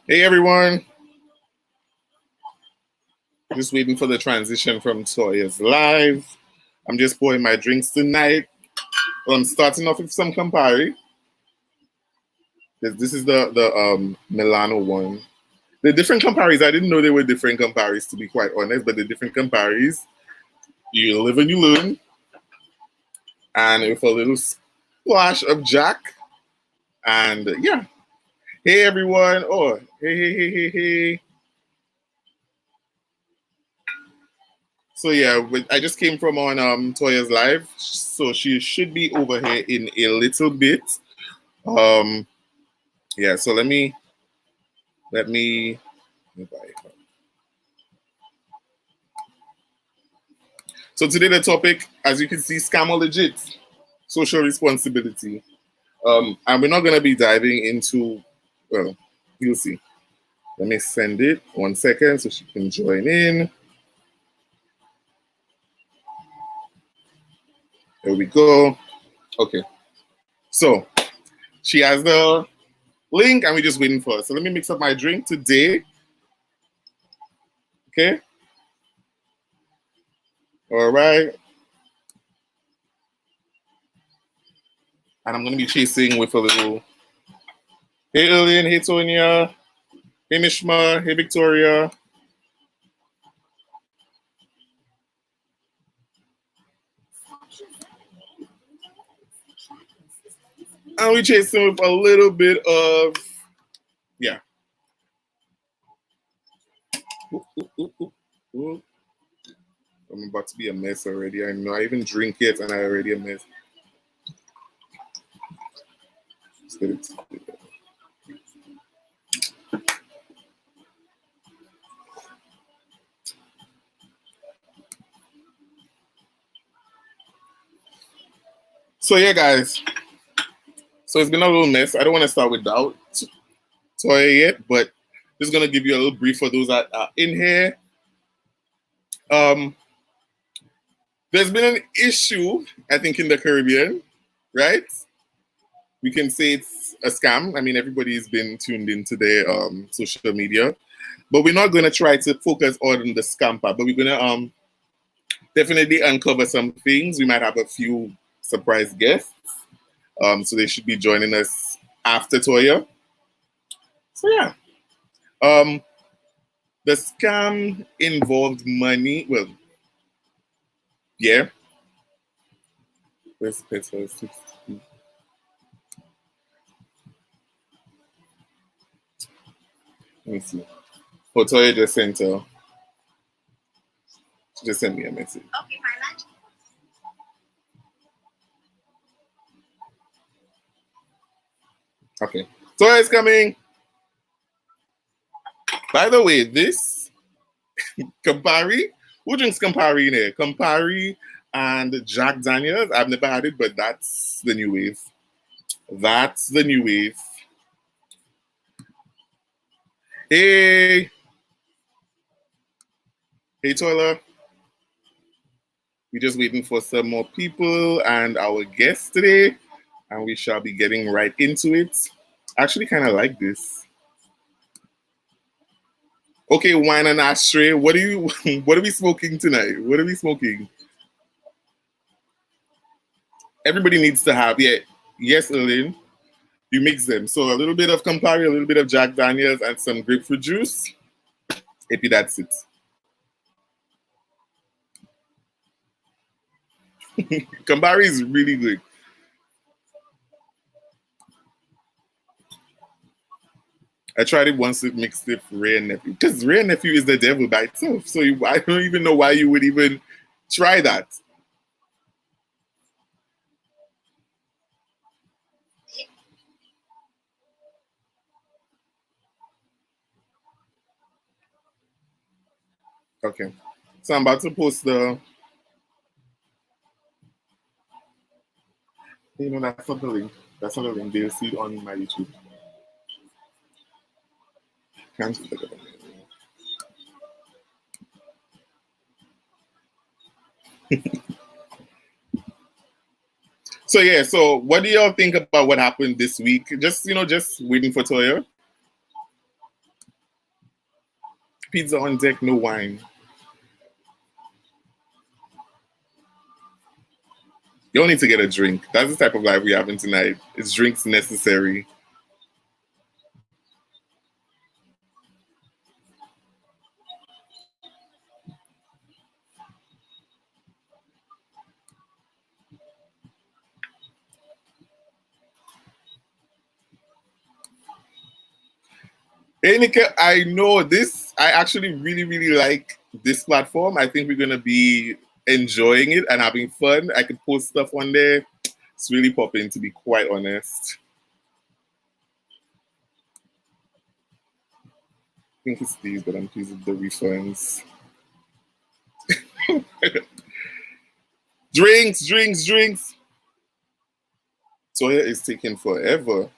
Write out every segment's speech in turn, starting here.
Hey everyone, just waiting for the transition from Toya's live. I'm just pouring my drinks tonight. Well, I'm starting off with some Campari. This is the Milano one. The different Camparis, I didn't know there were different Camparis to be quite honest, but the different Camparis, you live and you learn. And with a little splash of Jack. And yeah. Hey everyone. Oh, hey. So yeah, I just came from on Toya's live, so she should be over here in a little bit. Yeah, so let me. So today the topic, as you can see, scam or legit, social responsibility. And we're not gonna be diving into. Well, you'll see. Let me send it 1 second so she can join in. There we go. Okay. So she has the link and we're just waiting for her. So let me mix up my drink today. Okay. All right. And I'm going to be chasing with a little. Hey, Ilian. Hey, Tonya. Hey, Mishma. Hey, Victoria. And we're chasing with a little bit of. Yeah. Ooh. I'm about to be a mess already. I know. I even drink it and I already a mess. So yeah, guys. So it's been a little mess. I don't want to start without Toya yet, but just gonna give you a little brief for those that are in here. There's been an issue, I think, in the Caribbean, right? We can say it's a scam. I mean, everybody's been tuned into their social media, but we're not going to try to focus on the scam part. But we're going to definitely uncover some things. We might have a few surprise guests, so they should be joining us after Toya. So yeah, the scam involved money. Well, yeah. Where's petrol? Let me see. Oh, Toya just sent she just sent me a message. Okay, my lunch. Okay. Toya is coming. By the way, this Campari, who drinks Campari in here? Campari and Jack Daniels. I've never had it, but that's the new wave. That's the new wave. Hey. Hey, Toiler. We're just waiting for some more people and our guests today, and we shall be getting right into it. I actually kind of like this. Okay, wine and ashtray. What are we smoking tonight? What are we smoking? Everybody needs to have, yeah. Yes, Elaine. You mix them. So a little bit of Campari, a little bit of Jack Daniels, and some grapefruit juice. Maybe that's it. Campari is really good. I tried it once with mixed with Ray and Nephew. Because Ray and Nephew is the devil by itself. So I don't even know why you would even try that. Okay. So I'm about to post the. You know, that's not the link. That's not the link. They'll see it on my YouTube. Can't see it. So yeah, so what do y'all think about what happened this week? Just waiting for Toya. Pizza on deck, no wine. You don't need to get a drink. That's the type of life we're having tonight. It's drinks necessary. Hey, Nika, I know this. I actually really, really like this platform. I think we're going to be enjoying it and having fun. I could post stuff on there. It's really popping, to be quite honest. I think it's these, but I'm pleased with the refunds. Drinks, drinks, drinks. Toya is taking forever.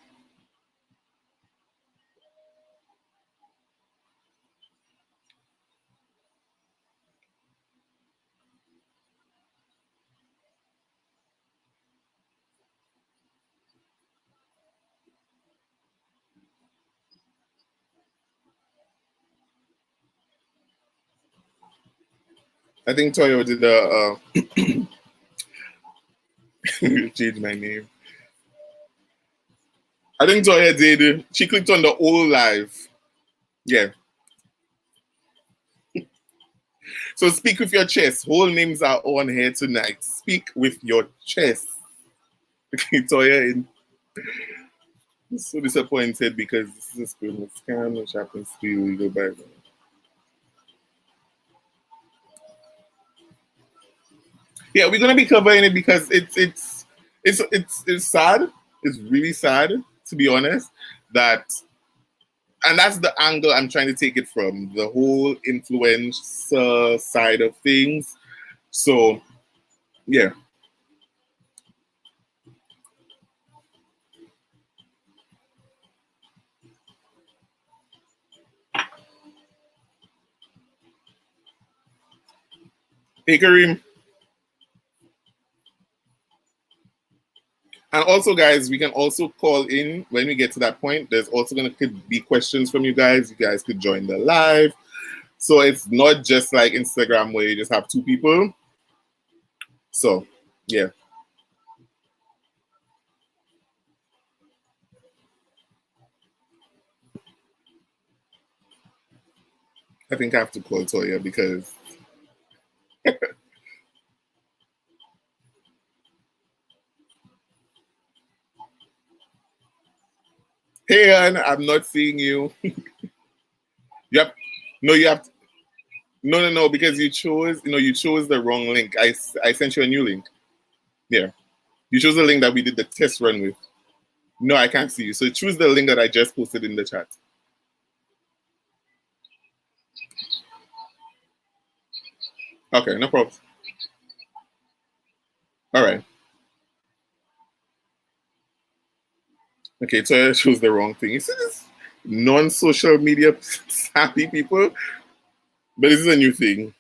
I think Toya did change my name. I think Toya did. She clicked on the old live. Yeah. So speak with your chest. Whole names are on here tonight. Speak with your chest. Okay, Toya is so disappointed because this is a school scam which happens to be legal by them. Yeah, we're gonna be covering it because it's sad. It's really sad, to be honest, that and that's the angle I'm trying to take it from, the whole influencer side of things. So yeah. Hey Kareem. And also, guys, we can also call in when we get to that point. There's also going to be questions from you guys. You guys could join the live. So it's not just like Instagram where you just have two people. So, yeah. I think I have to call Toya because hey, Ann, I'm not seeing you. Yep. No, you have to, no, because you chose the wrong link. I sent you a new link. Yeah. You chose the link that we did the test run with. No, I can't see you. So choose the link that I just posted in the chat. Okay, no problem. All right. Okay, so I chose the wrong thing. You see this non-social media savvy people? But this is a new thing.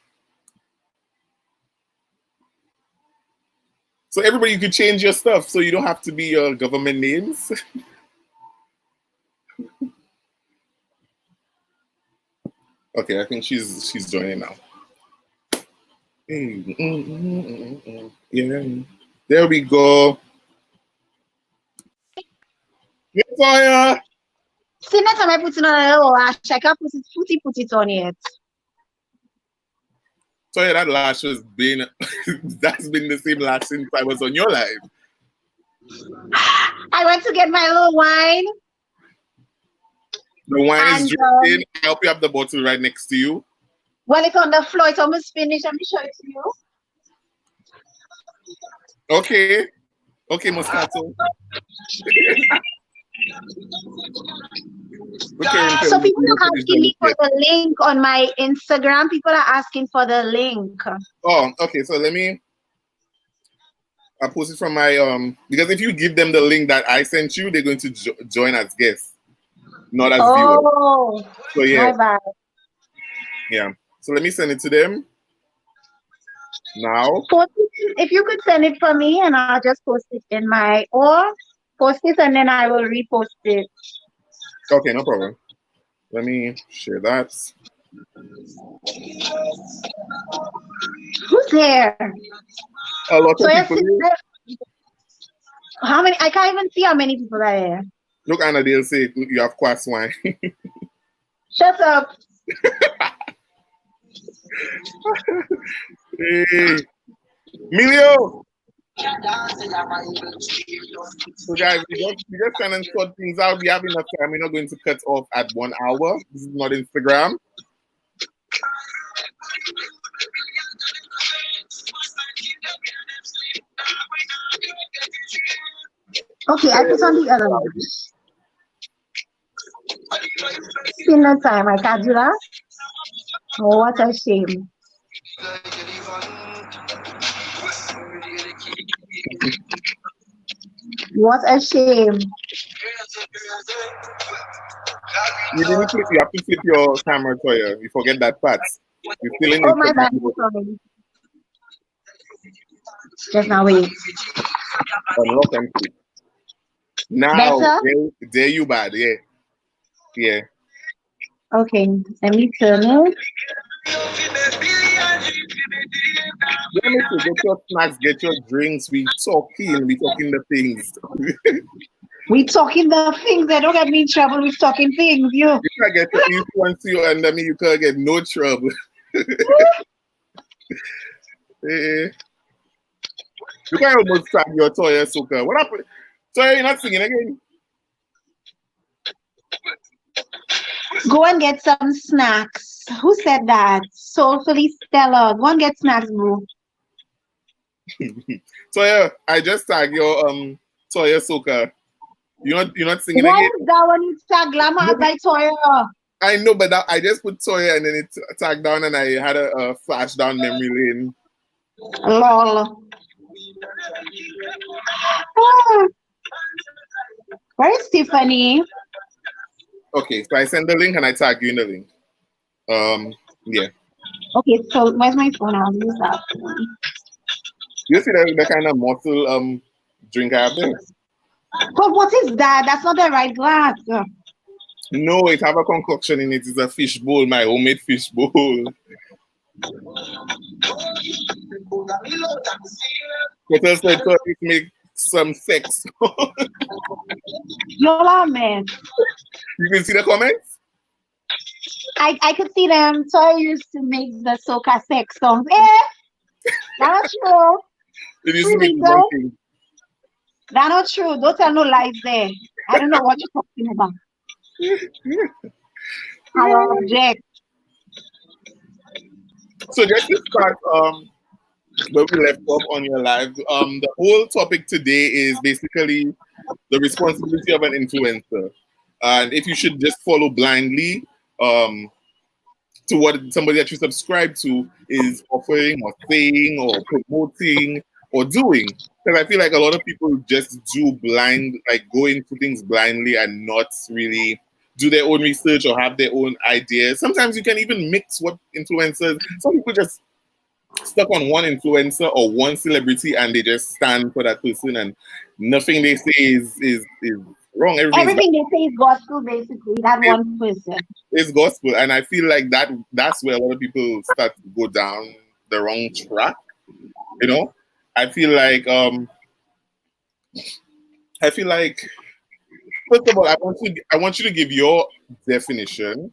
So everybody, you could change your stuff so you don't have to be your government names. Okay, I think she's joining now. Yeah. There we go. Yeah, fire. See, next time I put it on a little lash, I can put it on it. So yeah, that lash has been that's been the same lash since I was on your live. I went to get my little wine. The wine is drinking. I hope you have the bottle right next to you. Well, it's on the floor. It's almost finished. Let me show it to you. Okay. Okay, Moscato. So people are asking me for the link on my Instagram. People are asking for the link. Oh, okay. So I post it from my because if you give them the link that I sent you, they're going to join as guests, not as viewers. Oh, so yeah, my bad. Yeah. So let me send it to them now. If you could send it for me, and I'll just post it in my post it, and then I will repost it. Okay, no problem. Let me share that. Who's there? A lot So of yes, people here. how many? I can't even see how many people are there. Look, Anna, they'll say you have quass wine. Shut up. Hey, Emilio. So guys, we just trying to sort things out. We have enough time. We're not going to cut off at 1 hour. This is not Instagram. Okay, I put on the other one. Still no time. I can't do that. Oh, what a shame. What a shame. You didn't flip. You have to flip your camera, Toya. You forget that part. You're still in Oh my Instagram bad. mode. Sorry. Just now wait. Unlock and flip. Now, Better? there you bad. Yeah. Yeah. Okay. Let me turn it. Let me see. Get your snacks, get your drinks. We talking the things. We talking the things that don't get me in trouble with talking things, you. You can't get the influence you under me, you can't get no trouble. You can almost tag your Toya Suka. What happened? Toya, you're not singing again? Go and get some snacks. Who said that? Soulfully Stella. Go and get snacks, bro. Toya, I just tag your Toya Suka. You're not singing Why again? is that when you tag Glamour by Toya? I know, but I just put Toya and then it tagged down and I had a flash down memory lane. Lol. Ah. Where is Tiffany? Okay, so I send the link and I tag you in the link. Yeah. Okay, so where's my phone? I'll use that. You see the kind of muscle drink I have there? But what is that? That's not the right glass. No, it have a concoction in it. It's a fish bowl, my homemade fish bowl. But also it make some sex. Yola, man. You can see the comments? I could see them. So I used to make the soca sex songs. That's true. It used to make one thing. That's not true. Don't tell no lies there. I don't know what you're talking about. I object. So just to start where we left off on your live, the whole topic today is basically the responsibility of an influencer. And if you should just follow blindly to what somebody that you subscribe to is offering or saying or promoting or doing. Because I feel like a lot of people just do blind, like go into things blindly and not really do their own research or have their own ideas. Sometimes you can even mix what influencers, some people just stuck on one influencer or one celebrity and they just stand for that person and nothing they say is wrong. Everything they say is gospel, basically. That one person. It's gospel. And I feel like that's where a lot of people start to go down the wrong track. You know? I feel like first of all, I want you to give your definition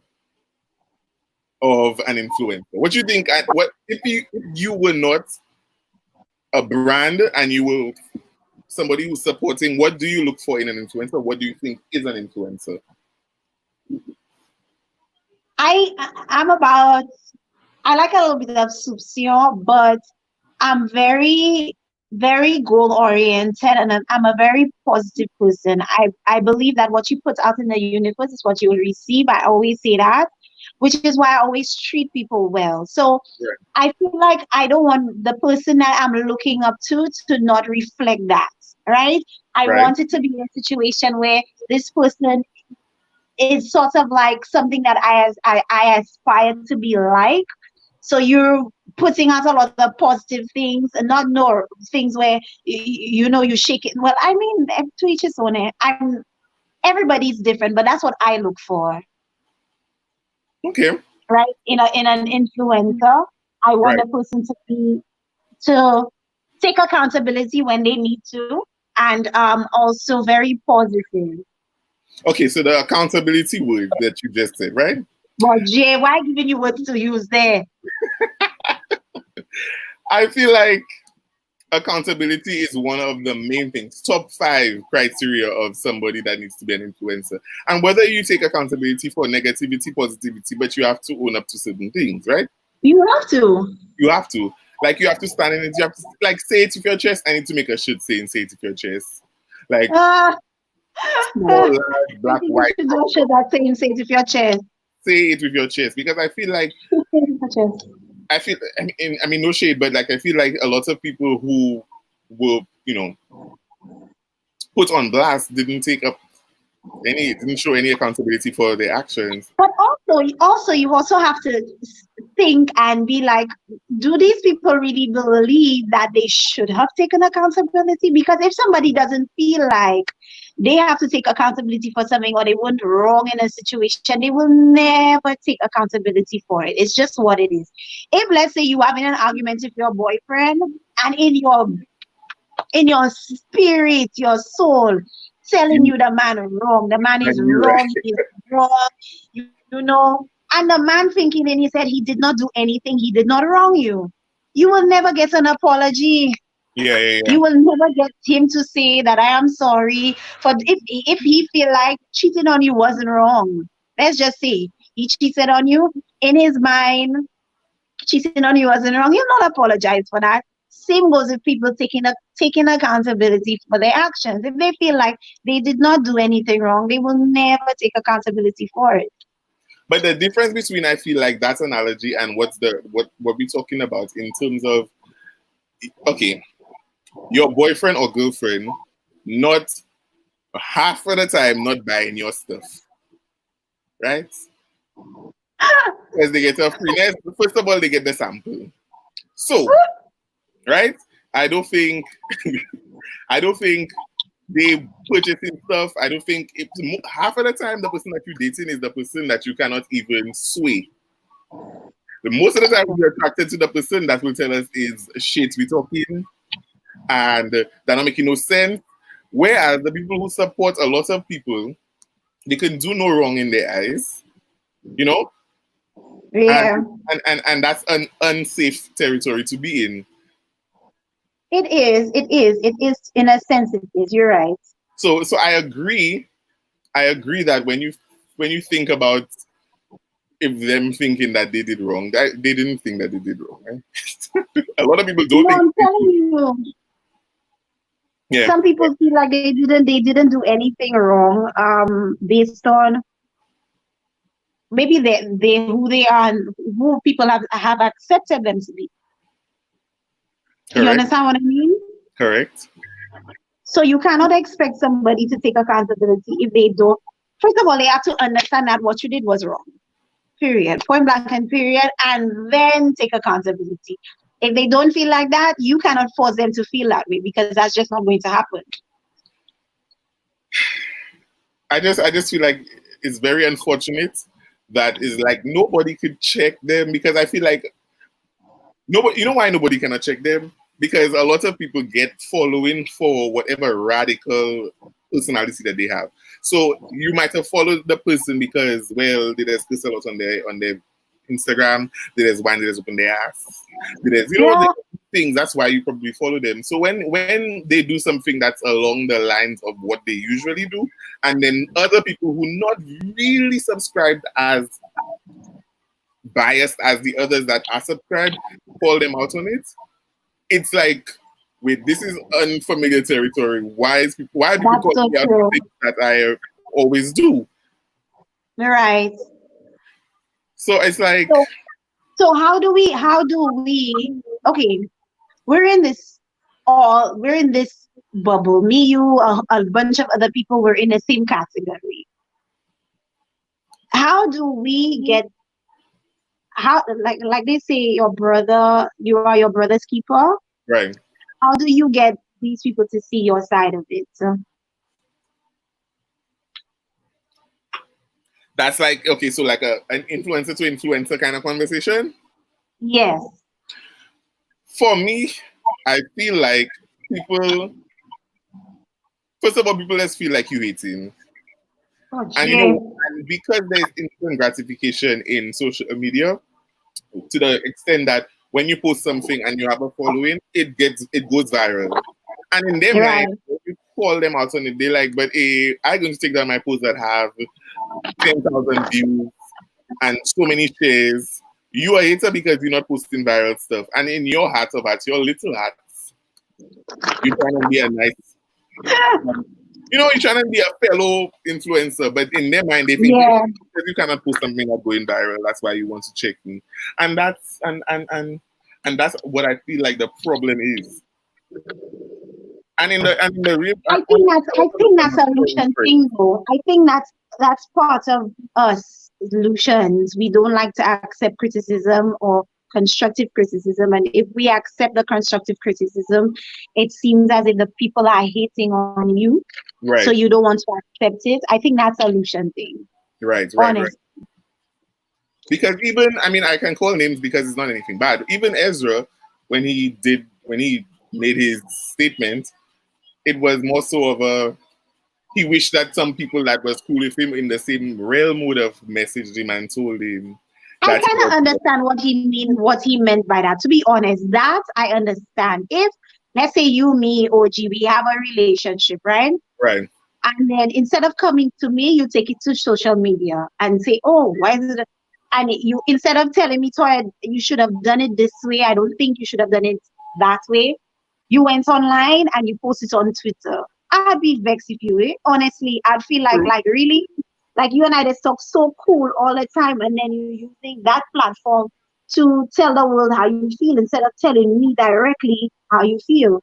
of an influencer. What do you think? What if you were not a brand and you were somebody who's supporting? What do you look for in an influencer? What do you think is an influencer? I like a little bit of soupçon, but I'm very, very goal oriented and I'm a very positive person. I believe that what you put out in the universe is what you will receive. I always say that, which is why I always treat people well. So Right. I feel like I don't want the person that I'm looking up to not reflect that, right? I Right. want it to be a situation where this person is sort of like something that I aspire to be like. So you're putting out a lot of positive things and not no things where you shake it. Well, I mean, to each his own. Everybody's different, but that's what I look for. Okay. right? In an influencer, I want Right. the person to take accountability when they need to, and also very positive. Okay, so the accountability word that you just said, right? But Jay, why giving you words to use there? I feel like accountability is one of the main things, top five criteria of somebody that needs to be an influencer. And whether you take accountability for negativity, positivity, but you have to own up to certain things, right? You have to. You have to. Like, you have to stand in it. You have to, like, say it with your chest. I need to make a shit saying say it with your chest. Like, Uh, small, I large, think black, you white, should do shit that same say it with your chest. say it with your chest. Because I feel like, Say it with your chest. I mean, no shade, but like, I feel like a lot of people who were, put on blast didn't show any accountability for their actions. But also, you also have to think and be like, do these people really believe that they should have taken accountability? Because if somebody doesn't feel like they have to take accountability for something, or they went wrong in a situation, they will never take accountability for it. It's just what it is. If, let's say, you having an argument with your boyfriend, and in your spirit, your soul, telling You, you the man wrong. The man is and you, right? wrong. He is wrong. You know. And the man thinking in his head he did not do anything. He did not wrong you. You will never get an apology. Yeah, yeah, yeah. You will never get him to say that I am sorry for if he feel like cheating on you wasn't wrong. Let's just say he cheated on you in his mind. Cheating on you wasn't wrong. He'll not apologize for that. Same goes with people taking accountability for their actions. If they feel like they did not do anything wrong, they will never take accountability for it. But the difference between, I feel like, that analogy and what we're talking about in terms of, okay, your boyfriend or girlfriend not half of the time not buying your stuff, right? Because they get a freeness. First of all, they get the sample. So, right? I don't think I don't think they purchasing stuff. I don't think half of the time the person that you're dating is the person that you cannot even sway. The most of the time we're attracted to the person that will tell us is shit we talking and they're not making no sense. Whereas the people who support a lot of they can do no wrong in their eyes, you know, and Yeah, and that's an unsafe territory to be in. it is. It is. It is. In a sense, it is. You're right. So I agree. I agree that when you think about if them thinking that they did wrong, they didn't think that they did wrong. Right? A lot of people don't No, think. I'm telling you. Yeah, Some people feel like they didn't do anything wrong. Based on maybe they who they are and who people have accepted them to be. You correct, understand what I mean? correct. So you cannot expect somebody to take accountability if they don't. First of all, they have to understand that what you did was wrong. Period. Point blank and period, and then take accountability. If they don't feel like that, you cannot force them to feel that way because that's just not going to happen. I just feel like it's very unfortunate that is like nobody could check them because I feel like nobody. You know why nobody cannot check them? Because a lot of people get following for whatever radical personality that they have. So you might have followed the person because, well, they discuss a lot on their Instagram. They just wine, they just open their ass. They just, Yeah, the things. That's why you probably follow them. So when they do something that's along the lines of what they usually do, and then other people who not really subscribed as biased as the others that are subscribed call them out on it, it's like, wait, this is unfamiliar territory. Why are people that's calling so me out on true. things that I always do? Right. So it's like, So so how do we okay, we're in this bubble. Me, you, a bunch of other people were in the same category. How do we get how like they say you are your brother's keeper? right. How do you get these people to see your side of it? That's like, okay, so like an influencer to influencer kind of conversation. Yes. For me, I feel like people, first of all, people just feel like you hating. Oh, And gee. and because there's instant gratification in social media, to the extent that when you post something and you have a following, it goes viral. And in their mind, Right. when you call them out on it, they like, but I'm going to take down my post that have 10,000 views and so many shares. You are a hater because you're not posting viral stuff. And in your heart of hearts, your little hearts, you're trying to be a nice, you're trying to be a fellow influencer, but in their mind, they think Yeah. because you cannot post something that's going viral, that's why you want to check me. And that's what I feel like the problem is. And in the real, I think that's a solution thing though. I think that's part of us solutions. We don't like to accept criticism or constructive criticism. And if we accept the constructive criticism, it seems as if the people are hating on you. So right, you don't want to accept it. I think that's a solution thing. right. Honest. Because even, I mean, I can call names because it's not anything bad. Even Ezra, when he made his statement, it was more so of a he wished that some people that was cool with him in the same realm would have messaged him and told him I that he kind of was understand what he meant by that. To be honest, that I understand. If let's say you, me, OG, we have a relationship, right? right, And then instead of coming to me, you take it to social media and say, "Oh, why is it?" And you instead of telling me, "Toya, you should have done it this way. I don't think you should have done it that way." You went online and you post it on Twitter. I'd be vexed if you were. Honestly, I'd feel like really, like you and I just talk so cool all the time, and then you using that platform to tell the world how you feel instead of telling me directly how you feel.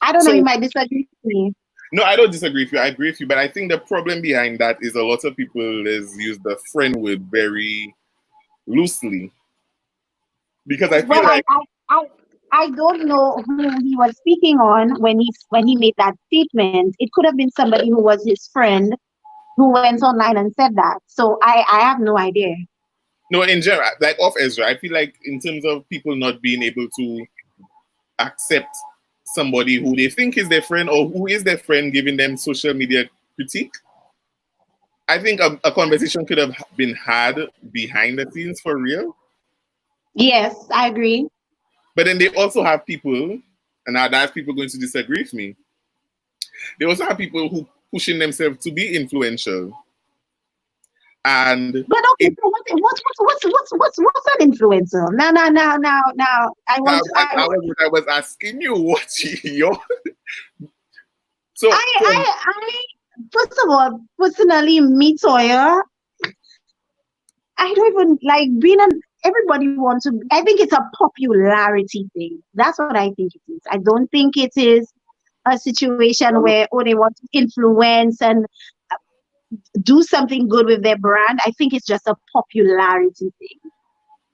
I don't know. You so might disagree with me. no, I don't disagree with you. I agree with you, but I think the problem behind that is a lot of people is use the friend word very loosely because I feel Well, I, like I, I, I don't know who he was speaking on when he made that statement. It could have been somebody who was his friend who went online and said that. So I have no idea. no, in general, like off Ezra, I feel like in terms of people not being able to accept somebody who they think is their friend or who is their friend giving them social media critique. I think a conversation could have been had behind the scenes for real. Yes, I agree. But then they also have people, and now that's people going to disagree with me. They also have people who pushing themselves to be influential. And But okay, it, so what's an influencer? Now. I now want to. that, that was what I was asking you. What your so I first of all, personally, me Toya, I don't even like being an. Everybody wants to. I think it's a popularity thing. That's what I think it is. I don't think it is a situation where they want to influence and do something good with their brand. I think it's just a popularity thing.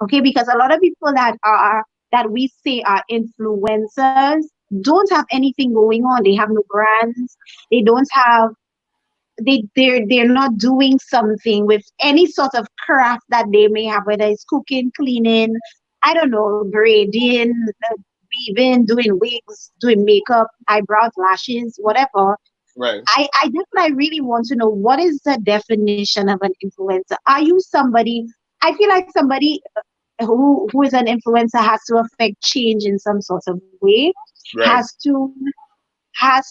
Okay, because a lot of people that we say are influencers don't have anything going on. They have no brands. They don't have they're not doing something with any sort of craft that they may have, whether it's cooking, cleaning, I don't know, braiding, weaving, doing wigs, doing makeup, eyebrows, lashes, whatever. right. That's what I really want to know. What is the definition of an influencer? Are you somebody? I feel like somebody who is an influencer has to affect change in some sort of way, Right. has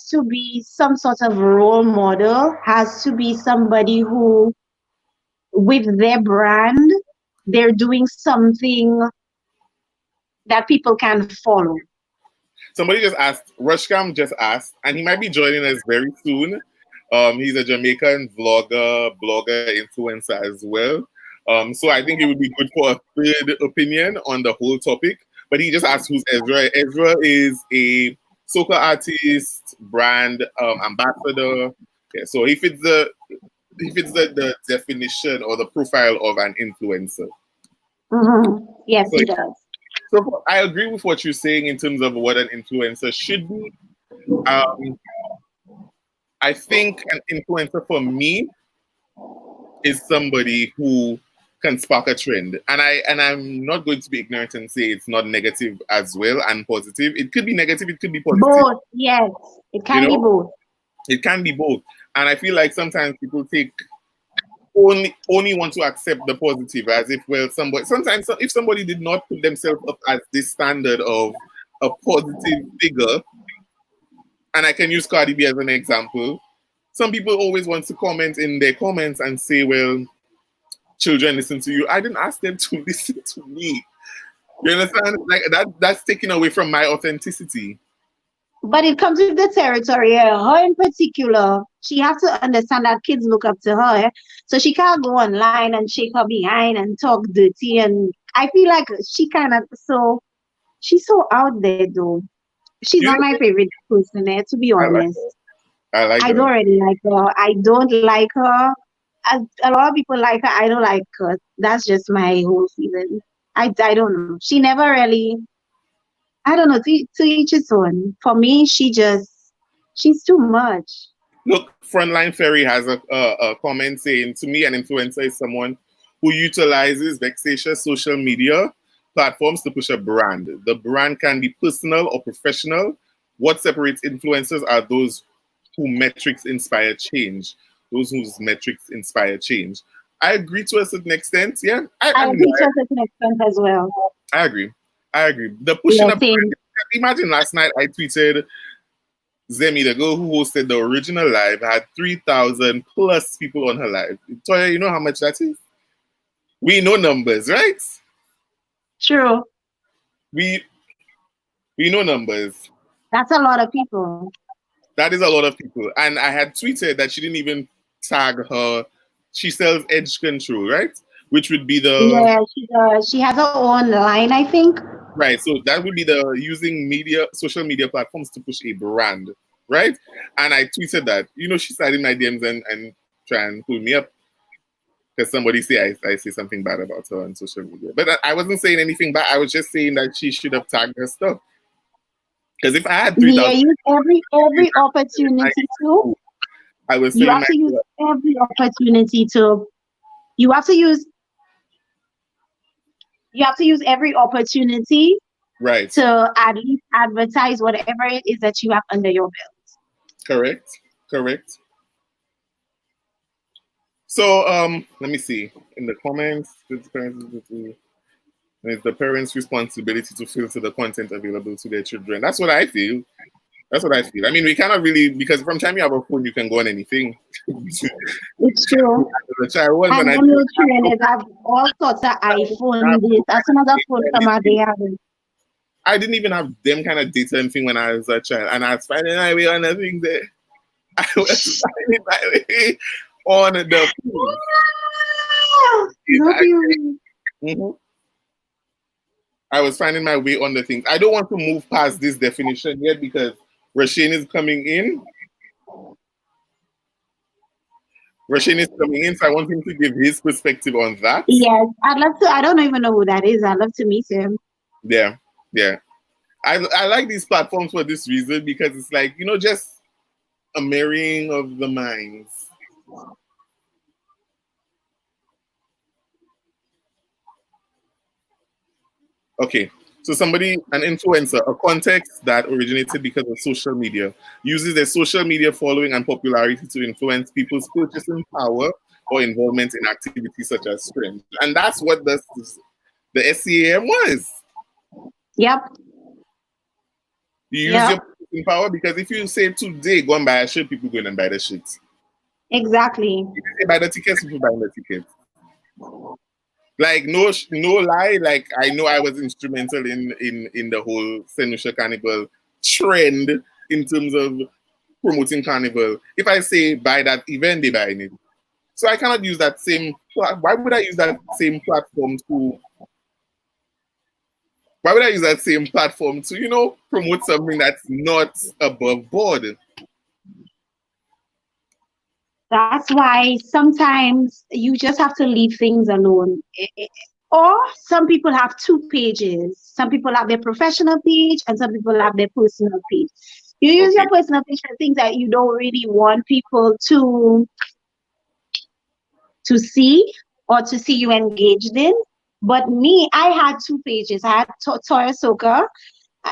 to be some sort of role model, has to be somebody who, with their brand, they're doing something that people can follow. Somebody just asked, Rushcam just asked, and he might be joining us very soon. He's a Jamaican vlogger, blogger, influencer as well. So I think it would be good for a third opinion on the whole topic. But he just asked who's Ezra. Ezra is a soca artist, brand ambassador. Yeah, so he fits the definition or the profile of an influencer. Yes, So he does. so I agree with what you're saying in terms of what an influencer should be. Um, I think an influencer for me is somebody who can spark a trend. And I'm not going to be ignorant and say it's not negative as well and positive. It could be negative, it could be positive. Both, yes, it You can be know, both. it can be both. And I feel like sometimes people take only want to accept the positive as if, well, somebody sometimes if somebody did not put themselves up as this standard of a positive figure, and I can use Cardi B as an example. Some people always want to comment in their comments and say, well, children listen to you. I didn't ask them to listen to me. You understand? Like that's taken away from my authenticity. But it comes with the territory. Her in particular, she has to understand that kids look up to her. So she can't go online and shake her behind and talk dirty. And I feel like she kind of she's so out there though. She's You not my know, favorite person, to be I like honest. I like I don't her. really like her. I don't like her. A lot of people like her. I don't like her. That's just my whole feeling. I don't know. She never really, I don't know, to each his own. For me, she's too much. Look, Frontline Ferry has a comment saying, to me, an influencer is someone who utilizes vexatious social media platforms to push a brand. The brand can be personal or professional. What separates influencers are those who metrics inspire change, those whose metrics inspire change. I agree to a certain extent. Yeah, I I mean, agree to a certain extent as well. I agree. I agree. The pushing Yeah, up. same. Imagine last night I tweeted Zemi, the girl who hosted the original live, had 3,000 plus people on her live. Toya, you know how much that is? We know numbers, right? True. We we know numbers. That's a lot of people. That is a lot of people. And I had tweeted that she didn't even tag her. She sells Edge Control, right? Which would be the Yeah, she has her own line, I think. right. So that would be the using social media platforms to push a brand, right? And I tweeted that. She slid in my DMs and try and pull me up because somebody say I say something bad about her on social media. But I wasn't saying anything bad. I was just saying that she should have tagged her stuff. Because if I had Yeah, 3,000, use every opportunity to. I was You selling have my to use every opportunity to. You have to use you have to use every opportunity right. to at least advertise whatever it is that you have under your belt. Correct. Correct. So let me see in the comments. It's the parents' responsibility to filter the content available to their children. That's what I feel. That's what I feel. I mean, we cannot really because from time you have a phone, you can go on anything. It's true. The child was, And and I them little children they have all sorts of iPhone this. As soon as a phone come out, they have it. I didn't even have them kind of data and thing when I was a child, and I was finding my way on the thing there. I was finding my way on the phone. Don't be rude. Mhm. I was finding my way on the things. I don't want to move past this definition yet because Rasheen is coming in. Rasheen is coming in, so I want him to give his perspective on that. Yes, I'd love to. I don't even know who that is. I'd love to meet him. Yeah, yeah. I like these platforms for this reason because it's like, just a marrying of the minds. Okay, so an influencer, a context that originated because of social media, uses their social media following and popularity to influence people's purchasing power or involvement in activities such as trends. And that's what the SCAM was. Yep, You use your yep, purchasing power because if you say today, go and buy a shirt, people go and buy the shit. exactly. If you say buy the tickets, people buy the tickets. Like no lie, like I know I was instrumental in the whole Senusha Carnival trend in terms of promoting Carnival. If I say buy that event, they buy it. So I cannot use that same. Why would I use that same platform to? Why would I use that same platform to promote something that's not above board? That's why sometimes you just have to leave things alone. Or some people have two pages. Some people have their professional page and some people have their personal page. You use Okay, your personal page for things that you don't really want people to see or to see you engaged in. But me, I had two pages. I had Toya Soka.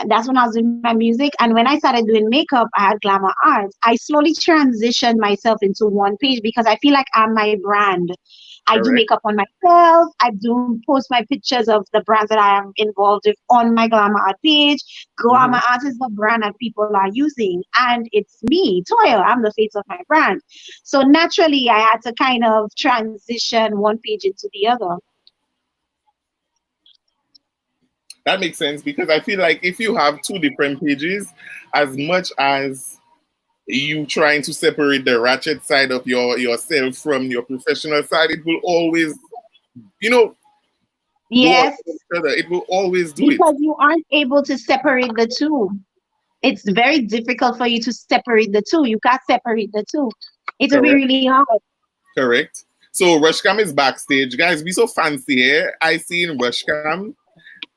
That's when I was doing my music. And when I started doing makeup, I had Glamour Arts. I slowly transitioned myself into one page because I feel like I'm my brand. I do Correct. makeup on myself. I do post my pictures of the brands that I am involved with on my Glamour Art page. Mm-hmm. Glamour Art is the brand that people are using. And it's me, Toya. I'm the face of my brand. So naturally, I had to kind of transition one page into the other. That makes sense because I feel like if you have two different pages, as much as you trying to separate the ratchet side of yourself from your professional side, it will always, you know, go on Yes, each other. It will always do it. because you aren't able to separate the two. It's very difficult for you to separate the two. You can't separate the two. It will be Correct. really hard. Correct. So Rushcam is backstage. Guys, be so fancy here. I see in Rushcam,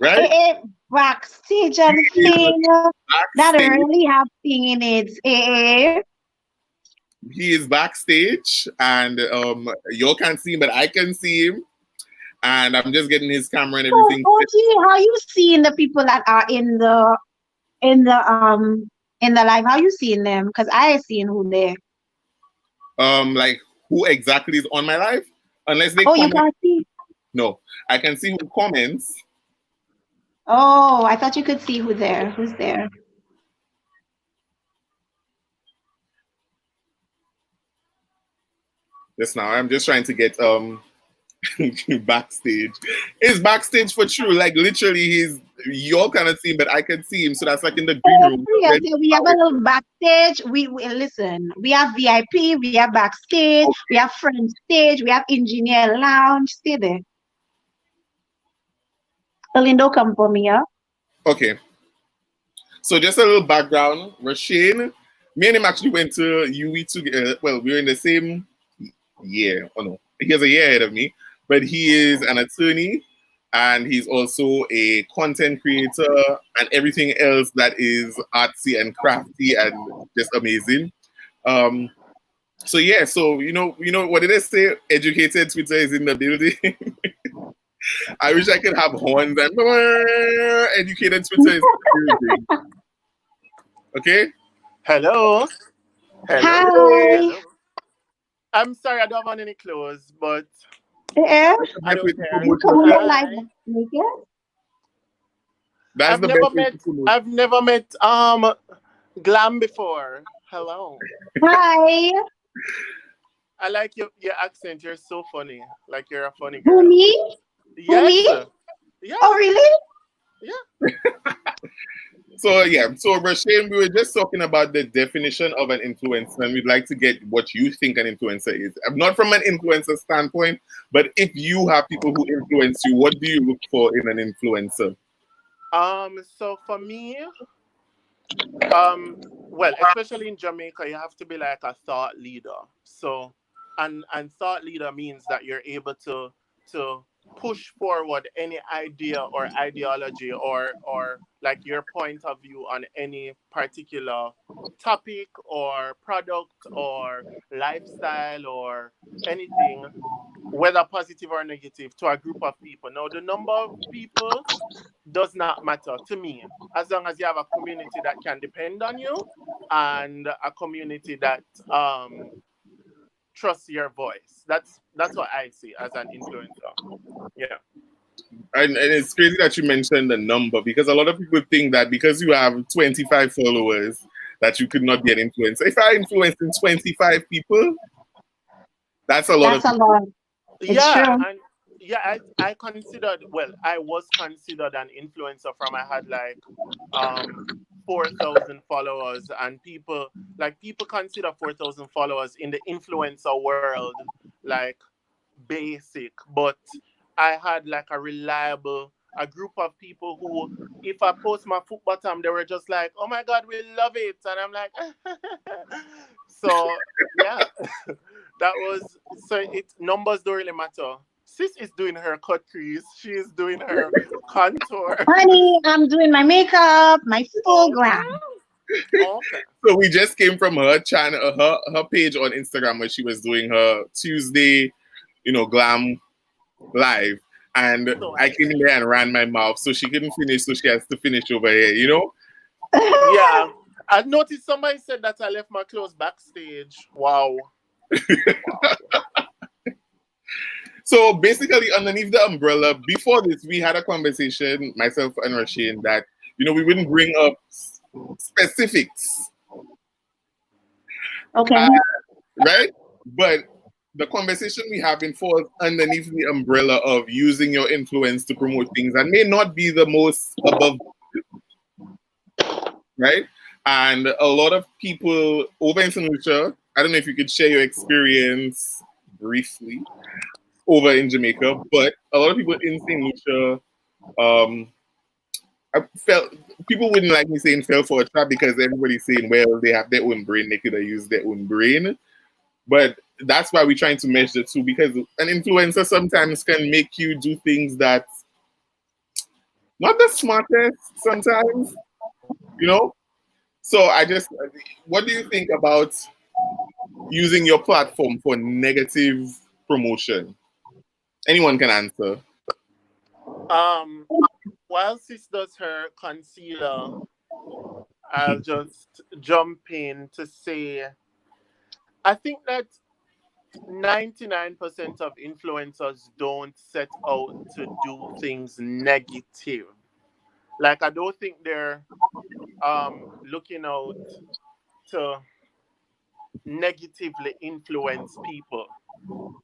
right? Backstage and He is thing that backstage. really have thing in it. He is backstage, and you can't see him, but I can see him. And I'm just getting his camera and So, everything. OG, how you seeing the people that are in the in the live? How you seeing them? Because I ain't seeing who there. Like who exactly is on my live? Unless they Oh, you comment. can't see. No, I can see who comments. Oh, I thought you could see who there. Who's there? Just now, I'm just trying to get backstage. It's backstage for true. Like literally, he's you kind of see him, but I can see him. So that's like in the green Oh, room. yes, Already. yeah, we have a little backstage. We listen. We have VIP. We have backstage. We have front stage. We have engineer lounge. Stay there. Lindo, come for me, yeah. Okay, so just a little background. Rashane, me and him actually went to UE together. Well, we were in the same year. Oh no, he has a year ahead of me, but he is an attorney and he's also a content creator and everything else that is artsy and crafty and just amazing. Um, so yeah, so what did I say? Educated Twitter is in the building. I wish I could have horns and educated Twitter is in the building. Okay. Hello. Hello. Hi. Hello. I'm sorry I don't have on any clothes, but Yeah. I Best way don't to care. You promote come on your yourself. live Hi. naked? That's I've the best never way to met promote. I've never met Glam before. Hello. Hi. I like your accent. You're so funny. Like you're a funny Who girl. me? Who Yes. me? Yeah. Oh really? Yeah. So yeah, so Rasheen, we were just talking about the definition of an influencer, and we'd like to get what you think an influencer is. Not from an influencer standpoint, but if you have people who influence you, what do you look for in an influencer? So for me, well, especially in Jamaica, you have to be like a thought leader. So, and thought leader means that you're able to push forward any idea or ideology or like your point of view on any particular topic or product or lifestyle or anything, whether positive or negative, to a group of people. Now, the number of people does not matter to me, as long as you have a community that can depend on you and a community that trusts your voice. That's what I see as an influencer. Yeah. And it's crazy that you mentioned the number because a lot of people think that because you have 25 followers that you could not be an influencer. If I influencing 25 people, that's a lot of That's a people. lot. It's Yeah, true. and yeah, I considered, well, I was considered an influencer from I had like 4,000 followers, and people consider 4,000 followers in the influencer world like basic, but I had like a group of people who, if I post my foot bottom, they were just like, "Oh my God, we love it," and I'm like, so yeah, that was so. It numbers don't really matter. Sis is doing her cut crease. She is doing her contour. Honey, I'm doing my makeup, my full glam. Okay, okay. So we just came from her channel, her page on Instagram where she was doing her Tuesday glam live. And So I came in there and ran my mouth, so she couldn't finish, so she has to finish over here. yeah, I noticed somebody said that I left my clothes backstage. Wow. So basically, underneath the umbrella, before this, we had a conversation, myself and Rasheen, that we wouldn't bring up specifics, Okay. right? But the conversation we having falls underneath the umbrella of using your influence to promote things that may not be the most above, right? And a lot of people over in St. Lucia, I don't know if you could share your experience briefly over in Jamaica, but a lot of people in St. Lucia, I felt people wouldn't like me saying fell for a trap because everybody's saying, well, they have their own brain, they could have used their own brain. But that's why we're trying to mesh the two, because an influencer sometimes can make you do things that not the smartest sometimes, So what do you think about using your platform for negative promotion? Anyone can answer. While sis does her concealer, I'll just jump in to say I think that 99% of influencers don't set out to do things negative. Like, I don't think they're looking out to negatively influence people.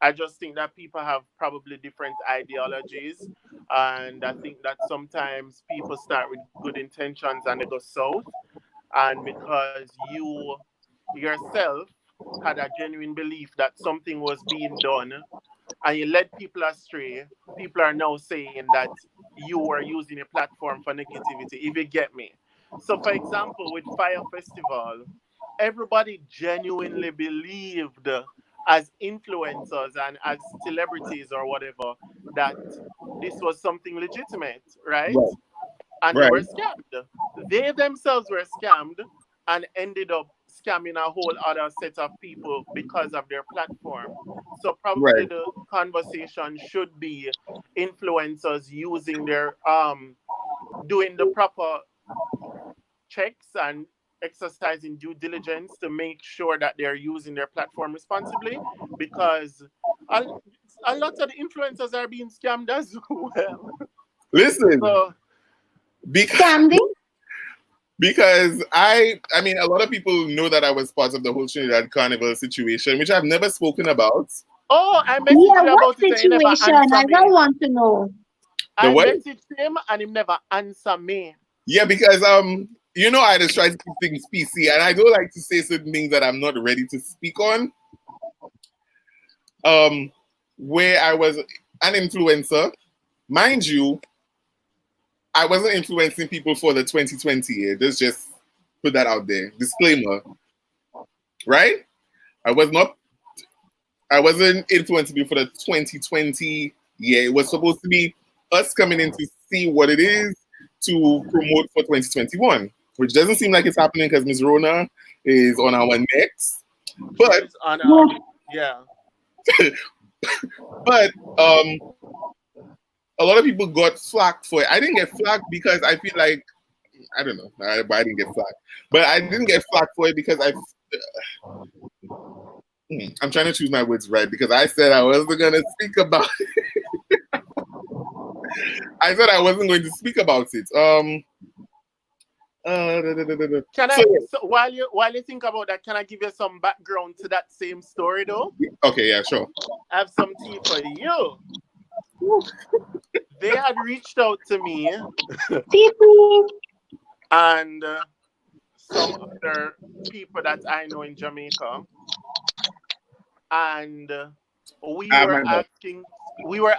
I just think that people have probably different ideologies, and I think that sometimes people start with good intentions and they go south, and because you yourself had a genuine belief that something was being done and you led people astray, people are now saying that you were using a platform for negativity, if you get me. So, for example, with Fire Festival, everybody genuinely believed as influencers and as celebrities or whatever that this was something legitimate, right? Right. And they Right. were scammed. They themselves were scammed and ended up scamming a whole other set of people because of their platform. So probably Right. the conversation should be influencers using their doing the proper checks and exercising due diligence to make sure that they're using their platform responsibly, because a, a lot of the influencers are being scammed as well. Listen, So because Sandy? because I mean, a lot of people know that I was part of the whole Trinidad Carnival situation, which I've never spoken about. oh, I messaged Yeah, you what about it and he never situation? answer I don't me. want to know. The I what? messaged him and he never answer me. Yeah, because I just try to keep things PC, and I don't like to say certain things that I'm not ready to speak on. Where I was an influencer, mind you, I wasn't influencing people for the 2020 year. Let's just put that out there. Disclaimer, right? I was not. I wasn't influencing people for the 2020 year. It was supposed to be us coming in to see what it is to promote for 2021, which doesn't seem like it's happening because Ms. Rona is on our necks. But She's on yeah. but a lot of people got flack for it. I didn't get flack because I feel like I don't know. I didn't get flack, but I didn't get flack for it because I'm trying to choose my words right, because I said I wasn't going to speak about it. I said I wasn't going to speak about it. Can I? So, So while you think about that, can I give you some background to that same story though? okay, yeah, sure. I have some tea for you. They had reached out to me People. and some other people that I know in Jamaica, and we Ah, were my bad.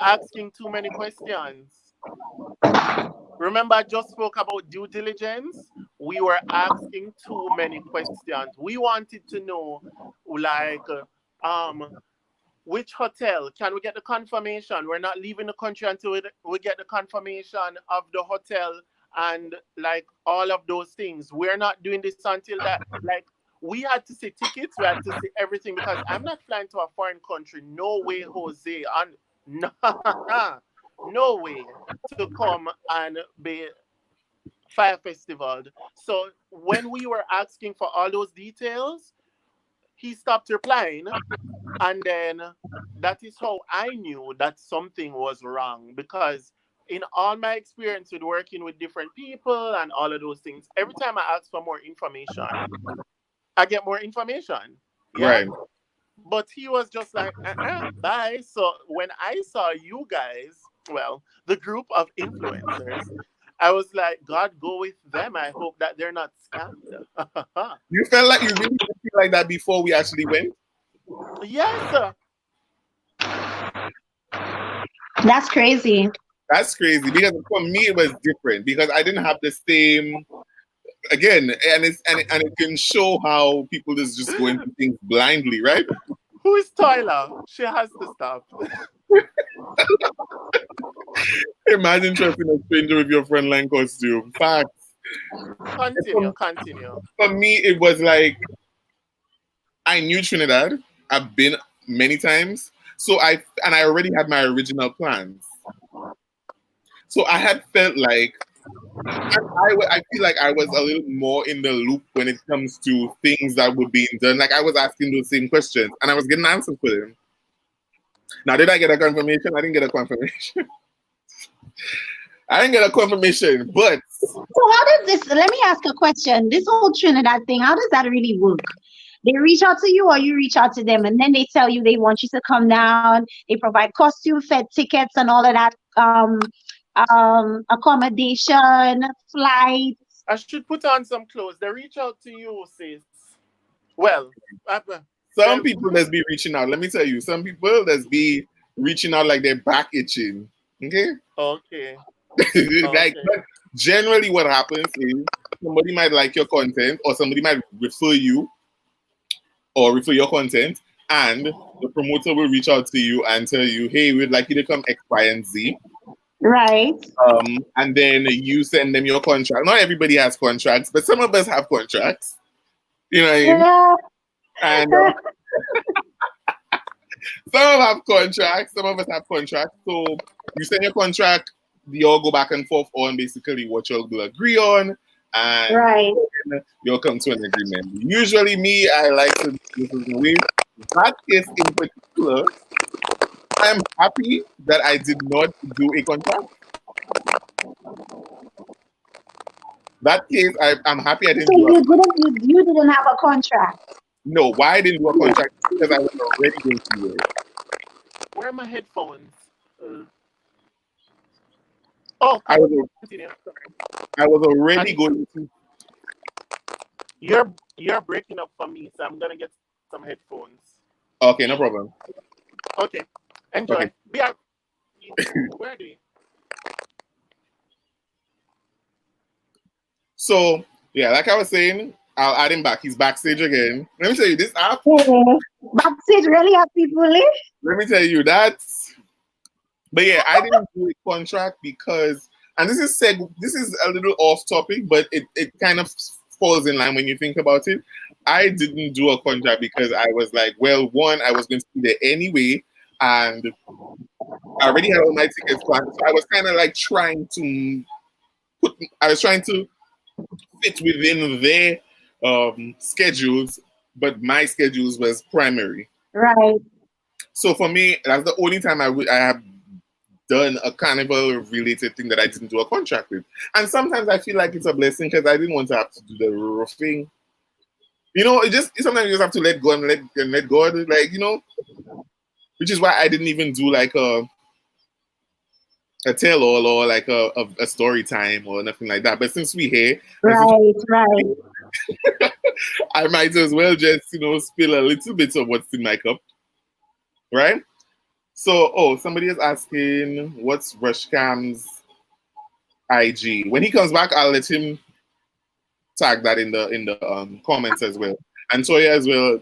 asking too many questions. Remember, I just spoke about due diligence. We were asking too many questions. We wanted to know, like, which hotel? Can we get the confirmation? We're not leaving the country until we get the confirmation of the hotel and like all of those things. We're not doing this until that, like, we had to see tickets, we had to see everything because I'm not flying to a foreign country. No way, Jose. And no way to come and be Fire Festival. So when we were asking for all those details, he stopped replying. And then that is how I knew that something was wrong because in all my experience with working with different people and all of those things, every time I ask for more information, I get more information. Yeah. Right. But he was just like, bye. So when I saw you guys, well, the group of influencers, I was like, God, go with them. I hope that they're not scammed. You felt like you really did feel like that before we actually went? Yes. That's crazy. That's crazy because for me it was different because I didn't have the same again, and it can show how people just go into things blindly, right? Who is Tyler? She has to stop. Imagine trusting a stranger with your frontline costume. Facts. Continue. For me, it was like I knew Trinidad. I've been many times, so I already had my original plans. So I had felt like I feel like I was a little more in the loop when it comes to things that were being done. Like I was asking those same questions and I was getting answers for them. Now, did I get a confirmation? I didn't get a confirmation. I didn't get a confirmation, but So how does this? Let me ask a question. This whole Trinidad thing, how does that really work? They reach out to you, or you reach out to them, and then they tell you they want you to come down. They provide costume, fed tickets, and all of that. Accommodation, flights. I should put on some clothes. They reach out to you, sis. Well, some people that's be reaching out. Let me tell you, some people that's be reaching out like their back itching. Okay. Okay. Like, but generally, what happens is somebody might like your content, or somebody might refer you, or refer your content, and the promoter will reach out to you and tell you, "Hey, we'd like you to come X, Y, and Z." Right. And then you send them your contract. Not everybody has contracts, but some of us have contracts. You know what I mean? Yeah. And some of us have contracts, some of us have contracts. So you send your contract, you all go back and forth on basically what you'll will agree on, and Right. you'll come to an agreement. Usually, me, I like to this is the way. That case in particular, I'm happy that I did not do a contract. That case, I'm happy I didn't So do a you didn't have a contract. No, why I didn't do a contract? Because I was already going to do it. Where are my headphones? Oh, I was continue. Sorry. I was already going to. You're breaking up for me, so I'm gonna get some headphones. Okay, no problem. Okay, enjoy. Okay. Where do you? So yeah, like I was saying, I'll add him back. He's backstage again. Let me tell you this app. Backstage really have people live. Let me tell you that. But yeah, I didn't do a contract because, and this is a little off topic, but it kind of falls in line when you think about it. I didn't do a contract because I was like, well, one, I was going to be there anyway, and I already had all my tickets planned. So I was kind of like trying to fit within their schedules, but my schedules was primary. Right. So for me, that's the only time I have done a carnival related thing that I didn't do a contract with. And sometimes I feel like it's a blessing because I didn't want to have to do the roofing. You know, sometimes you just have to let go and let God, like, you know, which is why I didn't even do like a tell-all or like a story time or nothing like that. But since we're here, Right. I might as well just, you know, spill a little bit of what's in my cup. Right? So, somebody is asking, what's Rushcam's IG? When he comes back, I'll let him tag that in the comments as well. And Toya as well,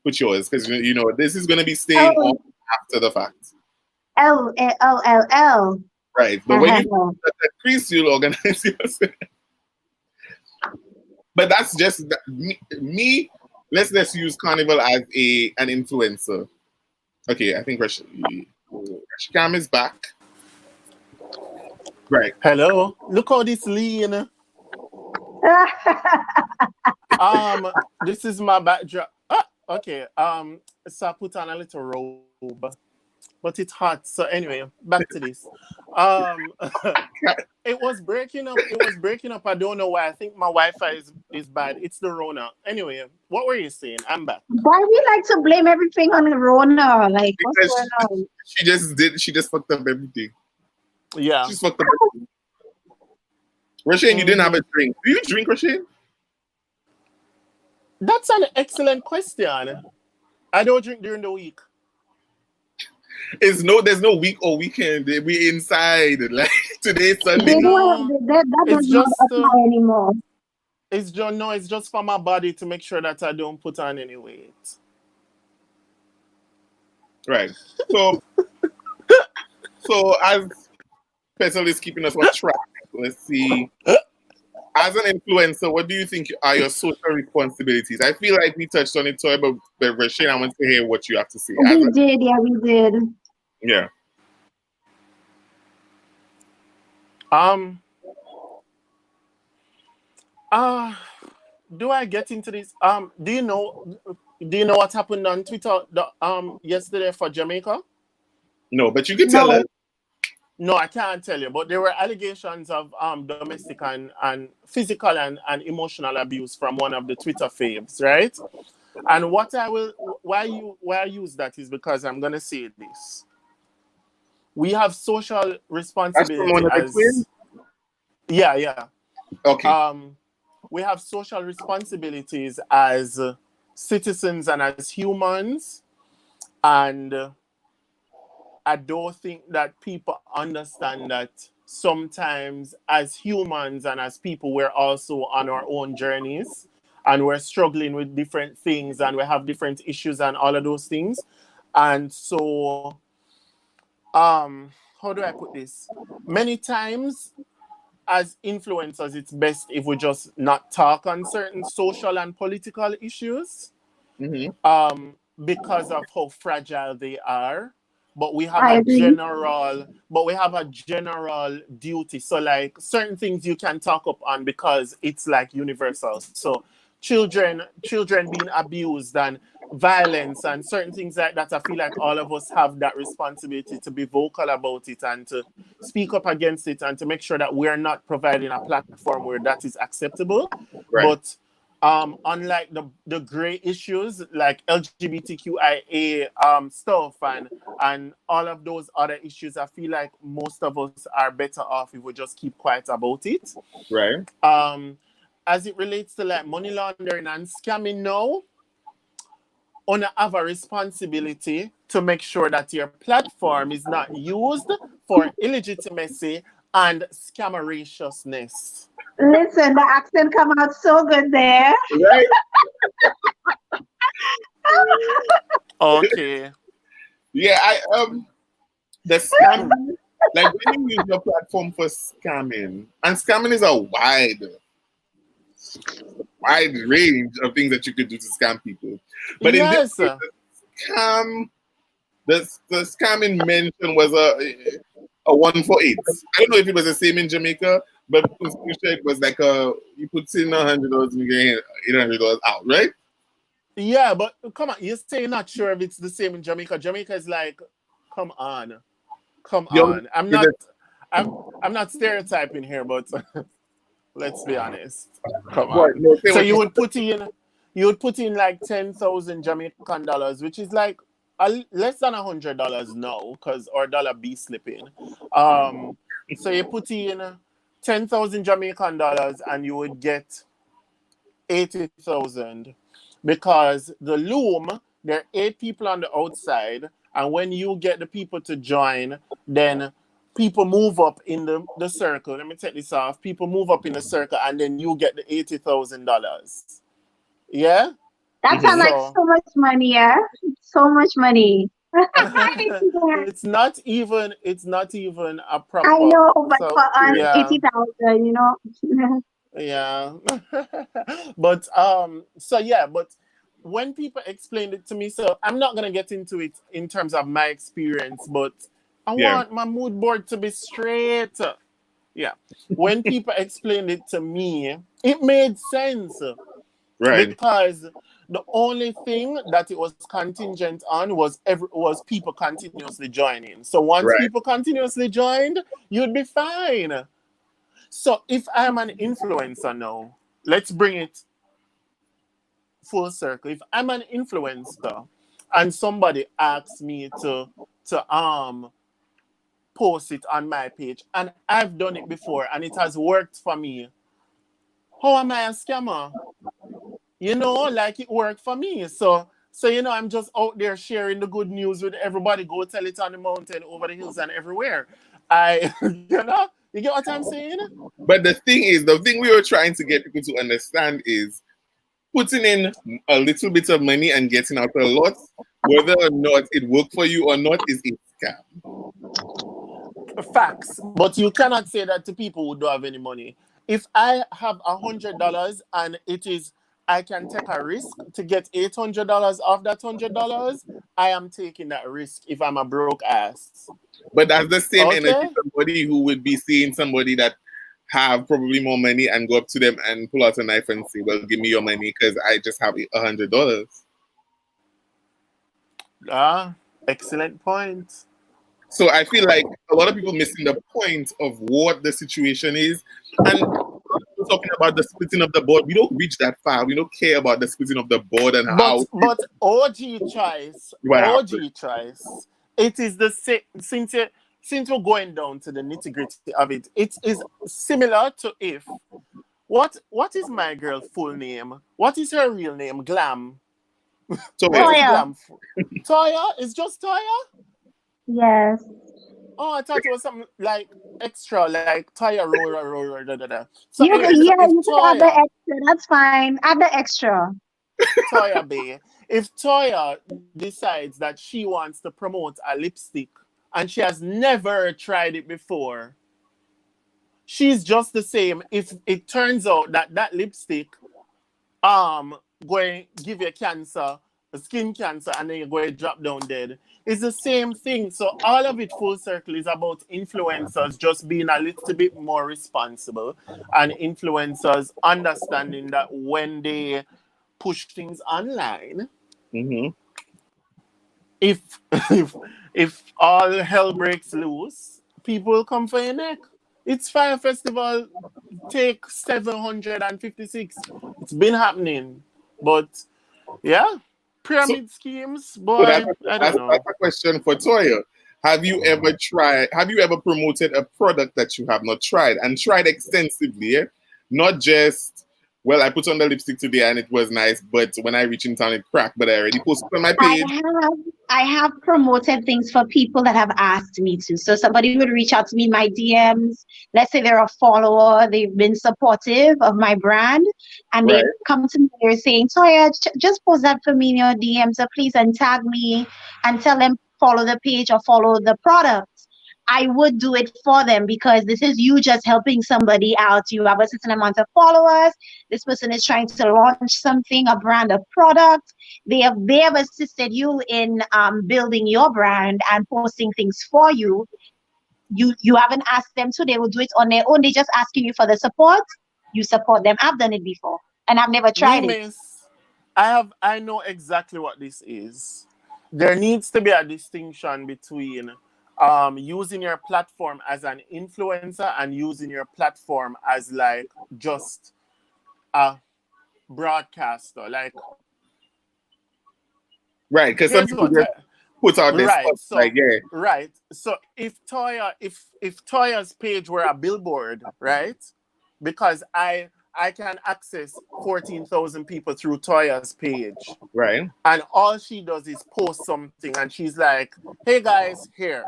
put yours, because, you know, this is going to be staying on after the fact. L. Right. But when you Chris, you'll organize yourself. But that's just me. Let's use Carnival as an influencer. Okay, I think Rashikam is back. Right. Hello. Look how this lean. This is my backdrop. Ah, okay. So I put on a little robe, but it's hot. So anyway, back to this. Um, it was breaking up. It was breaking up. I don't know why. I think my Wi-Fi is bad. It's the Rona. Anyway, what were you saying? I'm back. Why we like to blame everything on the Rona? Like, what's Because going on? she just fucked up everything. Yeah. She just fucked up everything. Rashane, you didn't have a drink. Do you drink, Rashane? That's an excellent question. I don't drink during the week. There's no week or weekend. We inside. Like today's Sunday. They No, don't, that it's does not just apply anymore. it's just for my body to make sure that I don't put on any weight. Right. So as Petal is keeping us on track, let's see. As an influencer, what do you think are your social responsibilities? I feel like we touched on it, Toy, but Rashane, I want to hear what you have to say. We did. Yeah. Do I get into this? Do you know what happened on Twitter yesterday for Jamaica? No, but you can tell us. No, I can't tell you, but there were allegations of domestic and physical and emotional abuse from one of the Twitter faves, right? And why I use that is because I'm gonna say this. We have social responsibility as yeah. Okay. We have social responsibilities as citizens and as humans, and I don't think that people understand that sometimes as humans and as people, we're also on our own journeys and we're struggling with different things and we have different issues and all of those things. And so, how do I put this? Many times as influencers, it's best if we just not talk on certain social and political issues, because of how fragile they are. But we have a general duty. So like certain things you can talk up on because it's like universal. So children being abused and violence and certain things like that, I feel like all of us have that responsibility to be vocal about it and to speak up against it and to make sure that we're not providing a platform where that is acceptable. Right. But unlike the gray issues like LGBTQIA stuff and all of those other issues, I feel like most of us are better off if we just keep quiet about it. Right. As it relates to like money laundering and scamming now, on have a responsibility to make sure that your platform is not used for illegitimacy and scammeraciousness. Listen, the accent come out so good there. Right. Okay. Yeah, the scam, like when you use your platform for scamming, and scamming is a wide range of things that you could do to scam people. But in this case, the scamming mention was a 1 for 8. I don't know if it was the same in Jamaica, but it was like you put in $100 and you get $800 out, right? Yeah, but come on, you're still not sure if it's the same in Jamaica. Jamaica is like, come on. I'm not stereotyping here, but let's be honest. Come on. No, so you would put in like 10,000 Jamaican dollars, which is like less than $100 now, because our dollar be slipping. So you put in 10,000 Jamaican dollars and you would get 80,000, because the loom, there are 8 people on the outside, and when you get the people to join, then people move up in the circle. Let me take this off. People move up in the circle, and then you get the $80,000. Yeah? That sounds like so much money, yeah? So much money. It's not even a proper. I know, but for 80,000, you know. Yeah. But but when people explained it to me, so I'm not gonna get into it in terms of my experience, but I Yeah. want my mood board to be straight. Yeah. When people explained it to me, it made sense Right. because the only thing that it was contingent on was people continuously joining. So once Right. people continuously joined, you'd be fine. So if I'm an influencer now, let's bring it full circle. If I'm an influencer and somebody asks me to post it on my page and I've done it before and it has worked for me, how am I a scammer? Like it worked for me. So I'm just out there sharing the good news with everybody. Go tell it on the mountain, over the hills, and everywhere. I, you get what I'm saying? But the thing we were trying to get people to understand is putting in a little bit of money and getting out a lot, whether or not it worked for you or not, is a scam. Facts. But you cannot say that to people who don't have any money. If I have $100 and I can take a risk to get $800 off that $100, I am taking that risk if I'm a broke ass. But that's the same energy Okay? somebody who would be seeing somebody that have probably more money and go up to them and pull out a knife and say, "Well, give me your money because I just have $100." Excellent point. So I feel like a lot of people missing the point of what the situation is, and we're talking about the splitting of the board. We don't reach that far. We don't care about the splitting of the board and But how but OG choice, what happened. OG choice. It is the same since we're going down to the nitty gritty of it. It is similar to if what is my girl full name? What is her real name? Glam. So What yeah, is Toya. Glam? Toya? It's just Toya? Yes. Oh, I thought it was something like extra, like Toya roll, da da da. So You anyway, could, so yeah, if you could add the Toya extra. That's fine. Add the extra. Toya Bay, if Toya decides that she wants to promote a lipstick and she has never tried it before, she's just the same. If it turns out that that lipstick going give you cancer, skin cancer, and then you're going to drop down dead, it's the same thing. So all of it full circle is about influencers just being a little bit more responsible and influencers understanding that when they push things online, hmm if if if all hell breaks loose, people will come for your neck. It's Fire Festival take 756. It's been happening. But yeah, so pyramid schemes, so that's boy, a, I don't that's, know. that's a question for Toya. Have you ever tried? Have you ever promoted a product that you have not tried and tried extensively? Yeah? Not just well, I put on the lipstick today and it was nice, but when I reach in town it cracked. But I already posted on my I page. have I have promoted things for people that have asked me to. So somebody would reach out to me in my DMs. Let's say they're a follower, they've been supportive of my brand, and Right. they come to me, they're saying, Toya, just post that for me in your DMs, so please, and tag me and tell them follow the page or follow the product. I would do it for them because this is you just helping somebody out. You have a certain amount of followers. This person is trying to launch something, a brand, a product. They have assisted you in building your brand and posting things for you. You haven't asked them to; they will do it on their own. They just asking you for the support. You support them. I've done it before, and I've never Me tried it. miss, I know exactly what this is. There needs to be a distinction between using your platform as an influencer and using your platform as like just a broadcaster. Like, Right. Because some here's people what just I, put out their right. stuff like, yeah, So if Toya's page were a billboard, right? Because I can access 14,000 people through Toya's page, right. and all she does is post something, and she's like, "Hey guys, here."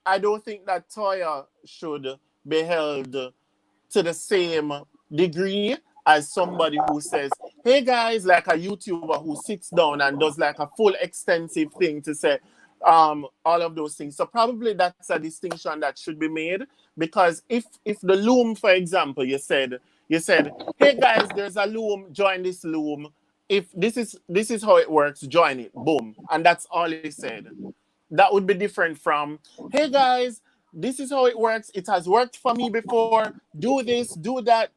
I don't think that Toya should be held to the same degree as somebody who says, "Hey guys," like a YouTuber who sits down and does like a full extensive thing to say all of those things. So probably that's a distinction that should be made, because if the loom, for example, You said, "Hey guys, there's a loom. Join this loom. If this is how it works, join it." Boom, and that's all he said. That would be different from, "Hey guys, this is how it works. It has worked for me before. Do this, do that.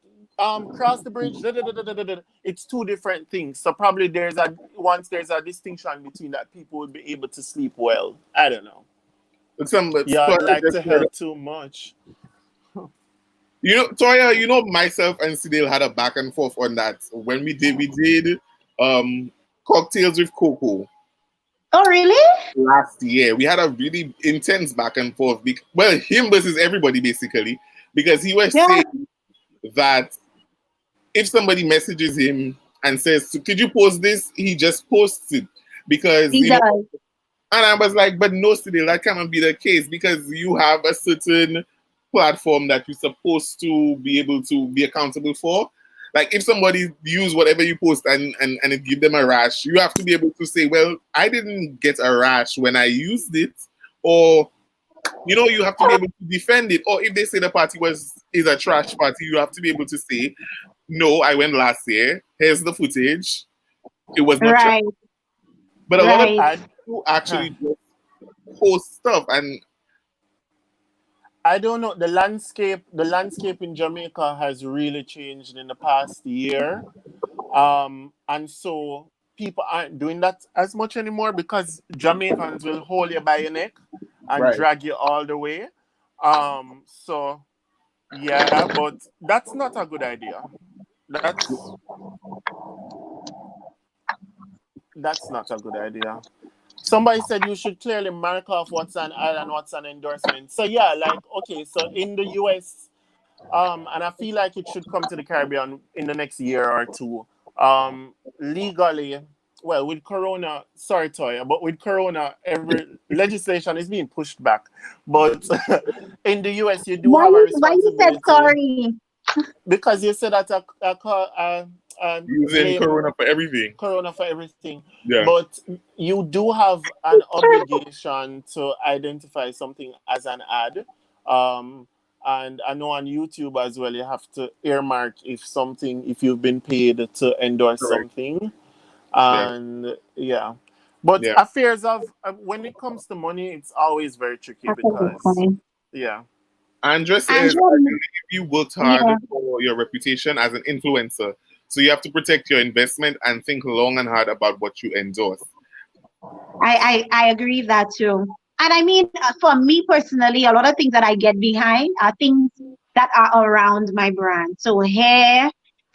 Cross the bridge." Da, da, da, da, da, da, da. It's two different things. So probably once there's a distinction between that, people would be able to sleep well. I don't know. But some Yeah, I'd Toya like just to said, help too much. Toya, myself and Sidil had a back and forth on that. When we did cocktails with cocoa Oh, really? last year. We had a really intense back and forth. Well, him versus everybody basically, because he was Yeah, saying that if somebody messages him and says, "Could you post this?" he just posts it because he does. And I was like, "But no, Sidil, that cannot be the case because you have a certain platform that you're supposed to be able to be accountable for. Like if somebody use whatever you post and it give them a rash, you have to be able to say, well, I didn't get a rash when I used it, or you have to be able to defend it. Or if they say the party is a trash party, you have to be able to say, no, I went last year. Here's the footage. It was not trash. Right, But a lot of right. people actually just post stuff, and I don't know. The landscape in Jamaica has really changed in the past year. And so people aren't doing that as much anymore because Jamaicans will hold you by your neck and right. drag you all the way. So yeah, but that's not a good idea. That's that's not a good idea. Somebody said you should clearly mark off what's an ad and what's an endorsement. So yeah, like okay, so in the US, and I feel like it should come to the Caribbean in the next year or two. Legally, well, with Corona, sorry, Toya, but with Corona, every legislation is being pushed back. But in the US, you do have a Why you said responsibility sorry? because you said that a Using claim Corona for everything. Corona for everything, Yeah. but you do have an obligation to identify something as an ad. Um, and I know on YouTube as well, you have to earmark if you've been paid to endorse Correct. something. Yeah. And yeah, but Yeah. affairs of when it comes to money, it's always very tricky That's a good because point. yeah, Andrea says, Andrew, I believe you worked hard yeah, for your reputation as an influencer. So you have to protect your investment and think long and hard about what you endorse. I agree with that too. And I mean, for me personally, a lot of things that I get behind are things that are around my brand. So hair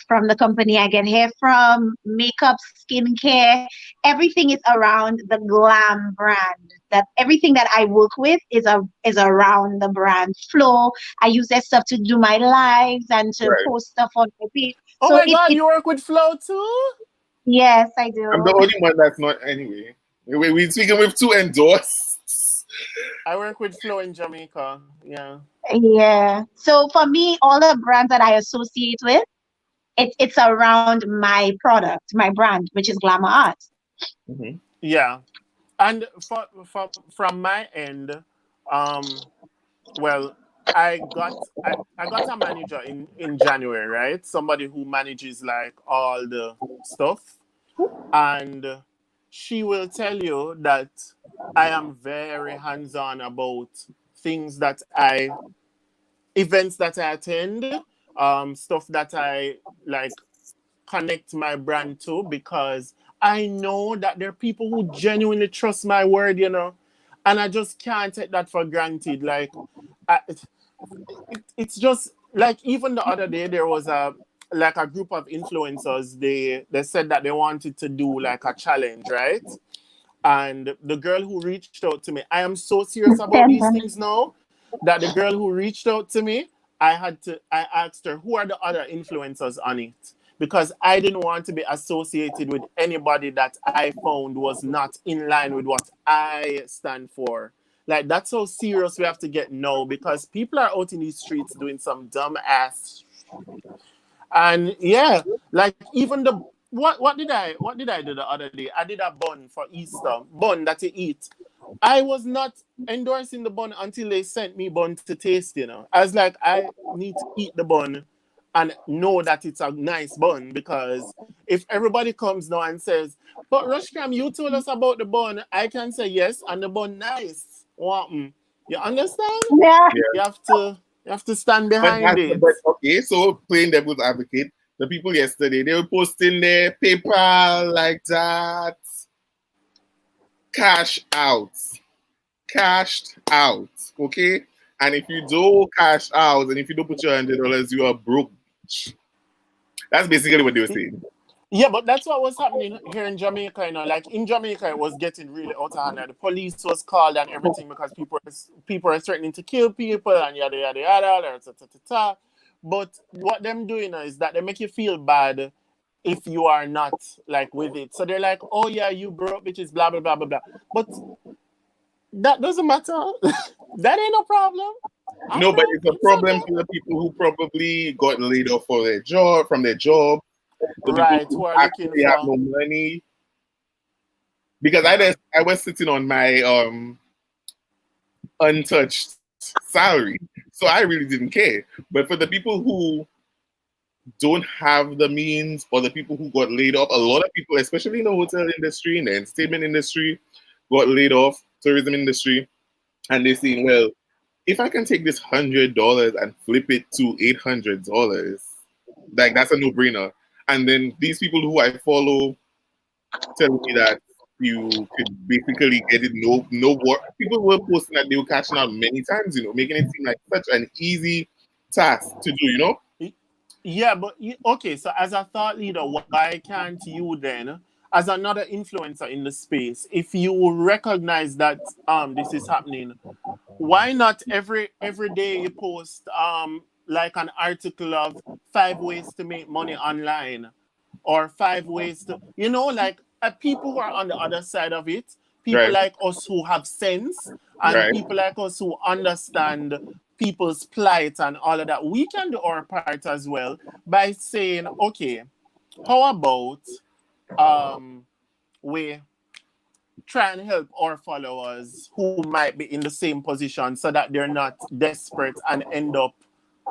from the company I get hair from, makeup, skincare, everything is around the glam brand. That everything that I work with is around the brand flow. I use that stuff to do my lives and to Right. post stuff on my page. oh So my God, it you work with Flow too. yes, I I'm the do. only one that's not anyway. We're speaking with two endorsed. I work with Flow in Jamaica. Yeah. Yeah. So for me, all the brands that I associate with, it's around my product, my brand, which is Glamour Art. Mhm. Yeah. And from my end, um, well, I got a manager in January, right? Somebody who manages like all the stuff, and she will tell you that I am very hands-on about things events that I attend, stuff that I like connect my brand to because I know that there are people who genuinely trust my word, and I just can't take that for granted. Like, it's just like even the other day there was a group of influencers. They said that they wanted to do like a challenge, right? And the girl who reached out to me, I am so serious about these September. things now that the girl who reached out to me, I asked her who are the other influencers on it because I didn't want to be associated with anybody that I found was not in line with what I stand for. Like that's how serious we have to get now because people are out in these streets doing some dumb ass. And yeah, like even the what did I do the other day? I did a bun for Easter, bun that you eat. I was not endorsing the bun until they sent me bun to taste. I was like, I need to eat the bun and know that it's a nice bun, because if everybody comes now and says, but Rushcam, you told us about the bun, I can say yes, and the bun nice. What? You understand? Yeah. You have to stand behind it. But okay, so playing devil's advocate, the people yesterday they were posting their PayPal like that, cashed out, okay. And if you don't cash out, and if you don't put your $100, you are broke. That's basically what they were saying. Yeah, but that's what was happening here in Jamaica. Like in Jamaica, it was getting really out of hand. And the police was called and everything because people are threatening to kill people and yada yada yada. Ta, ta, ta, ta. But what them doing is that they make you feel bad if you are not like with it. So they're like, oh yeah, you broke bitches, blah blah blah blah blah. But that doesn't matter. That ain't no problem. No, but it's a problem for the people who probably got laid off from their job. The Right, people who who are looking actually have for. no money. Because I was sitting on my untouched salary, so I really didn't care. But for the people who don't have the means, or the people who got laid off, a lot of people, especially in the hotel industry, in the entertainment industry, got laid off, tourism industry, and they're saying, well, if I can take this $100 and flip it to $800, like that's a no-brainer. And then these people who I follow telling me that you could basically get it no work. People were posting that they were cashing out many times, making it seem like such an easy task to do. Yeah, but okay. So as a thought leader, why can't you then, as another influencer in the space, if you recognize that this is happening, why not every day you post like an article of 5 ways to make money online, or 5 ways to, like people who are on the other side of it, people Right, like us who have sense, and right. people like us who understand people's plight and all of that. We can do our part as well by saying, okay, how about we try and help our followers who might be in the same position, so that they're not desperate and end up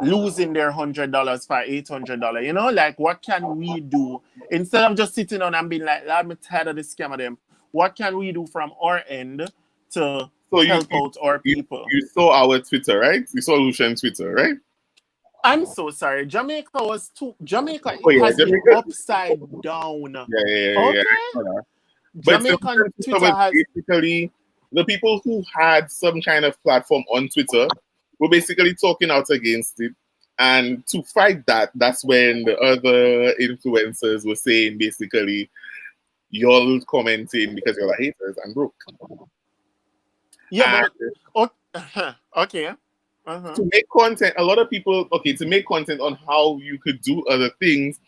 losing their $100 for $800. Like, what can we do instead of just sitting on and being like, I'm tired of this scam of them? What can we do from our end to So you help out our you, people? you saw our Twitter, right? You saw Lucian Twitter, right? I'm so sorry. Jamaica Oh yeah, has been Jamaica. upside down. Yeah. Okay? But Jamaican Lucian Twitter Twitter was has. basically the people who had some kind of platform on Twitter were basically talking out against it. And to fight that, that's when the other influencers were saying basically, you're commenting because you're haters and broke. Yeah, And but okay. Uh-huh. to make content, a lot of people, to make content on how you could do other things,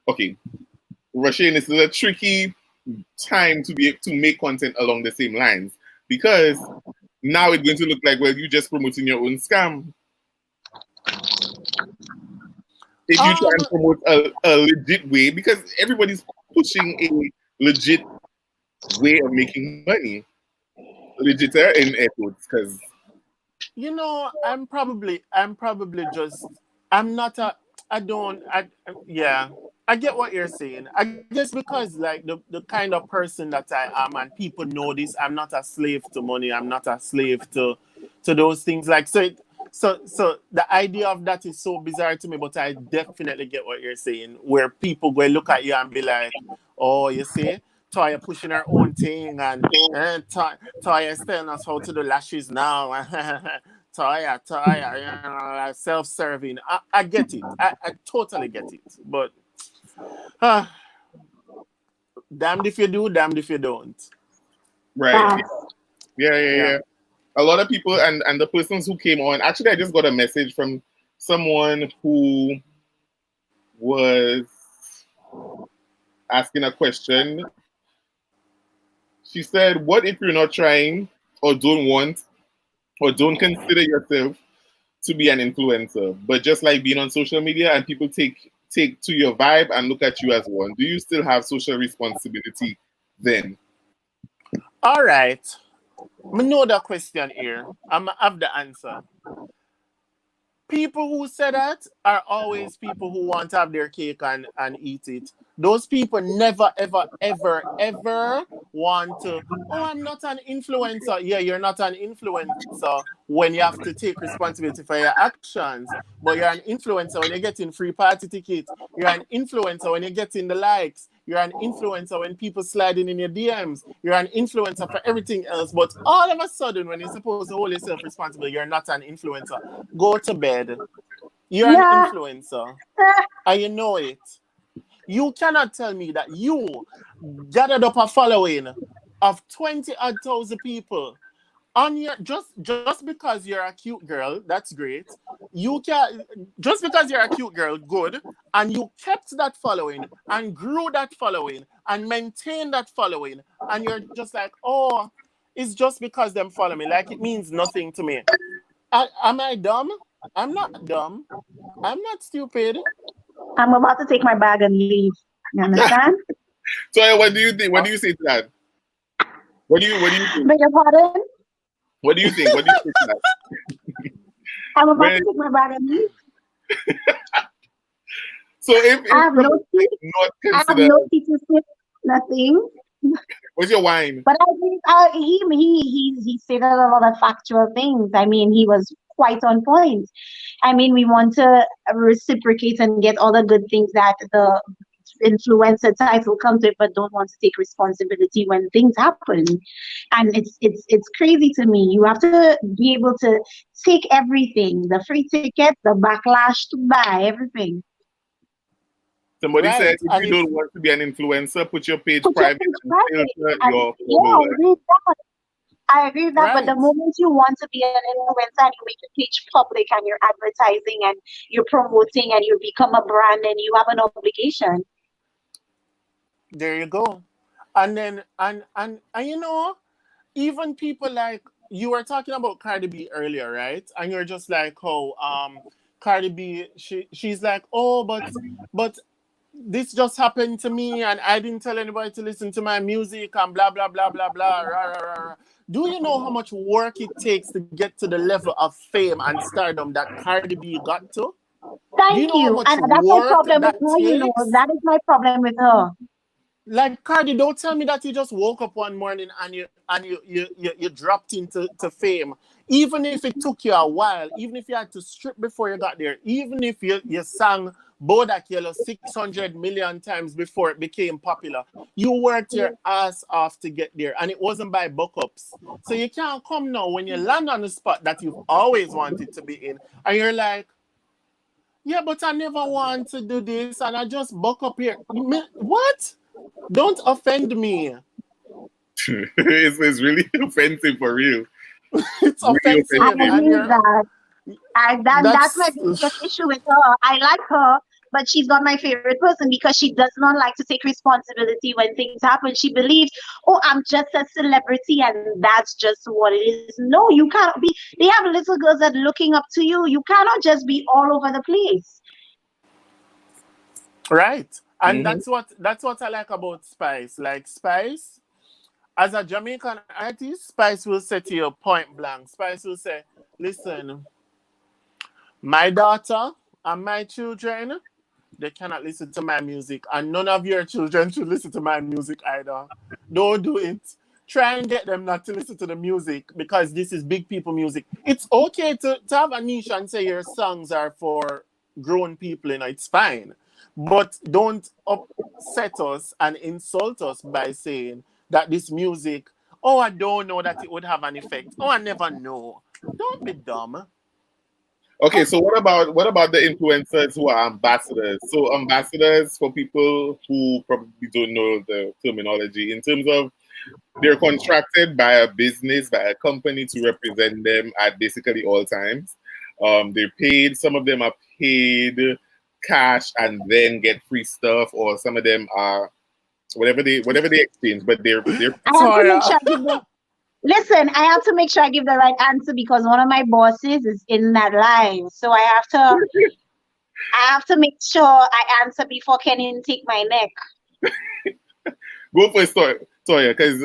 Rasheen, this is a tricky time to make content along the same lines, because now it's going to look like, well, you just promoting your own scam. If you try and promote a legit way, because everybody's pushing a legit way of making money, legit in air quotes, because I'm probably just, I'm not a, I don't, yeah, I get what you're saying. I guess because like the kind of person that I am, and people know this, I'm not a slave to money. I'm not a slave to those things. Like, so the idea of that is so bizarre to me, but I definitely get what you're saying, where people go look at you and be like, oh, you see, Toya pushing her own thing, and Toya is telling us how to do lashes now. Toya, self-serving. I get it. I totally get it. But damned if you do, damned if you don't. right. Yeah. Yeah. A lot of people, and the persons who came on, actually, I just got a message from someone who was asking a question. She said, what if you're not trying, or don't want, or don't consider yourself to be an influencer, but just like being on social media and people take to your vibe and look at you as one? Do you still have social responsibility then? All right. I know the question here. I'm have the answer. People who say that are always people who want to have their cake and eat it. Those people never, ever, ever, ever want to, oh, I'm not an influencer. Yeah, you're not an influencer when you have to take responsibility for your actions. But you're an influencer when you're getting free party tickets. You're an influencer when you're getting the likes. You're an influencer when people sliding in your DMs. You're an influencer for everything else. But all of a sudden, when you're supposed to hold yourself responsible, you're not an influencer. Go to bed. You're an Yeah. influencer. And you know it. You cannot tell me that you gathered up a following of 20 odd thousand people on your just because you're a cute girl. That's great. You can just because you're a cute girl, good, and you kept that following and grew that following and maintained that following, and you're just like, oh, it's just because them follow me, like it means nothing to me. Am I dumb? I'm not dumb. I'm not stupid. I'm about to take my bag and leave. You understand? So what do you think? What do you say to that? What do you think? Beg your pardon? What do you think? What do you think to that? I'm about When- to take my bag and leave. So if I have no tea. not I have consider, no tea to sip. Nothing. what's your wine? But I think he stated a lot of factual things. I mean, he was quite on point. I mean, we want to reciprocate and get all the good things that the influencer title comes with, but don't want to take responsibility when things happen. And it's crazy to me. You have to be able to take everything, the free ticket, the backlash to buy everything. Somebody Right, said if and you don't want to be an influencer, put your page Put your private page and private. filter And your yeah, I followers. agree with that. I agree with that, but the right. moment you want to be an influencer and you make your page public and you're advertising and you're promoting and you become a brand and you have an obligation. There you go. And then and you know, even people like you were talking about Cardi B earlier, right? And you're just like, oh, Cardi B, she's like, oh, but this just happened to me and I didn't tell anybody to listen to my music and blah blah blah blah blah. Rah, rah, rah, rah. Do you know how much work it takes to get to the level of fame and stardom that Cardi B got to? Do you Thank know how you. much And that's my work problem with that her, you know. takes? That is my problem with her. Like Cardi, don't tell me that you just woke up one morning and you dropped into fame. Even if it took you a while, even if you had to strip before you got there, even if you sang Bodak Yellow 600 million times before it became popular, you worked your ass off to get there, and it wasn't by buck ups. So you can't come now when you land on the spot that you've always wanted to be in, and you're like, yeah, but I never want to do this, and I just buck up here. What? Don't offend me. It's really offensive for real. It's Really offensive, I offensive. and agree with you're that. That's my that's biggest issue with her. I like her, but she's not my favorite person because she does not like to take responsibility when things happen. She believes, oh, I'm just a celebrity and that's just what it is. No, you can't be. They have little girls that are looking up to you. You cannot just be all over the place. right. And Mhm. that's what I like about Spice. Like Spice, as a Jamaican artist, Spice will say to you point blank. Spice will say, listen, my daughter and my children, they cannot listen to my music, and none of your children should listen to my music either. Don't do it. Try and get them not to listen to the music because this is big people music. It's okay to have a niche and say your songs are for grown people, you know, it's fine. But don't upset us and insult us by saying that this music, oh, I don't know that it would have an effect. Oh, I never know. Don't be dumb. Okay, so what about the influencers who are ambassadors? So ambassadors, for people who probably don't know the terminology, in terms of they're contracted by a business, by a company to represent them at basically all times. They're paid. Some of them are paid cash and then get free stuff, or some of them are whatever they exchange. But they're I have to make Toya. sure I give the listen. I have to make sure I give the right answer because one of my bosses is in that live, so I have to make sure I answer before Kenny take my neck. go for a Toya, because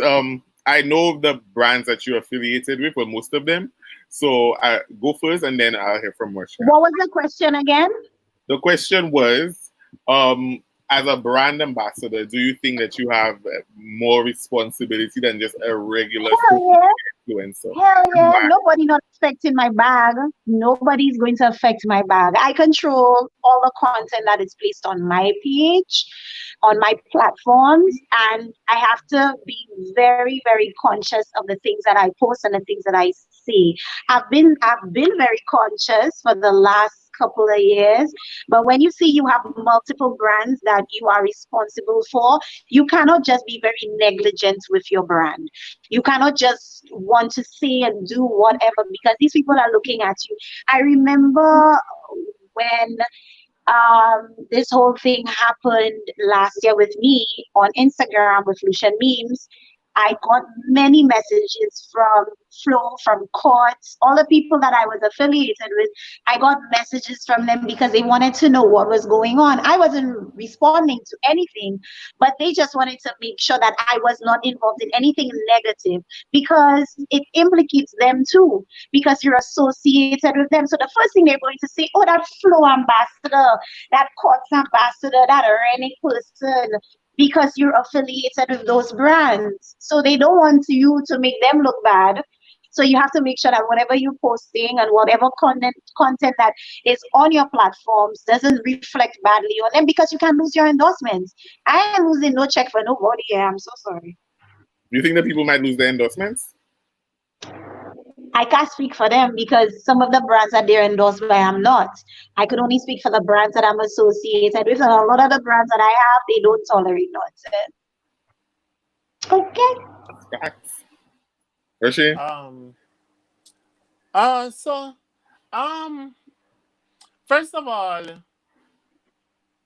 I know the brands that you're affiliated with, or most of them. So I go first, and then I'll hear from Marsha. What was the question again? The question was, as a brand ambassador, do you think that you have more responsibility than just a regular Hell yeah. influencer? Hell yeah. Why? Nobody not affecting my bag. Nobody's going to affect my bag. I control all the content that is placed on my page, on my platforms, and I have to be very, very conscious of the things that I post and the things that I say. I've been very conscious for the last couple of years, but when you see you have multiple brands that you are responsible for, you cannot just be very negligent with your brand. You cannot just want to say and do whatever because these people are looking at you. I remember when this whole thing happened last year with me on Instagram with Lucian Memes. I got many messages from Flo, from Courts, all the people that I was affiliated with. I got messages from them because they wanted to know what was going on. I wasn't responding to anything, but they just wanted to make sure that I was not involved in anything negative because it implicates them too, because you're associated with them. So the first thing they're going to say, oh, that Flo ambassador, that Courts ambassador, that Rennie person, because you're affiliated with those brands. So they don't want you to make them look bad. So you have to make sure that whatever you're posting and whatever content that is on your platforms doesn't reflect badly on them because you can lose your endorsements. I ain't losing no check for nobody. Yeah, I'm so sorry. Do you think that people might lose their endorsements? I can't speak for them because some of the brands that they're endorsed by, I'm not. I could only speak for the brands that I'm associated with, and a lot of the brands that I have, they don't tolerate nonsense. Okay. Facts. Rishi? First of all,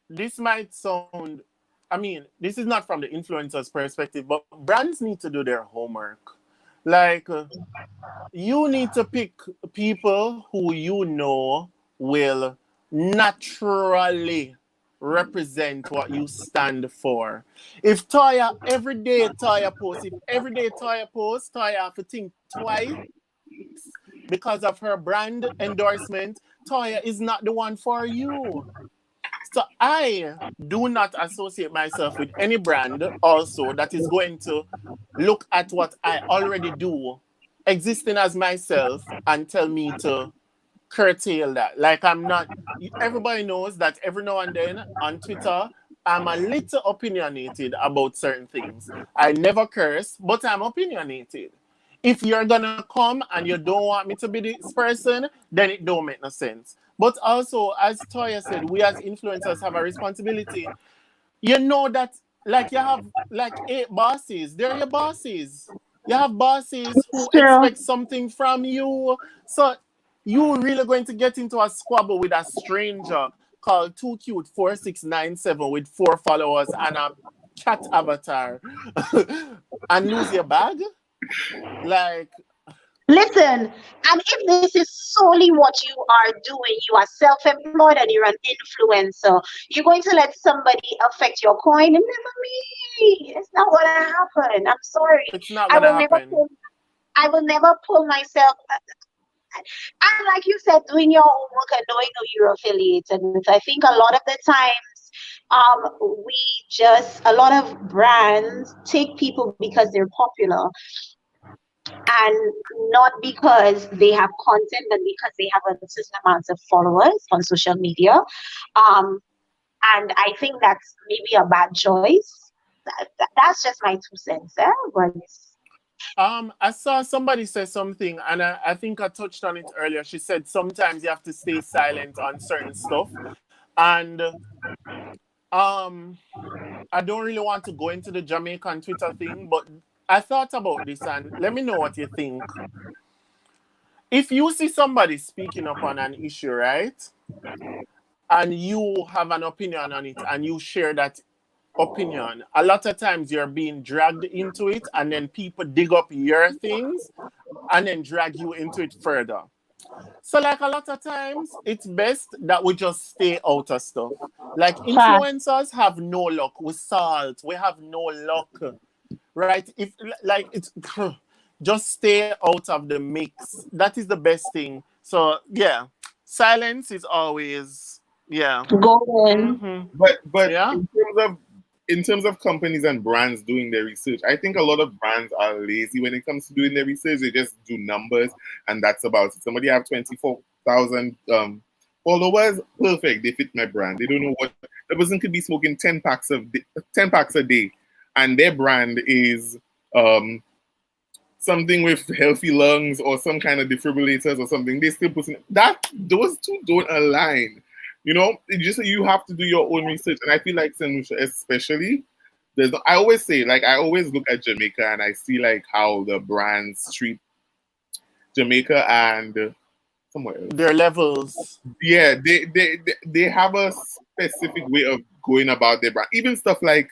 this might sound, I mean, this is not from the influencer's perspective, but brands need to do their homework. Like, you need to pick people who you know will naturally represent what you stand for. If Toya, every day Toya posts, Toya have to think twice because of her brand endorsement. Toya is not the one for you. So I do not associate myself with any brand also that is going to look at what I already do, existing as myself, and tell me to curtail that. Like, I'm not, everybody knows that every now and then on Twitter, I'm a little opinionated about certain things. I never curse, but I'm opinionated. If you're gonna come and you don't want me to be this person, then it don't make no sense. But also, as Toya said, we as influencers have a responsibility. You know that, like, you have like 8 bosses. They're your bosses. You have bosses who True. expect something from you. So you really going to get into a squabble with a stranger called 2cute4697 with 4 followers and a cat avatar and lose your bag? Like, Listen, and if this is solely what you are doing, you are self-employed and you're an influencer, you're going to let somebody affect your coin? And never me. It's not gonna happen. I'm sorry. it's not I gonna will never happen. pull. I will never pull myself. And like you said, doing your homework and knowing who you're affiliated with. I think a lot of the times, a lot of brands take people because they're popular and not because they have content, but because they have a certain amount of followers on social media. And I think that's maybe a bad choice. That's just my 2 cents. But I saw somebody say something, and I think I touched on it earlier. She said sometimes you have to stay silent on certain stuff, and I don't really want to go into the Jamaican Twitter thing, but I thought about this, and let me know what you think. If you see somebody speaking up on an issue, right, and you have an opinion on it, and you share that opinion, a lot of times you're being dragged into it, and then people dig up your things and then drag you into it further. So, like, a lot of times it's best that we just stay out of stuff. Like, fact. influencers have no luck with salt. We have no luck, right? If, like, it's just stay out of the mix. That is the best thing. So yeah, silence is always yeah. Golden. Mm-hmm. But Yeah. in terms of companies and brands doing their research, I think a lot of brands are lazy when it comes to doing their research. They just do numbers and that's about it. Somebody have 24,000 followers, perfect. They fit my brand. They don't know what the person could be smoking 10 packs a day, and their brand is um something with healthy lungs or some kind of defibrillators or something. They still put that. Those two don't align. You know, it's just you have to do your own research, and I feel like St. Lucia especially. I always say, like, I always look at Jamaica and I see like how the brands treat Jamaica and somewhere else. Their levels. Yeah, they have a specific way of going about their brand. Even stuff like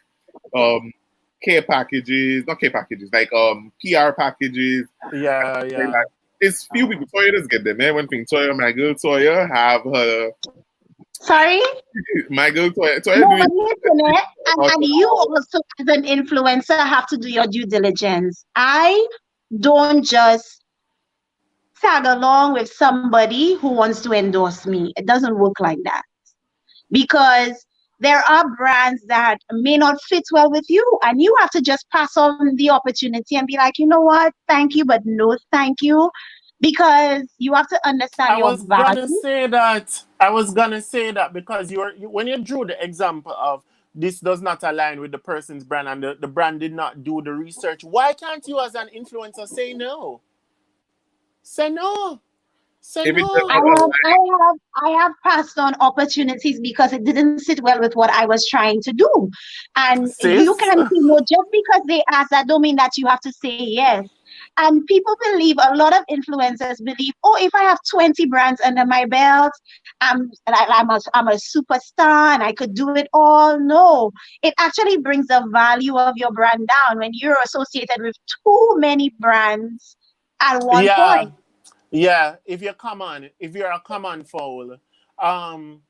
care packages, not care packages, like PR packages. Yeah, yeah. It's few people. Toya does get them. One thing, Toya, my girl Toya, have her. Sorry? My girl Toya No, doing. but listen, and you also, as an influencer, have to do your due diligence. I don't just tag along with somebody who wants to endorse me. It doesn't work like that. Because there are brands that may not fit well with you, and you have to just pass on the opportunity and be like, you know what, thank you, but no thank you, because you have to understand I your was gonna value. say that. I was gonna say that because when you drew the example of this does not align with the person's brand and the brand did not do the research, why can't you as an influencer say no? Say no. Say If it does I no. not have, align, I have, I have passed on opportunities because it didn't sit well with what I was trying to do, and you Sis. can say no just because they ask. That don't mean that you have to say yes. And people believe, a lot of influencers believe, oh, if I have 20 brands under my belt, I'm a superstar and I could do it all. No, it actually brings the value of your brand down when you're associated with too many brands at one Yeah. point. Yeah. If you're a common fowl, um,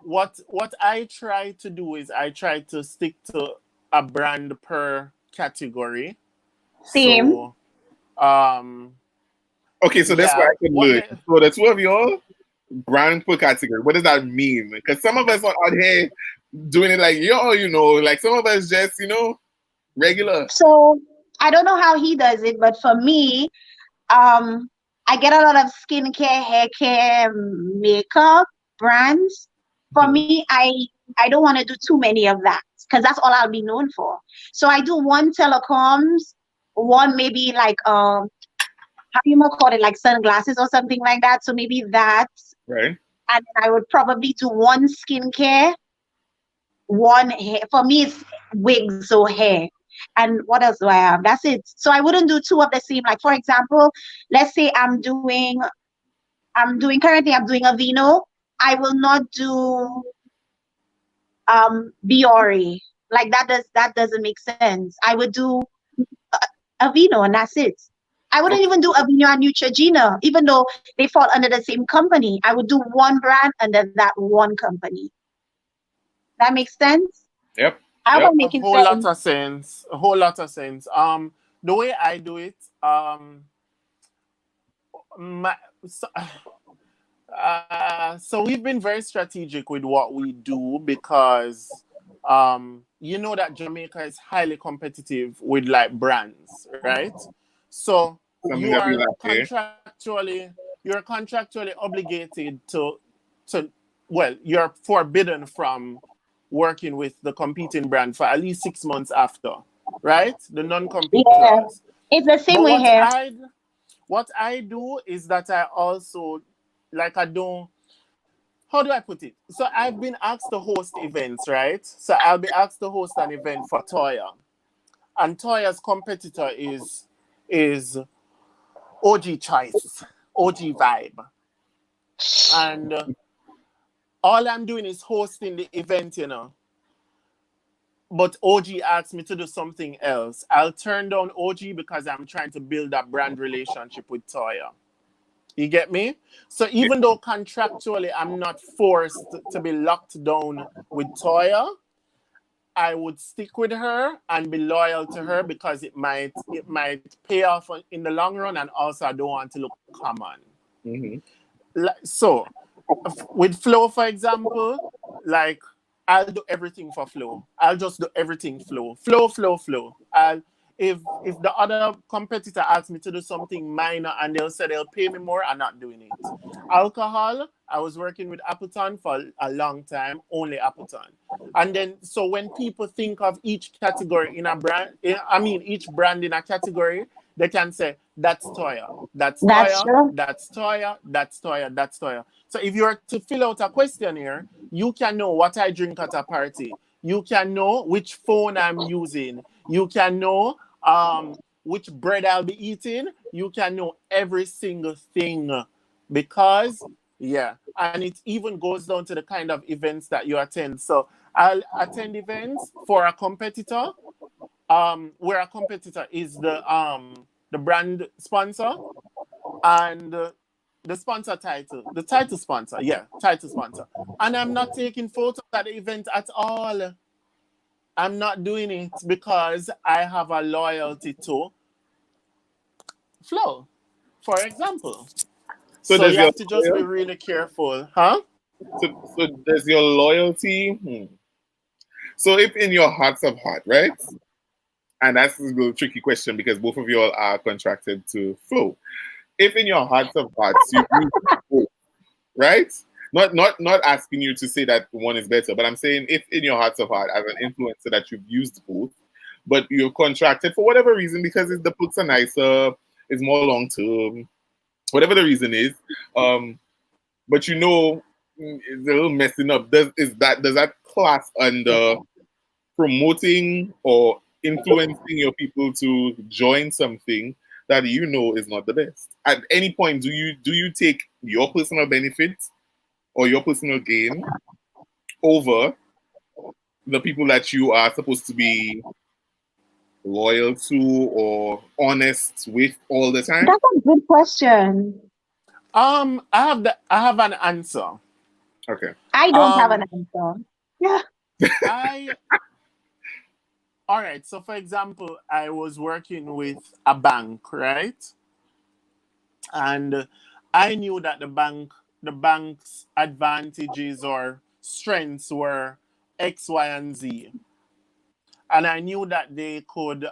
what I try to do is I try to stick to a brand per category. Same. So um okay, so that's where yeah. I can learn. So the two of y'all, brand per category. What does that mean? Because some of us are out here doing it like yo, you know, like some of us just, you know, regular. So I don't know how he does it, but for me, um, I get a lot of skincare, hair care, makeup brands. For Mhm. me, I don't want to do too many of that because that's all I'll be known for. So I do one telecoms, one maybe like how you might call it, like sunglasses or something like that. So maybe that, Right. and I would probably do one skincare, one hair. For me, it's wigs or hair. And what else do I have? That's it. So I wouldn't do two of the same. Like for example, let's say I'm doing a vino. I will not do Biore. Like that doesn't make sense. I would do a vino and that's it. I wouldn't Okay. even do Avino and Neutrogena, even though they fall under the same company. I would do one brand under that one company. That makes sense? Yep. I hope Yep. I'm A making whole lot sense. of sense. A whole lot of sense. The way I do it, my, so, so we've been very strategic with what we do because, you know that Jamaica is highly competitive with like brands, right? So Something you that we are like here. contractually obligated to you're forbidden from working with the competing brand for at least 6 months after, right? The non-compete Yeah. clause. It's the same But way here. what I do is that I also like I don't how do I put it? So I've been asked to host events, right? So I'll be asked to host an event for Toya. And Toya's competitor is OG Choice, OG Vibe. And all I'm doing is hosting the event, you know. But OG asked me to do something else. I'll turn down OG because I'm trying to build that brand relationship with Toya. You get me? So Yeah. even though contractually I'm not forced to be locked down with Toya, I would stick with her and be loyal to her because it might pay off in the long run, and also I don't want to look common. Mm-hmm. So with Flow, for example, like I'll do everything for Flow. I'll just do everything Flow. Flow, Flow, Flow. If the other competitor asks me to do something minor and they'll say they'll pay me more, I'm not doing it. Alcohol, I was working with Appleton for a long time, only Appleton. And then so when people think of each category in a brand, I mean each brand in a category, they can say that's Toya, that's That's Toya, true. that's Toya, that's Toya, that's Toya. So if you were to fill out a questionnaire, you can know what I drink at a party. You can know which phone I'm using. You can know which bread I'll be eating. You can know every single thing because, yeah. And it even goes down to the kind of events that you attend. So I'll attend events for a competitor where a competitor is the brand sponsor and the sponsor title, the title sponsor, yeah, title sponsor. And I'm not taking photos at the event at all. I'm not doing it because I have a loyalty to Flow, for example. So So does you your have to just be really careful, huh? so does your loyalty? So if in your hearts of heart, right? And that's a little tricky question because both of you all are contracted to Flow. If in your hearts of hearts you use both, right? Not asking you to say that one is better, but I'm saying if in your hearts of heart as an influencer that you've used both, but you're contracted for whatever reason because the puts are nicer, it's more long term, whatever the reason is, but it's a little messing up. Does that class under promoting or influencing your people to join something that you know is not the best? At any point, do you take your personal benefit or your personal gain over the people that you are supposed to be loyal to or honest with all the time? That's a good question. I have an answer. Okay. I don't have an Um, answer. Yeah. I all right. So for example, I was working with a bank, right? And I knew that the bank's advantages or strengths were X, Y, and Z, and I knew that they could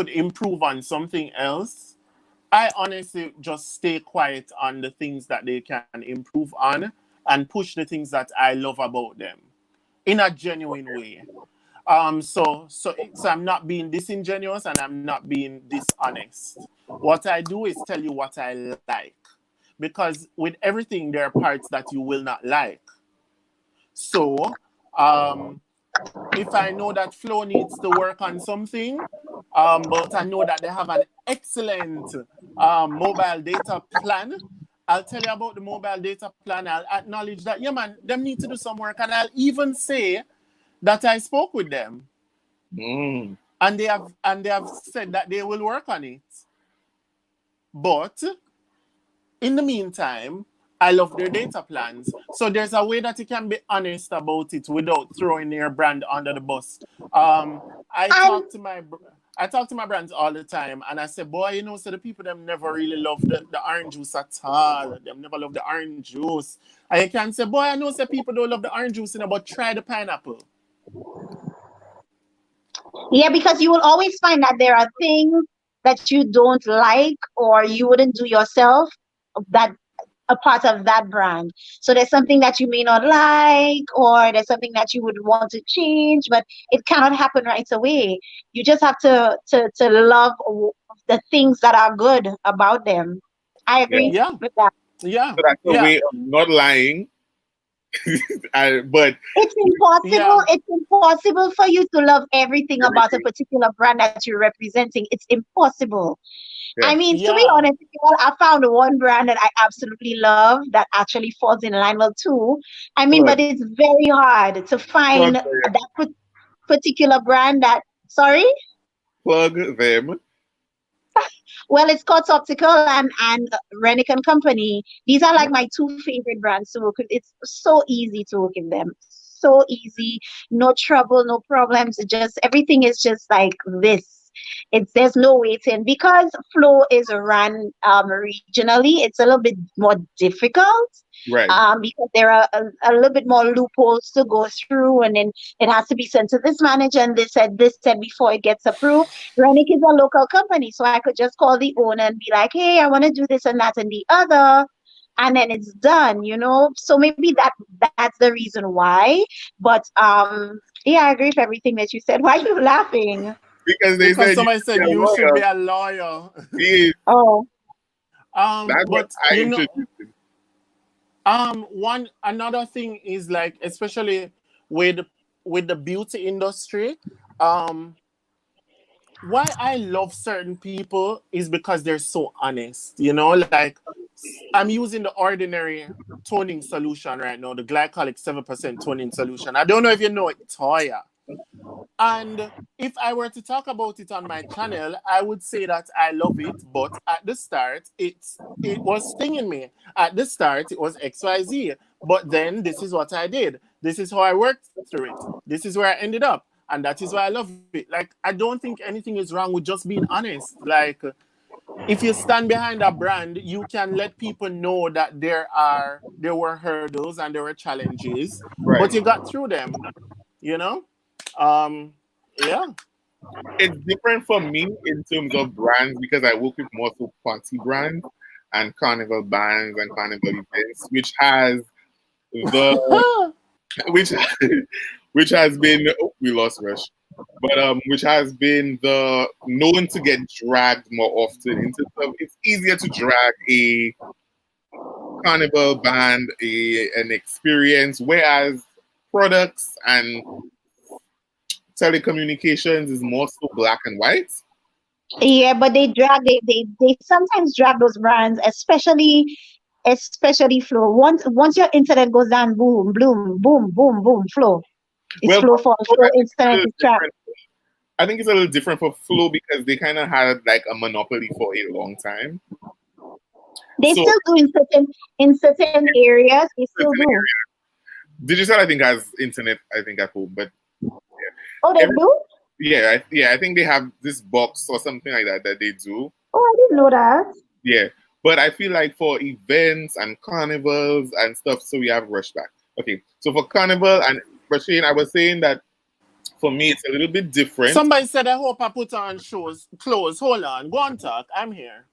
improve on something else. I honestly just stay quiet on the things that they can improve on and push the things that I love about them in a genuine way. So I'm not being disingenuous and I'm not being dishonest. What I do is tell you what I like, because with everything there are parts that you will not like. So, um, if I know that Flow needs to work on something, but I know that they have an excellent mobile data plan, I'll tell you about the mobile data plan. I'll acknowledge that, yeah, man, them need to do some work, and I'll even say that I spoke with them Mm. and they have said that they will work on it. But in the meantime, I love their data plans. So there's a way that you can be honest about it without throwing your brand under the bus. Um, I And talk to my I talk to my brands all the time, and I say, boy, so the people them never really love the orange juice at all. Them never love the orange juice. And you can say, boy, I know say people don't love the orange juice, but try the pineapple. yeah, because you will always find that there are things that you don't like or you wouldn't do yourself that a part of that brand. So there's something that you may not like, or there's something that you would want to change, but it cannot happen right away. You just have to love the things that are good about them. I Yeah. agree Yeah, with that. yeah, So that's a yeah, way of not lying. But It's impossible. yeah, It's impossible for you to love everything about a everything, particular brand that you're representing. It's impossible. yeah. I mean, to be yeah. honest, I found one brand that I absolutely love that actually falls in line well too. I mean, Plug, but it's very hard to find plug that them, particular brand that, sorry? plug them. Well, it's called Optical and Renick and Company. These are like my two favorite brands to work with. It's so easy to work with them. so easy, no trouble, no problems. It just everything is just like this. It's there's no waiting because flow is run regionally. It's a little bit more difficult Right. because there are a little bit more loopholes to go through, and then it has to be sent to this manager and this said before it gets approved. Renick is a local company, so I could just call the owner and be like, "Hey, I want to do this and that and the other," and then it's done. So maybe that's the reason why. But yeah, I agree with everything that you said. Why are you laughing? Because they Because said somebody said you're a you should lawyer. be a lawyer. He is. Oh, That's what But I introduced him. one another thing is like, especially with the beauty industry, um, why I love certain people is because they're so honest. Like I'm using the ordinary toning solution right now, the glycolic 7% toning solution. I don't know if you know it, Toya. And if I were to talk about it on my channel, I would say that I love it, but at the start, it was stinging me. At the start, it was XYZ. But then this is what I did. This is how I worked through it. This is where I ended up. And that is why I love it. Like, I don't think anything is wrong with just being honest. Like, if you stand behind a brand, you can let people know that there were hurdles and there were challenges, Right. but you got through them, you know? Um, yeah. It's different for me in terms of brands because I work with more so party brands and carnival bands and carnival events, which has the which which has been we lost Rush, but which has been the known to get dragged more often into stuff. It's easier to drag a carnival band an experience, whereas products and telecommunications is more so black and white. yeah, but they sometimes drag those brands, especially Flow. Once your internet goes down, boom, boom, boom, boom, boom, Flow. It's Well, Flow for for Flow, Flow internet is trapped. I think it's a little different for Flow because they kind of had like a monopoly for a long time. They So, still do in certain areas. They still do. Digital, I think, has internet. I think at home, but Oh, they every, do. I think they have this box or something like that they do. Oh, I didn't know that. Yeah, but I feel like for events and carnivals and stuff, so we have Rushback. Okay, so for carnival and Rasheen, I was saying that for me it's a little bit different. Somebody said, I hope I put on clothes. Hold on. Go on, talk. I'm here.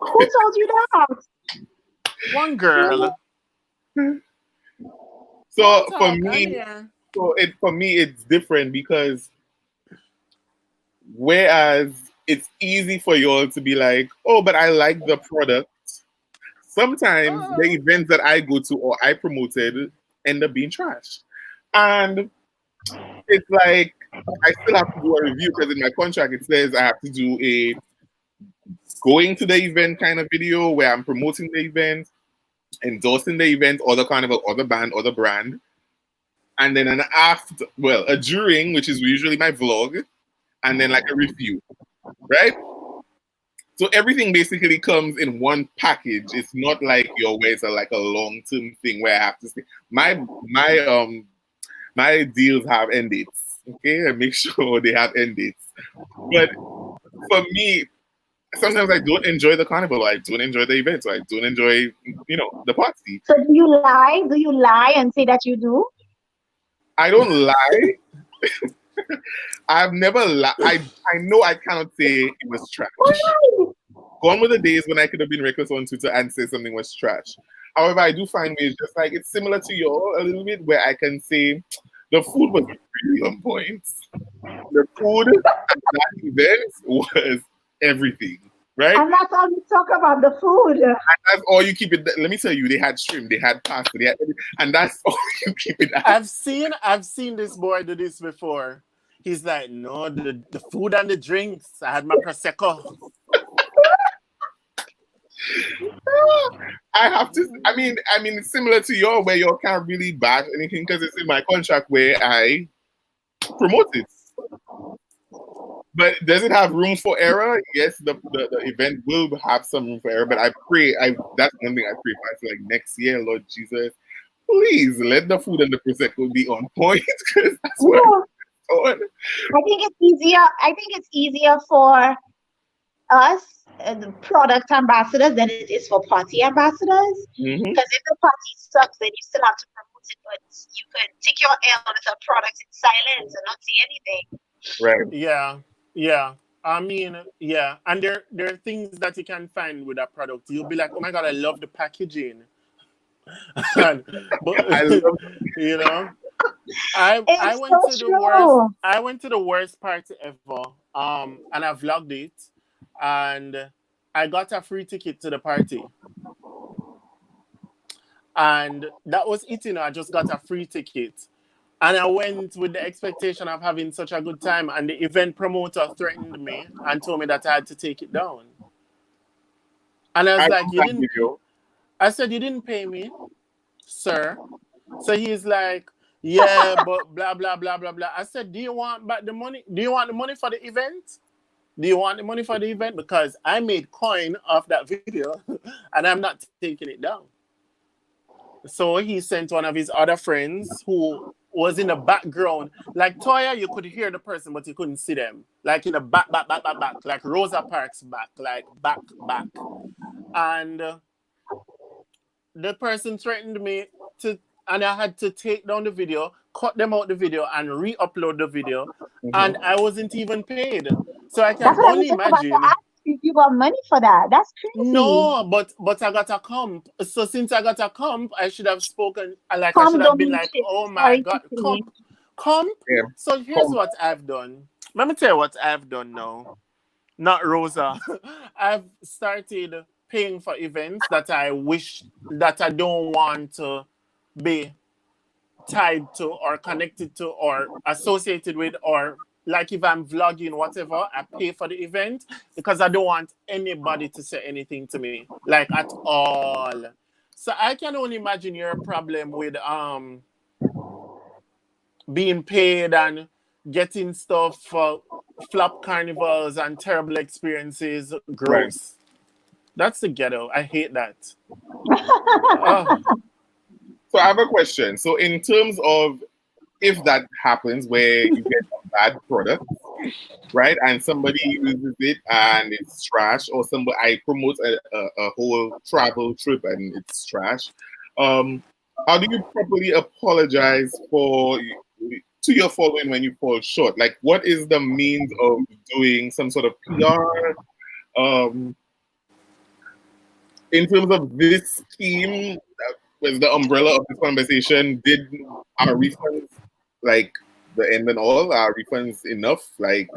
Who told you that? One girl. So Talk, for I'm me, here. it's different because whereas it's easy for y'all to be like, oh, but I like the product. Sometimes the events that I go to or I promoted end up being trash. And it's like I still have to do a review because in my contract it says I have to do a going to the event kind of video where I'm promoting the event, endorsing the event or the carnival or the band or the brand. And then an after, well, a during, which is usually my vlog, and then like a review, right? So everything basically comes in one package. It's not like your ways are like a long term thing where I have to say my deals have end dates. Okay, and make sure they have end dates. But for me, sometimes I don't enjoy the carnival. I don't enjoy the event. So I don't enjoy, the party. So do you lie? Do you lie and say that you do? I don't lie. I've never lied. I know I cannot say it was trash. Why? Gone were the days when I could have been reckless on Twitter and say something was trash. However, I do find ways just like it's similar to you a little bit where I can say the food was really on point. The food at that event was everything, right? And that's all you talk about, the food. And that's all you keep it. Let me tell you, they had shrimp, they had pasta, they had everything, and that's all you keep it at. I've seen this boy do this before. He's like, no, the food and the drinks. I had my prosecco. I have to. I mean, it's similar to your where you can't really bash anything because it's in my contract where I promote it. But does it have room for error? Yes, the event will have some room for error. But I pray. That's one thing I pray for. I feel like next year, Lord Jesus, please let the food and the prosecco be on point because that's what Yeah. I'm on. I think it's easier. I think it's easier for us, the product ambassadors, than it is for party ambassadors. Mm-hmm. Because if the party sucks, then you still have to promote it, but you could take your L with a product in silence and not say anything. Right. Yeah. I mean, yeah. And there are things that you can find with that product. You'll be like, oh my God, I love the packaging. And, but I love you know, I It's went so to the worst. true. I went to the worst party ever. And I vlogged it, and I got a free ticket to the party, and that was it. You know, I just got a free ticket, and I went with the expectation of having such a good time, and the event promoter threatened me and told me that I had to take it down. And I I was like, love "You that didn't?" video. I said, "You didn't pay me, sir." So he's like, "Yeah, but blah blah blah blah blah." I said, "Do you want back the money? Do you want the money for the event? Do you want the money for the event? Because I made coin off that video, and I'm not taking it down." So he sent one of his other friends who was in the background. Like Toya, you could hear the person, but you couldn't see them. Like in the back. Like Rosa Parks back, like back. And the person threatened me to, and I had to take down the video, cut them out the video, and re-upload the video. Mm-hmm. And I wasn't even paid. So I can That's what I was only just about to imagine. ask if you got money for that. That's crazy. No, but I got a comp. So since I got a comp, I should have spoken. Like I should Come, have don't been mean like, shit. "Oh my Sorry to God, say. comp." Yeah. So here's Come. what I've done. Let me tell you what I've done now. Not Rosa. I've started paying for events that I wish that I don't want to be tied to or connected to or associated with, or like if I'm vlogging, whatever, I pay for the event because I don't want anybody to say anything to me, like at all. So I can only imagine your problem with being paid and getting stuff for flop carnivals and terrible experiences. Right. Gross. That's the ghetto. I hate that. Oh, So I have a question. So in terms of if that happens where you get a bad product, right, and somebody uses it and it's trash, or somebody I promote a whole travel trip and it's trash, how do you properly apologize for to your following when you fall short? Like, what is the means of doing some sort of PR? In terms of this team, with the umbrella of this conversation, did our refunds like the end and all? Are refunds enough? Like,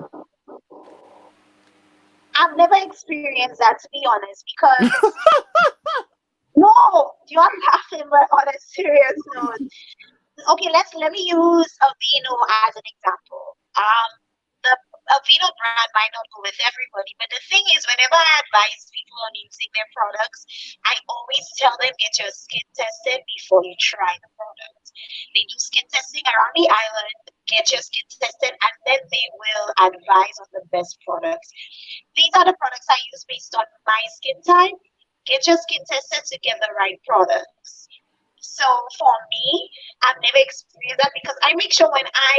I've never experienced that, to be honest, because no, you are laughing, but on a serious note. Okay, let me use Aveeno as an example. The Aveeno brand might not go with everybody, but the thing is, whenever I advise people on using their products, I always tell them get your skin tested before you try the product. They do skin testing around the island, get your skin tested, and then they will advise on the best products. These are the products I use based on my skin type. Get your skin tested to get the right products. So for me, I've never experienced that because I make sure when I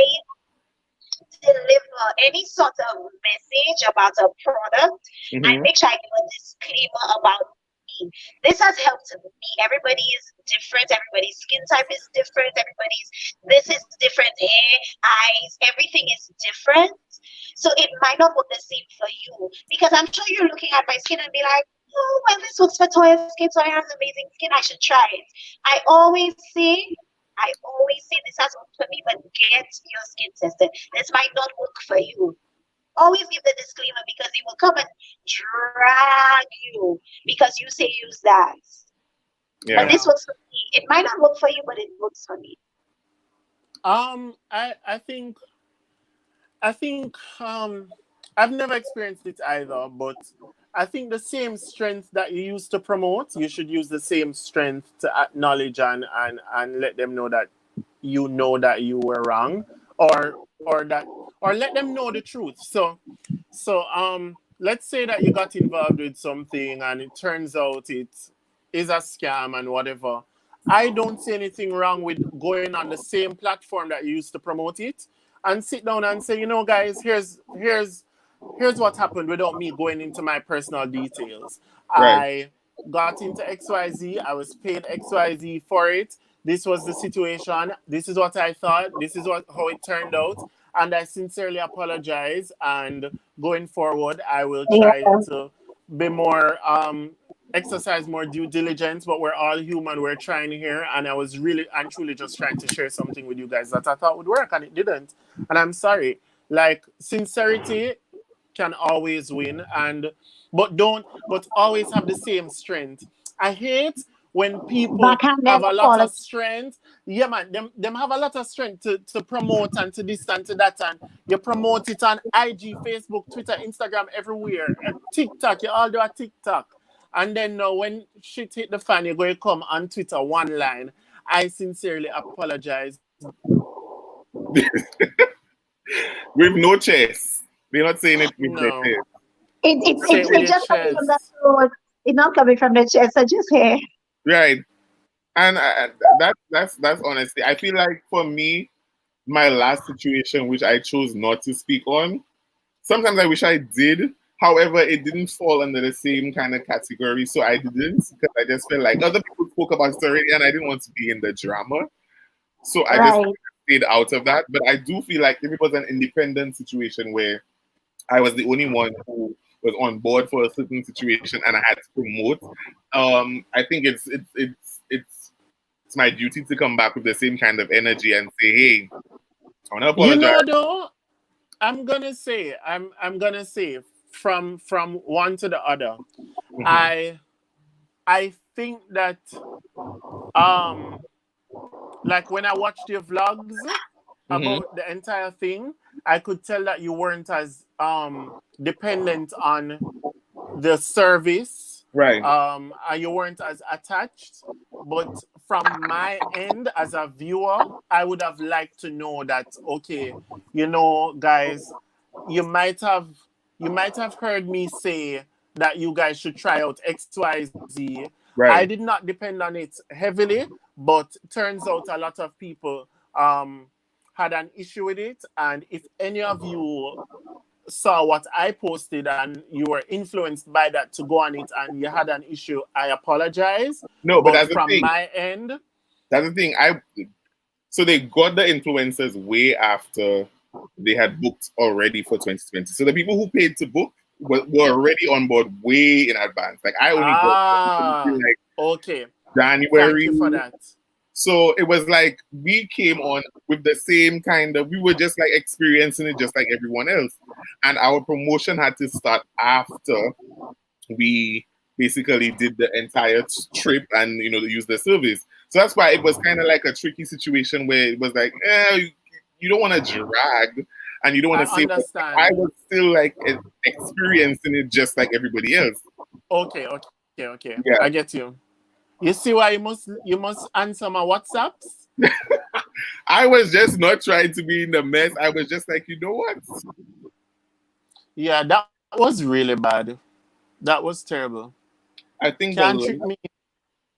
deliver any sort of message about a product, I make sure I give a disclaimer about me. This has helped me. Everybody is different. Everybody's skin type is different. This is different. Hair, eyes, everything is different. So it might not work the same for you because I'm sure you're looking at my skin and be like, oh, well, this works for Toya's skin. Toya has amazing skin. I should try it. I always say this has worked for me, but get your skin tested. This might not work for you. Always give the disclaimer because it will come and drag you because you say use that. yeah. But this works for me. It might not work for you, but it works for me. I think I've never experienced it either, but I think the same strength that you use to promote, you should use the same strength to acknowledge and let them know that you were wrong, or let them know the truth. So let's say that you got involved with something and it turns out it is a scam and whatever. I don't see anything wrong with going on the same platform that you used to promote it and sit down and say, guys, here's what happened without me going into my personal details. Right. I got into XYZ, I was paid XYZ for it. This was the situation. This is what I thought. This is how it turned out. And I sincerely apologize. And going forward, I will try Yeah. to be more exercise more due diligence, but we're all human. We're trying here, and I was really and truly just trying to share something with you guys that I thought would work, and it didn't. And I'm sorry. Like, sincerity can always win, but always have the same strength. I hate when people Backhanded have a lot of apology. strength. Yeah, man, them have a lot of strength to promote and to this and to that, and you promote it on IG, Facebook, Twitter, Instagram, everywhere. TikTok, you all do a TikTok. And then when shit hit the fan, you're going to come on Twitter one line. I sincerely apologize. With no chest. They're not saying it with their No. chest. Say it with It's your just coming from the chest. throat. It's not coming from the chest. So just here. Right. And that's honesty. I feel like for me, my last situation, which I chose not to speak on, sometimes I wish I did. However, it didn't fall under the same kind of category, so I didn't because I just felt like other people spoke about it already, and I didn't want to be in the drama. So I just Right. stayed out of that. But I do feel like if it was an independent situation where I was the only one who was on board for a certain situation and I had to promote, I think it's my duty to come back with the same kind of energy and say, hey, I want to apologize. Though, I'm gonna say from one to the other. Mhm. I think that um like when I watched your vlogs Mhm. about the entire thing, I could tell that you weren't as dependent on the service, Right. and you weren't as attached. But from my end as a viewer, I would have liked to know that, okay, guys, you might have you might have heard me say that you guys should try out XYZ. I did Right. not depend on it heavily, but turns out a lot of people had an issue with it. And if any of you saw what I posted and you were influenced by that to go on it and you had an issue, I apologize. No, but But that's the from thing. my end, That's the thing. So they got the influencers way after they had booked already for 2020. So the people who paid to book were already on board way in advance. Like I only got like okay. Thank you for January. that. So it was like we came on with the same kind of, we were just like experiencing it just like everyone else. And our promotion had to start after we basically did the entire trip and, use the service. So that's why it was kind of like a tricky situation where it was like, you don't want to drag and you don't want I to say, but I understand. was still like experiencing it just like everybody else. Okay. I Yeah. get you. You see why you must answer my WhatsApps? I was just not trying to be in the mess. I was just like, you know what? Yeah, that was really bad. That was terrible. I think the Can't last trick me.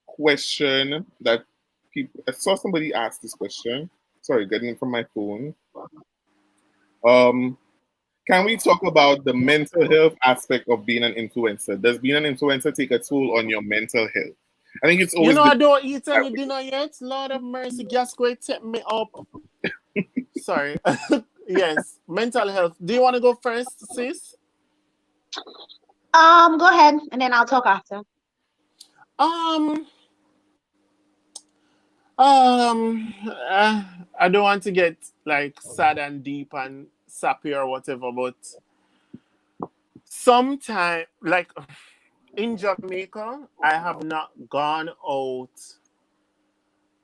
question that people, I saw somebody ask this question. Sorry, getting it from my phone. Um, can we talk about the mental health aspect of being an influencer? Does being an influencer take a toll on your mental health? I think it's always I been don't eat that any way. dinner yet. Lord of mercy, gas go take me up. Sorry. Yes, mental health. Do you want to go first, sis? Go ahead, and then I'll talk after. Um, I don't want to get like sad and deep and sappy or whatever, but sometime, like in Jamaica, I have not gone out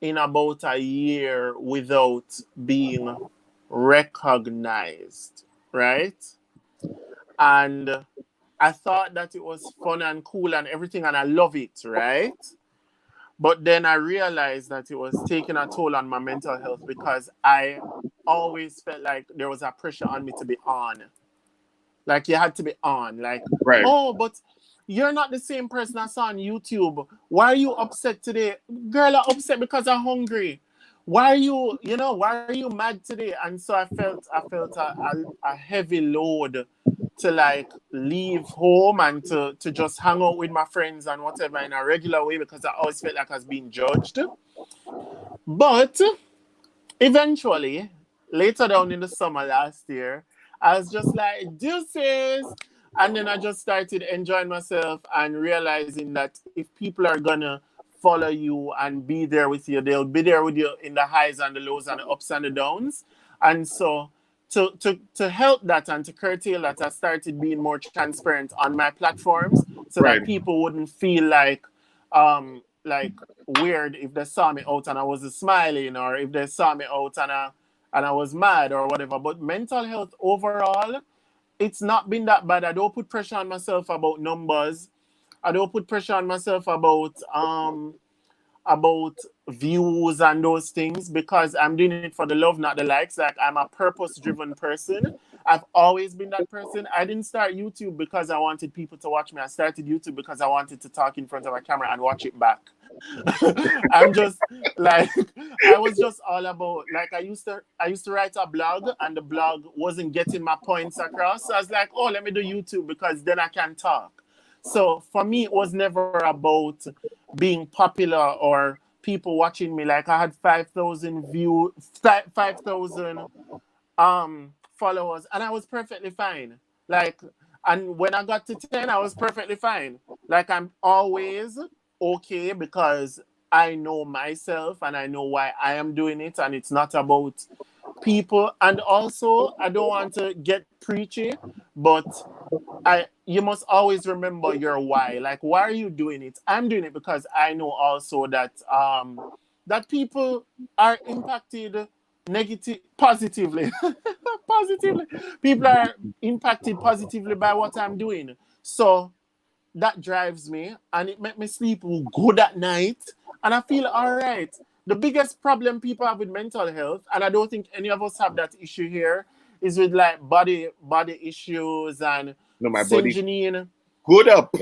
in about a year without being recognized, right? And I thought that it was fun and cool and everything, and I love it, right? But then I realized that it was taking a toll on my mental health because I always felt like there was a pressure on me to be on. Like you had to be on. Like, Right. oh, but you're not the same person I saw on YouTube. Why are you upset today? Girl, I'm upset because I'm hungry. Why are you, why are you mad today? And so I felt a heavy load to like leave home and to just hang out with my friends and whatever in a regular way because I always felt like I was being judged. But eventually, later down in the summer last year, I was just like, deuces. And then I just started enjoying myself and realizing that if people are gonna follow you and be there with you, they'll be there with you in the highs and the lows and the ups and the downs. And so to help that and to curtail that, I started being more transparent on my platforms so Right. that people wouldn't feel like weird if they saw me out and I wasn't smiling, or if they saw me out and I was mad or whatever. But mental health overall, it's not been that bad. I don't put pressure on myself about numbers. I don't put pressure on myself about views and those things because I'm doing it for the love, not the likes. Like, I'm a purpose-driven person. I've always been that person. I didn't start YouTube because I wanted people to watch me. I started YouTube because I wanted to talk in front of a camera and watch it back. I'm just like, I was just all about, like, I used to write a blog and the blog wasn't getting my points across. So I was like, oh, let me do YouTube because then I can talk. So for me, it was never about being popular or people watching me. Like, I had 5,000 followers, and I was perfectly fine. Like, and when I got to 10, I was perfectly fine. Like, I'm always okay because I know myself and I know why I am doing it, and it's not about people. And also, I don't want to get preachy, but you must always remember your why. Like, why are you doing it? I'm doing it because I know also that people are impacted positively. Positively. People are impacted positively by what I'm doing. So that drives me and it makes me sleep good at night and I feel all right. The biggest problem people have with mental health, and I don't think any of us have that issue here, is with like body issues and No, my body singeing. good up.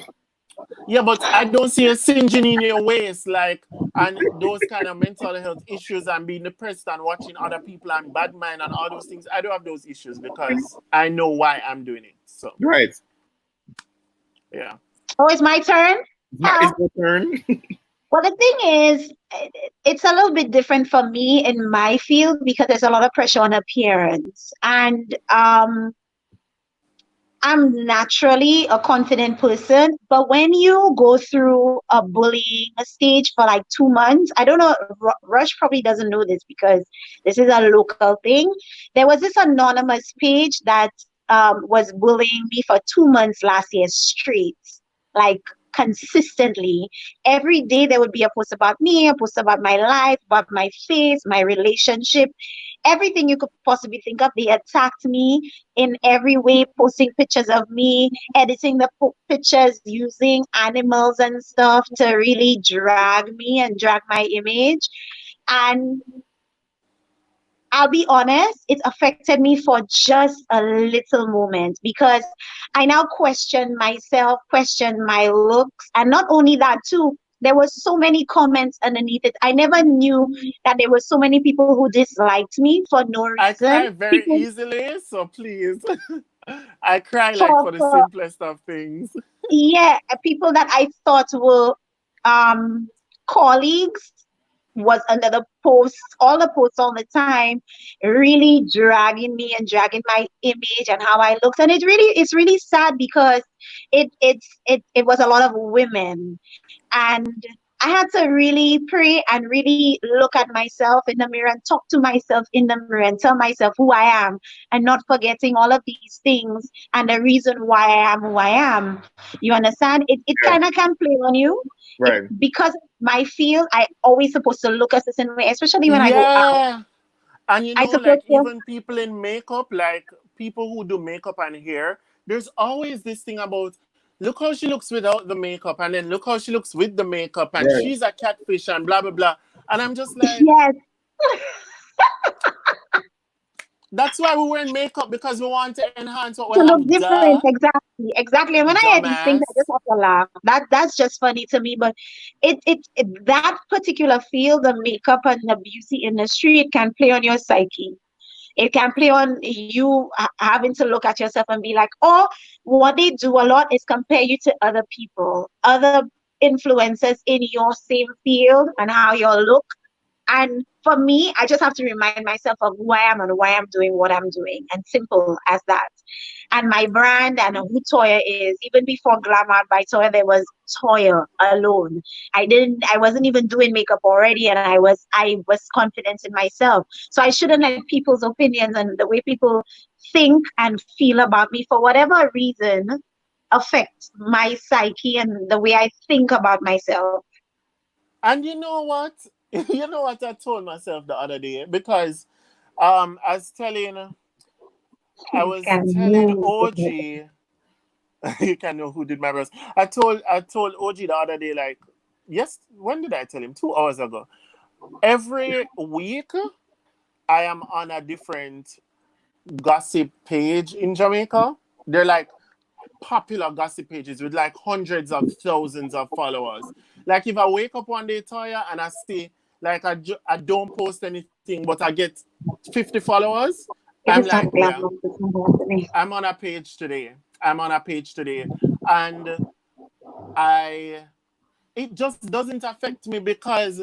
Yeah, but I don't see a singeing in your waist, like, and those kind of mental health issues and being depressed and watching other people and bad mind and all those things. I don't have those issues because I know why I'm doing it. So, Right. yeah. Oh, it's my turn. It's your turn. Well, the thing is, it's a little bit different for me in my field because there's a lot of pressure on appearance. And I'm naturally a confident person, but when you go through a bullying stage for like 2 months, I don't know, Rush probably doesn't know this because this is a local thing. There was this anonymous page that was bullying me for 2 months last year straight, like consistently. Every day there would be a post about me, a post about my life, about my face, my relationship, everything you could possibly think of. They attacked me in every way, posting pictures of me, editing the pictures using animals and stuff to really drag me and drag my image. And I'll be honest, it affected me for just a little moment because I now question myself, question my looks, and not only that too. There were so many comments underneath it. I never knew that there were so many people who disliked me for no I reason. cry very People easily, so please. I cry like for, for the for simplest of things. yeah, people that I thought were um colleagues was under the posts, all the posts all the time, really dragging me and dragging my image and how I looked. And it's really sad because it was a lot of women. And I had to really pray and really look at myself in the mirror and talk to myself in the mirror and tell myself who I am and not forgetting all of these things and the reason why I am who I am. You understand? It Yeah. kind of can play on you. Right. Because of my field, I always supposed to look a certain way, especially when I go out. Yeah. And I like supposed to, even people in makeup, like people who do makeup and hair, there's always this thing about look how she looks without the makeup, and then look how she looks with the makeup, and Right. she's a catfish, and blah blah blah. And I'm just like, yes, That's why we wear makeup, because we want to enhance what we To look have. different, Duh, exactly, exactly. And when I hear these things, I just dumbass. have to laugh. That's just funny to me. But that particular field, the makeup and the beauty industry, it can play on your psyche. It can play on you having to look at yourself and be like, oh, what they do a lot is compare you to other people, other influencers in your same field and how you look. And for me, I just have to remind myself of who I am and why I'm doing what I'm doing. And simple as that. And my brand and who Toya is. Even before Glam Out by Toya, there was Toya alone. I wasn't even doing makeup already, and I was confident in myself. So I shouldn't let people's opinions and the way people think and feel about me for whatever reason affect my psyche and the way I think about myself. And you know what? You know what I told myself the other day? Because I was telling I You was can telling move. OG, you can know who did my best. I told OG the other day, like, yes, when did I tell him? 2 hours ago. Every week I am on a different gossip page in Jamaica. They're like popular gossip pages with like hundreds of thousands of followers. Like if I wake up one day, Toya, and I see like I don't post anything, but I get 50 followers, I'm It is like, not yeah, glamorous. It's not happening. I'm on a page today. I'm on a page today. And I it just doesn't affect me, because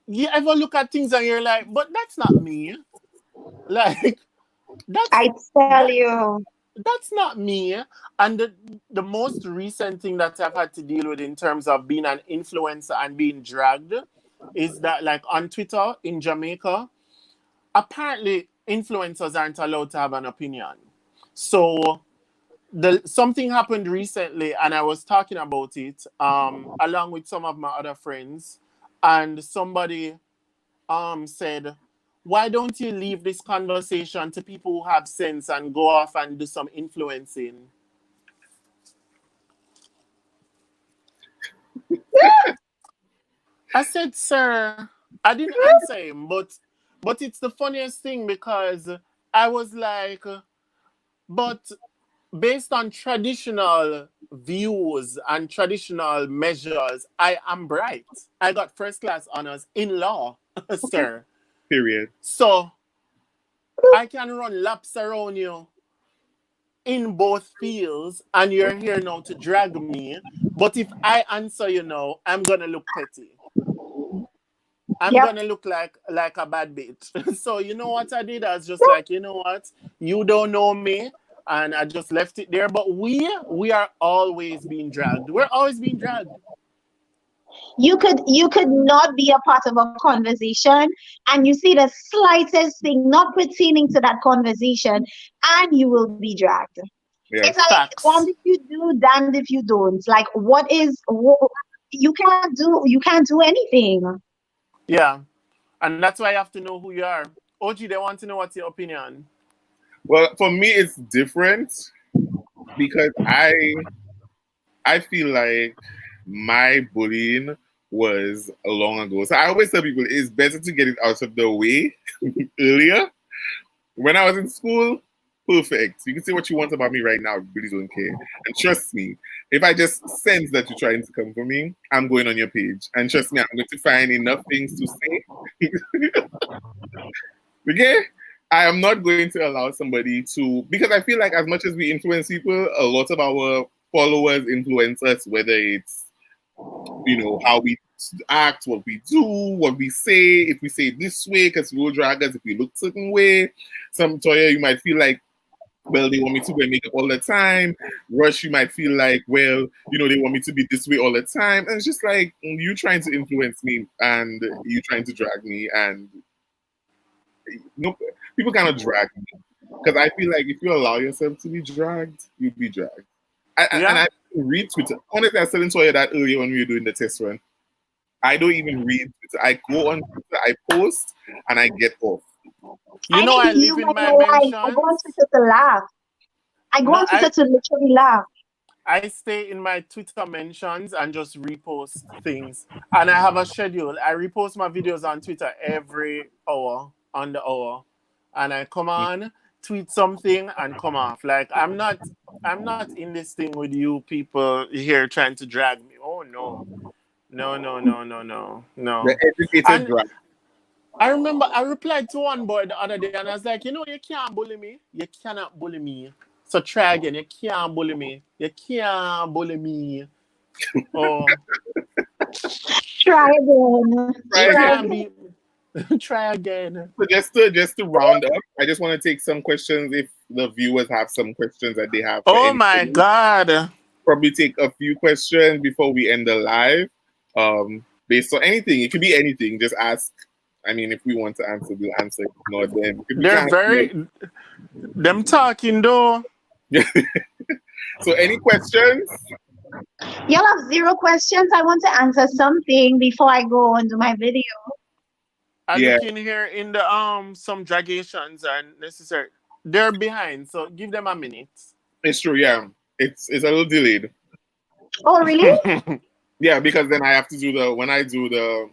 you ever look at things and you're like, but that's not me. Like that's I tell that you. that's not me. And the most recent thing that I've had to deal with in terms of being an influencer and being dragged is that, like, on Twitter in Jamaica, apparently influencers aren't allowed to have an opinion. So the something happened recently, and I was talking about it along with some of my other friends, and somebody said, why don't you leave this conversation to people who have sense and go off and do some influencing? I said, sir, I didn't answer him, but it's the funniest thing, because I was like, but based on traditional views and traditional measures, I am bright. I got first class honors in law, sir. Period. So I can run laps around you in both fields, and you're here now to drag me. But if I answer you now, I'm gonna look petty. I'm Yep. gonna look like a bad bitch. So you know what I did? I was just like, you know what? You don't know me, and I just left it there. But we are always being dragged. We're always being dragged. You could not be a part of a conversation and you see the slightest thing not pertaining to that conversation and you will be dragged. It's Yes. like damned Facts. if you do, damned if you don't. Like you can't do anything. Yeah, and that's why you have to know who you are. OG, they want to know what's your opinion. Well, for me, it's different because I feel like my bullying was long ago. So I always tell people it's better to get it out of the way earlier. When I was in school, perfect. You can say what you want about me right now. I really don't care. And trust me, if I just sense that you're trying to come for me, I'm going on your page. And trust me, I'm going to find enough things to say. Okay? I am not going to allow somebody to, because I feel like as much as we influence people, a lot of our followers influence us, whether it's, how we act, what we do, what we say, if we say it this way, because we will drag us if we look certain way. Some Toya, you might feel like, well, they want me to wear makeup all the time. Rush, you might feel like, well, they want me to be this way all the time. And it's just like you trying to influence me and you trying to drag me, and no, people kind of drag me because I feel like if you allow yourself to be dragged, you'll be dragged. And Yeah. I read Twitter. Honestly, I was telling Toya that earlier when we were doing the test run. I don't even read Twitter. I go on Twitter, I post, and I get off. You know I You live in might my know why. I go on mentions. Twitter to laugh. I go No, on Twitter to literally laugh. I stay in my Twitter mentions and just repost things. And I have a schedule. I repost my videos on Twitter every hour on the hour. and I come on, tweet something, and come off. Like I'm not in this thing with you people here trying to drag me. Oh no. No, no, no, no, no, The no. educated And drag. I remember I replied to one boy the other day and I was like, you can't bully me. You cannot bully me. So try again. You can't bully me. You can't bully me. Oh, Try again. Try you Try again. can't again. beat try again. So just to round up, I just want to take some questions. If the viewers have some questions that they have for Oh my anybody, god. probably take a few questions before we end the live. Based on anything, it could be anything. Just ask. I mean, if we want to answer, we'll answer. If not, then if we They're can't. very them talking though. So, any questions? Y'all have zero questions. I want to answer something before I go and do my video. I Yeah, look in here in the some dragations are necessary. They're behind, so give them a minute. it's true. Yeah, it's a little delayed. Oh, really? Yeah, because then I have to do the when I do the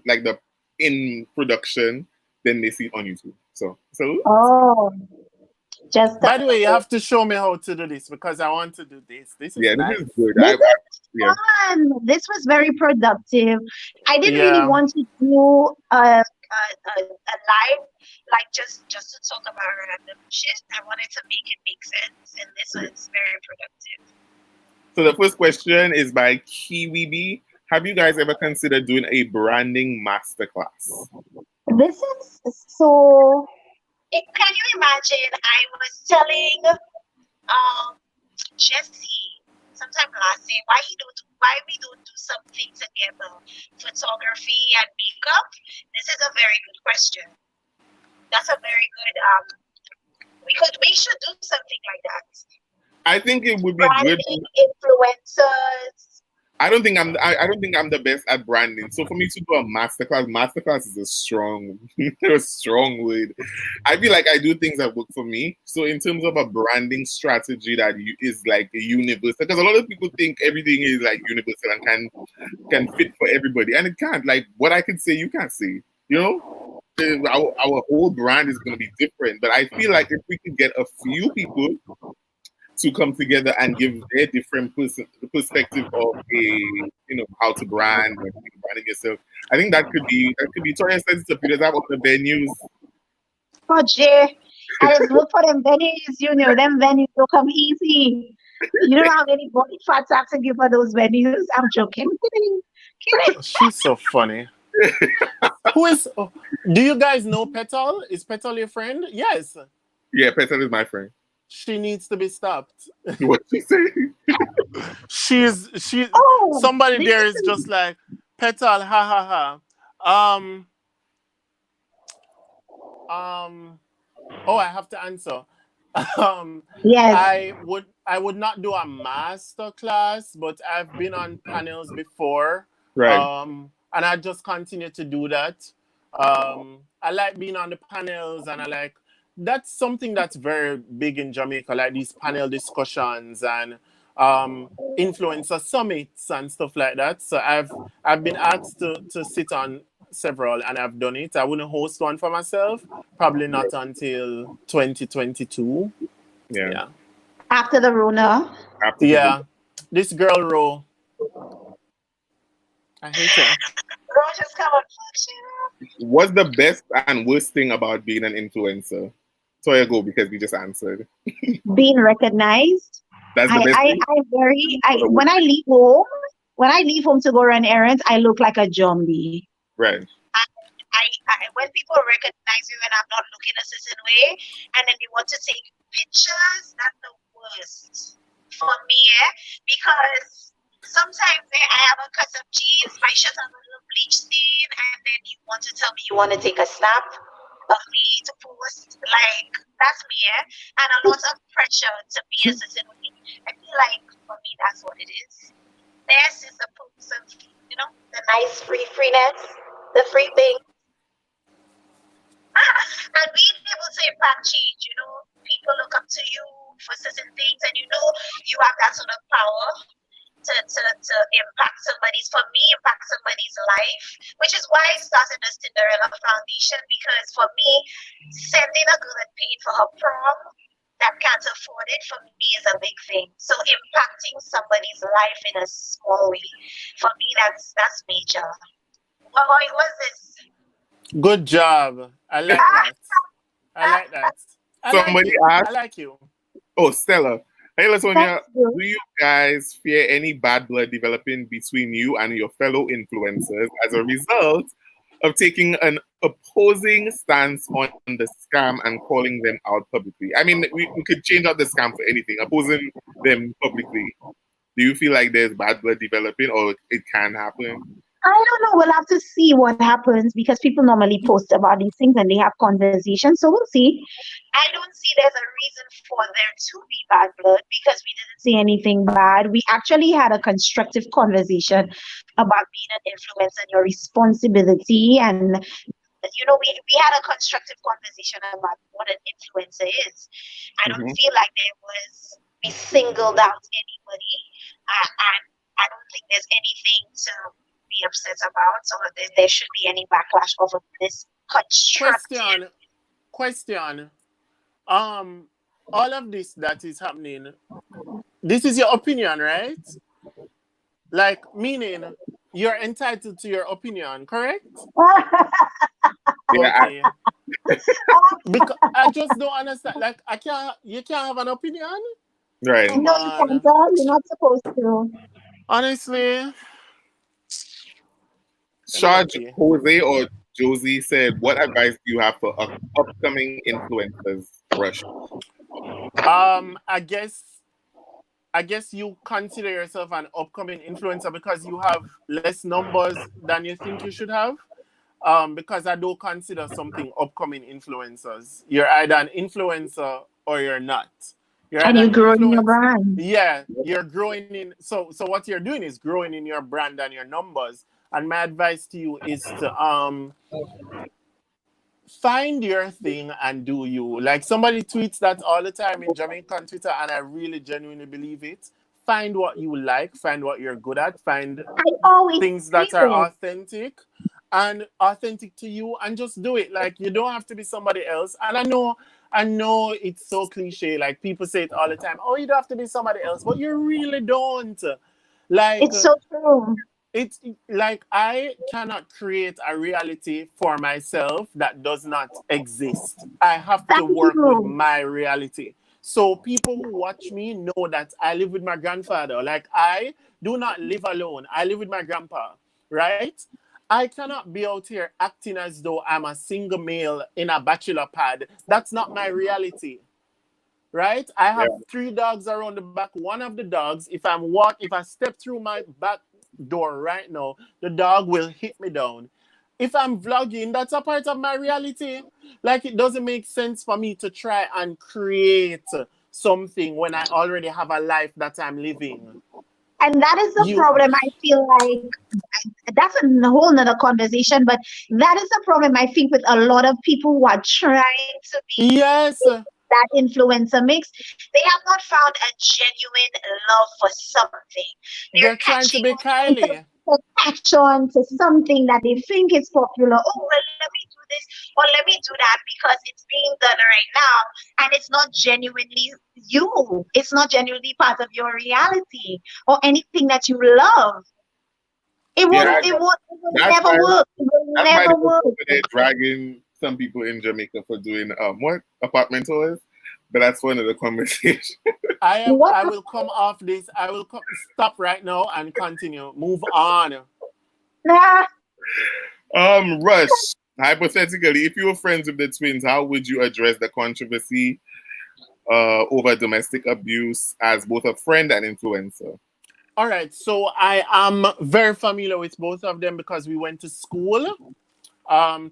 like the in production, then they see it on YouTube. So Oh, just By the way, you have to show me how to do this because I want to do this. This is yeah, this nice. is good. this is Yeah. fun. This was very productive. I didn't really Yeah. want to do a live, like just to talk about random shit. I wanted to make it make sense, and this was very productive. So the first question is by Kiwi B. Have you guys ever considered doing a branding masterclass? This is so. Can you imagine? I was telling Jesse sometime last year why we don't do something together, photography and makeup. This is a very good question. That's a very good we should do something like that. I think it would be good. Branding influencers. I don't think I'm the best at branding. So for me to do a masterclass is a strong a strong word. I feel like I do things that work for me. So in terms of a branding strategy that is like a universal, because a lot of people think everything is like universal and can fit for everybody, and it can't. Like what I can say, you can't say. You know, our whole brand is going to be different. But I feel like if we could get a few people to come together and give their different perspective of how to brand and branding yourself. I think that could be Toya says to Peters have other venues. Oh Jay, I just look for them venues, them venues will come easy. You know how many body fats I have to give for those venues? I'm joking. Kidding. She's so funny. Who is do you guys know Petal? Is Petal your friend? Yes. Yeah, Petal is my friend. She needs to be stopped. What she say? She Oh, somebody there is just like Petal, ha ha ha. Oh, I have to answer. yes. I would not do a master class, but I've been on panels before. Right. And I just continue to do that. I like being on the panels, and that's something that's very big in Jamaica, like these panel discussions and influencer summits and stuff like that. So I've been asked to sit on several, and I've done it. I wouldn't host one for myself, probably not until 2022. Yeah. After the Rona. Absolutely. Yeah. This girl Ro. I hate her. Ro just come up. What's the best and worst thing about being an influencer? Toya, go because we just answered. Being recognized. That's the best thing. When I leave home to go run errands, I look like a zombie. Right. When people recognize you and I'm not looking a certain way, and then they want to take pictures, that's the worst for me, because sometimes I have a cut of jeans, my shirt has a little bleach stain, and then you want to tell me you want to take a snap of me to post. Like, that's me, and a lot of pressure to be a certain way. I feel like for me that's what it is. This is the purpose of, the nice freeness, the free thing. And being able to impact change, people look up to you for certain things, and you have that sort of power. to impact somebody's life, which is why I started the Cinderella Foundation, because for me, sending a girl and paying for her prom that can't afford it, for me, is a big thing. So impacting somebody's life in a small way, for me, that's major. What was this? Good job. I like that. I like that. I like Somebody you. asked, I like you. oh, Stella. Hey, Latonia, Thank you. do you guys fear any bad blood developing between you and your fellow influencers as a result of taking an opposing stance on the scam and calling them out publicly? I mean, we could change out the scam for anything, opposing them publicly. Do you feel like there's bad blood developing or it can happen? I don't know. We'll have to see what happens, because people normally post about these things and they have conversations. So we'll see. I don't see there's a reason for there to be bad blood, because we didn't say anything bad. We actually had a constructive conversation about being an influencer and your responsibility. And, we had a constructive conversation about what an influencer is. I don't Mhm. feel like we singled out anybody. I don't think there's anything to be upset about, so there should be any backlash over this constructive. Question. All of this that is happening, this is your opinion, right? Like, meaning you're entitled to your opinion, correct? Yeah, Okay. Because I just don't understand. Like, you can't have an opinion? right. Come No, you can't. on. You're not supposed to. Honestly, I'm Charge okay. Jose or Josie said, "What advice do you have for upcoming influencers?" Rush. I guess you consider yourself an upcoming influencer because you have less numbers than you think you should have. Because I do consider something upcoming influencers. You're either an influencer or you're not. You're And either you an grow in your influence. brand. Yeah, you're growing in. So what you're doing is growing in your brand and your numbers. And my advice to you is to find your thing and do you. Like, somebody tweets that all the time in Jamaican Twitter, and I really genuinely believe it. Find what you like, find what you're good at, find I always things say that are this. authentic to you, and just do it. Like, you don't have to be somebody else. And I know it's so cliche. Like, people say it all the time. Oh, you don't have to be somebody else, but you really don't. Like, It's so true. it's like I cannot create a reality for myself that does not exist. I have to Thank work with you. my reality. So people who watch me know that I live with my grandfather. Like, I do not live alone. I live with my grandpa, right? I cannot be out here acting as though I'm a single male in a bachelor pad. That's not my reality, right? I Yeah, have 3 dogs around the back. One of the dogs, if I step through my back door right now, the dog will hit me down. If I'm vlogging, that's a part of my reality. Like, it doesn't make sense for me to try and create something when I already have a life that I'm living. And that is the You, problem. I feel like that's a whole nother conversation, but that is the problem I think with a lot of people who are trying to be yes, that influencer mix. They have not found a genuine love for something. They're they're trying to be Kylie. catch on to something that they think is popular. Oh, well, let me do this or let me do that because it's being done right now. And it's not genuinely you. It's not genuinely part of your reality or anything that you love. It yeah. won't, it will That's never why. work. It will That's why never they're work. over there dragging some people in Jamaica for doing what apartment tours. But that's for another conversation. What? I will come off this. I will stop right now and continue. Move on. Nah, Rush. Hypothetically, if you were friends with the twins, how would you address the controversy over domestic abuse as both a friend and influencer? All right. So I am very familiar with both of them because we went to school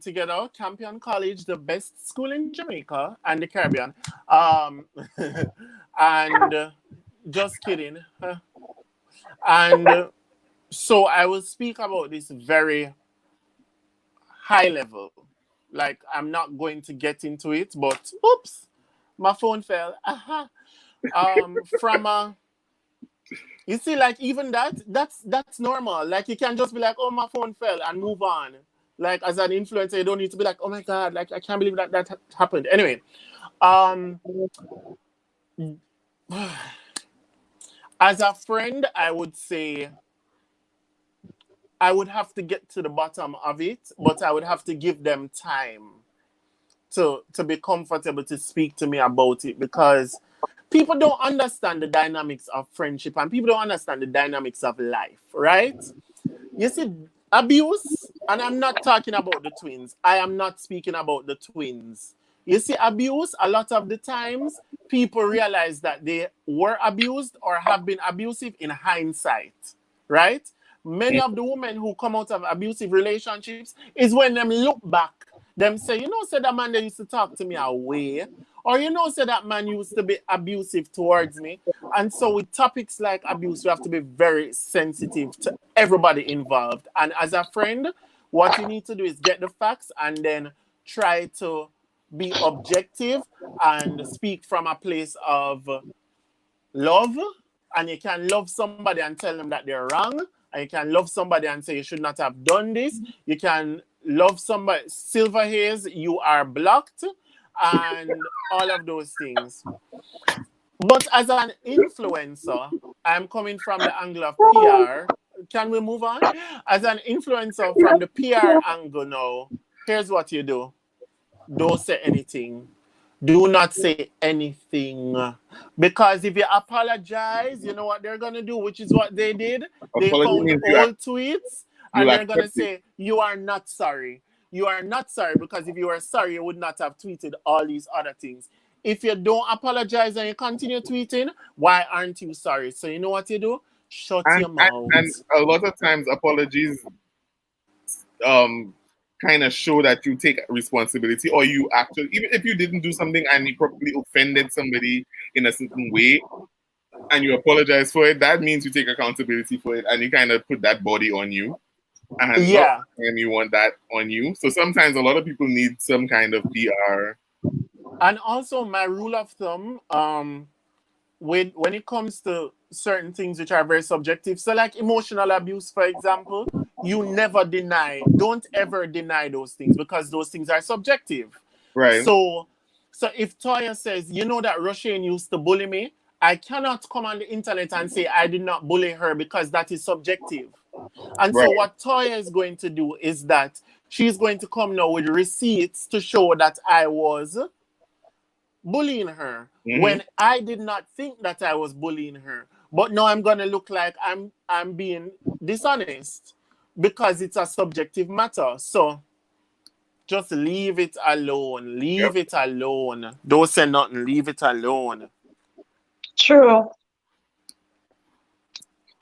together. Campion College, the best school in Jamaica and the Caribbean. Um, and just kidding. And so I will speak about this very high level. Like, I'm not going to get into it, but oops, my phone fell. From a You see, like even that's normal. Like you can just be like, oh, my phone fell and move on. Like as an influencer, you don't need to be like, oh my god, like I can't believe that happened. Anyway, um, as a friend, I would say I would have to get to the bottom of it, but I would have to give them time to be comfortable to speak to me about it, because people don't understand the dynamics of friendship and people don't understand the dynamics of life, right? You see, abuse, and I'm not talking about the twins. I am not speaking about the twins. You see, abuse, a lot of the times, people realize that they were abused or have been abusive in hindsight, right? Many of the women who come out of abusive relationships is when them look back, them say, you know, say that man they used to talk to me away, or you know, say that man used to be abusive towards me. And so with topics like abuse, we have to be very sensitive to everybody involved. And as a friend, what you need to do is get the facts and then try to be objective and speak from a place of love. And you can love somebody and tell them that they're wrong. And you can love somebody and say you should not have done this. You can love somebody, Silver Haze, you are blocked, and all of those things. But as an influencer, I'm coming from the angle of PR. Can we move on? As an influencer from the PR angle now, here's what you do. Don't say anything. Do not say anything. Because if you apologize, you know what they're going to do, which is what they did. They Apology found means old tweets you and they're going to accept it. say, you are not sorry. You are not sorry, because if you were sorry, you would not have tweeted all these other things. If you don't apologize and you continue tweeting, why aren't you sorry? So you know what you do? Shut And, your and mouth. and a lot of times apologies kind of show that you take responsibility, or you actually, even if you didn't do something and you probably offended somebody in a certain way and you apologize for it, that means you take accountability for it and you kind of put that body on you. And Yeah. and you want that on you. So sometimes a lot of people need some kind of PR. And also my rule of thumb, when it comes to certain things which are very subjective, so like emotional abuse, for example, you never deny, don't ever deny those things, because those things are subjective. Right. So if Toya says, you know that Roshane used to bully me, I cannot come on the internet and say I did not bully her, because that is subjective. And so Right. what Toya is going to do is that she's going to come now with receipts to show that I was bullying her, when I did not think that I was bullying her. But now I'm gonna look like I'm being dishonest, because it's a subjective matter. So just leave it alone. Leave it alone. Don't say nothing. Leave it alone. True.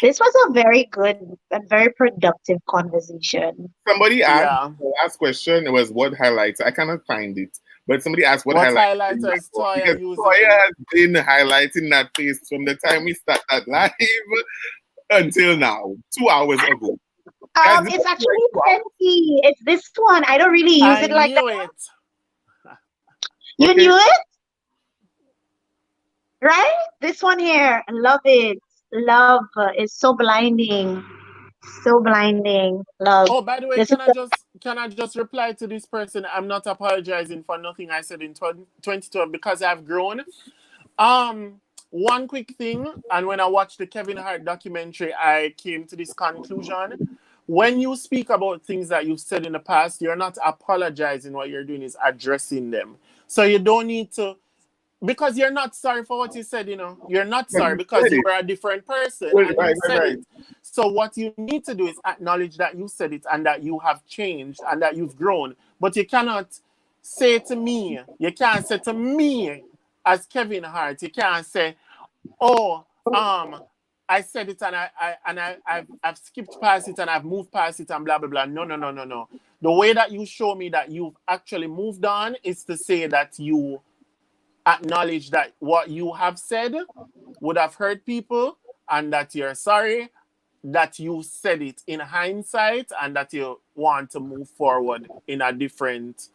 This was a very good and very productive conversation. Somebody asked, Yeah. the last question was what highlights. I cannot find it. But somebody asked what What highlights. highlighter is Toya Because using? Toya has been highlighting that face from the time we start that live until now, 2 hours ago. Guys, It's actually plenty. It's this one. I don't really use I it like knew that. it. You Okay. knew it? Right? This one here. I love it. Love is so blinding. So blinding. Love. Oh, by the way, This is can I just reply to this person? I'm not apologizing for nothing I said in 2012, because I've grown. One quick thing, and when I watched the Kevin Hart documentary, I came to this conclusion. When you speak about things that you've said in the past, you're not apologizing. What you're doing is addressing them. So you don't need to, because you're not sorry for what you said, you know. You're not sorry because you were a different person and you said it. So what you need to do is acknowledge that you said it and that you have changed and that you've grown. But you cannot say to me, you can't say to me as Kevin Hart, you can't say, oh, I said it and I've skipped past it and I've moved past it and blah blah blah. No. The way that you show me that you've actually moved on is to say that you acknowledge that what you have said would have hurt people and that you're sorry that you said it in hindsight and that you want to move forward in a different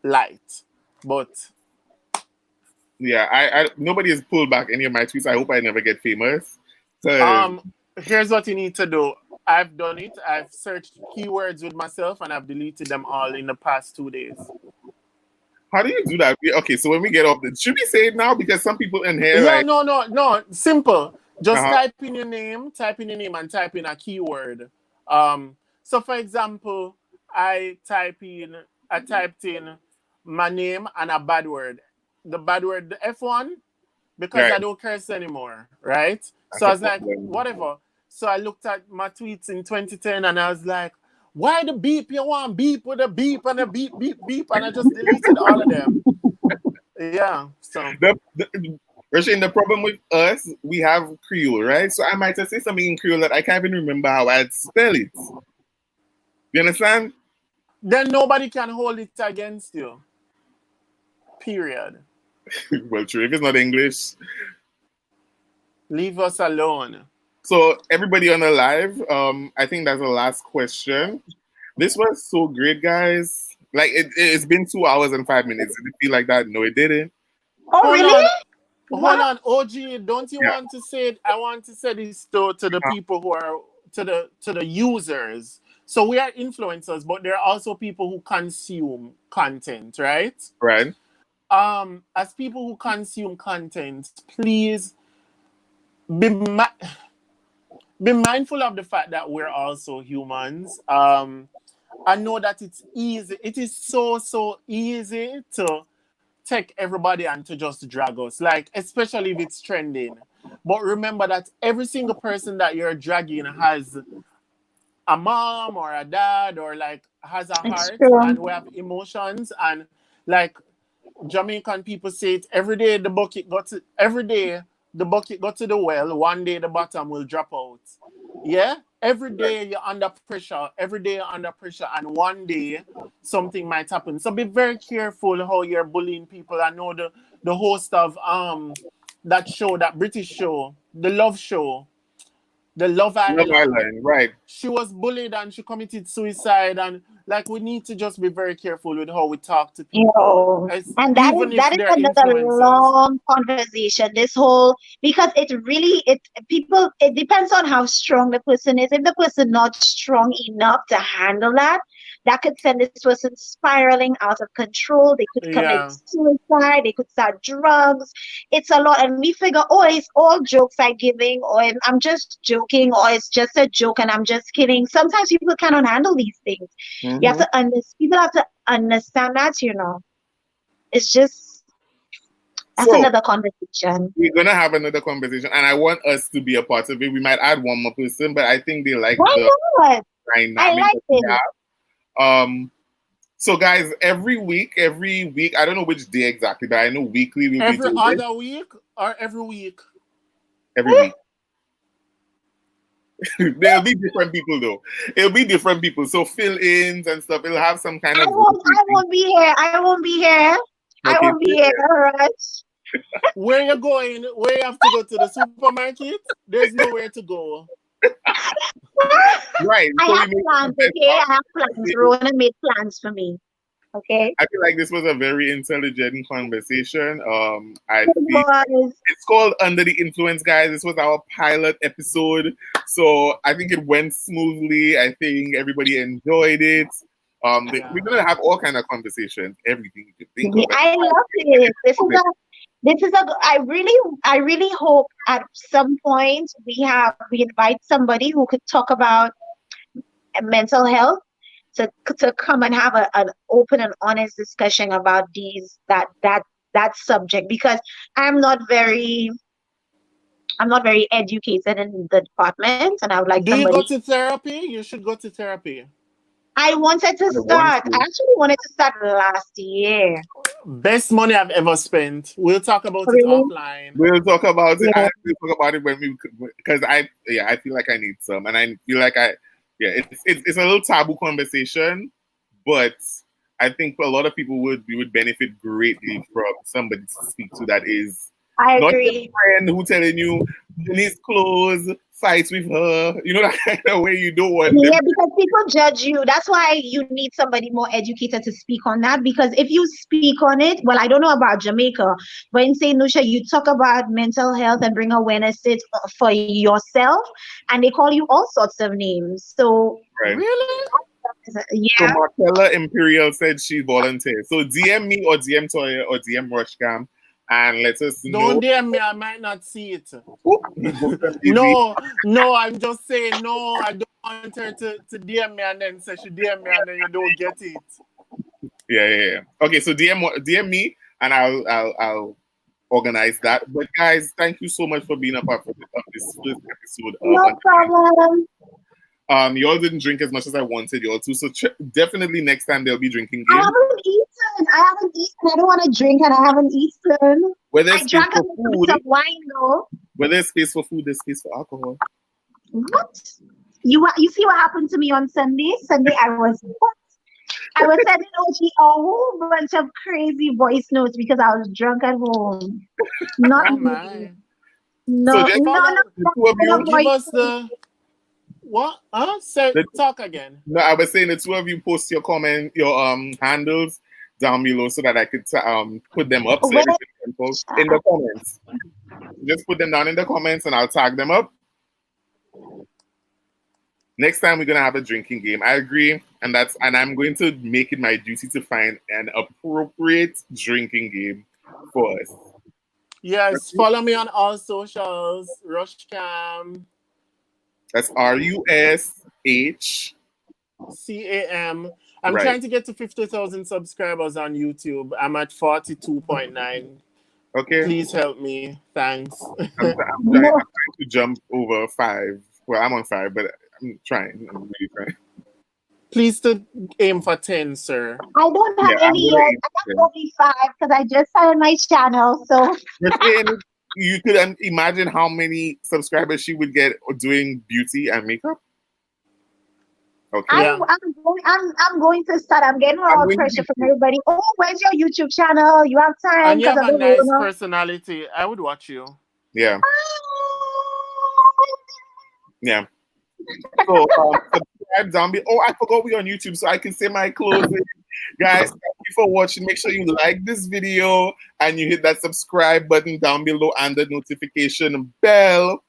light. But yeah, I nobody has pulled back any of my tweets. I hope I never get famous. Time. Here's what you need to do. I've done it. I've searched keywords with myself and I've deleted them all in the past 2 days. How do you do that? Okay, so when we get off, should we say it now? Because some people in here, Yeah, like, no. Simple. Just uh-huh. type in your name and type in a keyword. So for example, I typed in my name and a bad word. The bad word, the F1, because Right. I don't curse anymore, right? That's So I a was like, problem. whatever. So I looked at my tweets in 2010 and I was like, why the beep? You want beep with a beep and a beep, beep, beep. And I just deleted all of them. Yeah, so. Rasheen, the problem with us, we have Creole, right? So I might just say something in Creole that I can't even remember how I'd spell it. You understand? Then nobody can hold it against you. Period. Well, true. If it's not English. Leave us alone. So everybody on the live, I think that's the last question. This was so great, guys. Like it's been 2 hours and 5 minutes. Did it feel like that? No, it didn't. Oh, Hold really? on. What? Hold on, OG. Don't you Yeah. want to say it? I want to say this to the people who are to the users. So we are influencers, but there are also people who consume content, right? Right. As people who consume content, please be be mindful of the fact that we're also humans. I know that it's easy. It is so easy to take everybody and to just drag us, like especially if it's trending. But remember that every single person that you're dragging has a mom or a dad or like has a It's heart, and true. we have emotions, and like Jamaican people say it every day the bucket got to the well, one day the bottom will drop out. Yeah? Every day you're under pressure, and one day something might happen. So be very careful how you're bullying people. I know the host of that show, that British show, the Love Show, the Love Love Island, Island, right. she was bullied and she committed suicide, and like we need to just be very careful with how we talk to You people, know, and even if that is they're another influencers. long conversation. This whole, because it people, it depends on how strong the person is. If the person not strong enough to handle that, that could send this person spiraling out of control. They could commit Yeah, suicide. They could start drugs. It's a lot, and we figure, oh, it's all jokes I'm giving, or I'm just joking, or it's just a joke and I'm just kidding. Sometimes people cannot handle these things. You have Mm-hmm. to people have to understand that, it's just, that's So another conversation. we're gonna have another conversation, and I want us to be a part of it. We might add one more person, but I think they like Why the not? I dynamic like that we it. have. So guys, every week, I don't know which day exactly, but I know weekly we'll be every doing this other week or every week. every week. There'll be different people though. It'll be different people. So fill-ins and stuff. It'll have some kind I of won't I rotating. won't be here. I won't be here. I Okay, won't be here. All right. Where you going? Where you have to go to the supermarket? There's nowhere to go. right. I So we have make the plans, best okay? I out have of plans. it. Rona made plans for me. Okay. I feel like this was a very intelligent conversation. I It feel was. it's called Under the Influence, guys. This was our pilot episode. So I think it went smoothly. I think everybody enjoyed it. We're Yeah. gonna have all kind of conversations, everything you can think of. I love it. I really hope at some point we invite somebody who could talk about mental health, to come and have an open and honest discussion about that subject, because I'm not very educated in the department, and I would like Do you somebody. go to therapy? You should go to therapy. I wanted to I want start. I to. actually wanted to start last year. Best money I've ever spent. We'll talk about it Really? offline. We'll talk about it. Yeah. We'll talk about it when we, because I feel like I need some, and I feel like it's a little taboo conversation, but I think a lot of people would benefit greatly from somebody to speak to that is I not your agree. friend who telling you feel his clothes, fights with her. You know, that kind of way you don't want them. Yeah, because people judge you. That's why you need somebody more educated to speak on that. Because if you speak on it, well, I don't know about Jamaica, but in St. Lucia, you talk about mental health and bring awareness it for yourself, and they call you all sorts of names. So, Right. Really? So yeah. Marcella Imperial said she volunteered. So DM me or DM Toya or DM Rushcam and let us know. Don't dare me, I might not see it. Ooh, he booked them easy. No, I'm just saying, no, I don't want her to DM me and then say she DM me and then you don't get it. Yeah. Okay, so DM me and I'll organize that. But guys, thank you so much for being a part of this first episode of No problem. Y'all didn't drink as much as I wanted y'all to, so definitely next time there'll be drinking I games. haven't eaten. I don't want to drink, and I haven't eaten. Where there's I space drank a for little food, bit of wine, though. where there's space for food, there's space for alcohol. What? You see what happened to me on Sunday? Sunday I was sending OG a whole bunch of crazy voice notes because I was drunk at home. Not Oh me. my. So No, just no, the two of you, Give us the what? Say talk again. No, I was saying the two of you post your handles down below so that I could put them up so everybody can post in the comments. Just put them down in the comments and I'll tag them up. Next time we're gonna have a drinking game. I agree, and I'm going to make it my duty to find an appropriate drinking game for us. Yes, follow me on all socials. Rushcam. That's RUSHCAM. I'm trying to get to 50,000 subscribers on YouTube. I'm at 42.9. Okay. Please help me. Thanks. I'm trying to jump over 5. Well, I'm on 5, but I'm trying. I'm really trying. Please to aim for 10, sir. I don't have any yet. I got only 5 because I just started my channel. So you could imagine how many subscribers she would get doing beauty and makeup. Okay. I'm going to start. I'm getting a lot of pressure from everybody. Oh, where's your YouTube channel? You have time? And you have a nice personality. I would watch you. Yeah. Yeah. So subscribe, Zombie. Oh, I forgot we're on YouTube, so I can say my closing. Guys, thank you for watching. Make sure you like this video and you hit that subscribe button down below and the notification bell.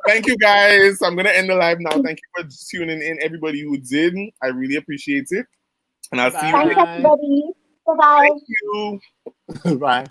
Thank you, guys. I'm gonna end the live now. Thank you for tuning in, everybody who did. I really appreciate it. And I'll see you. Thanks, everybody. Bye-bye. Thank you. Bye.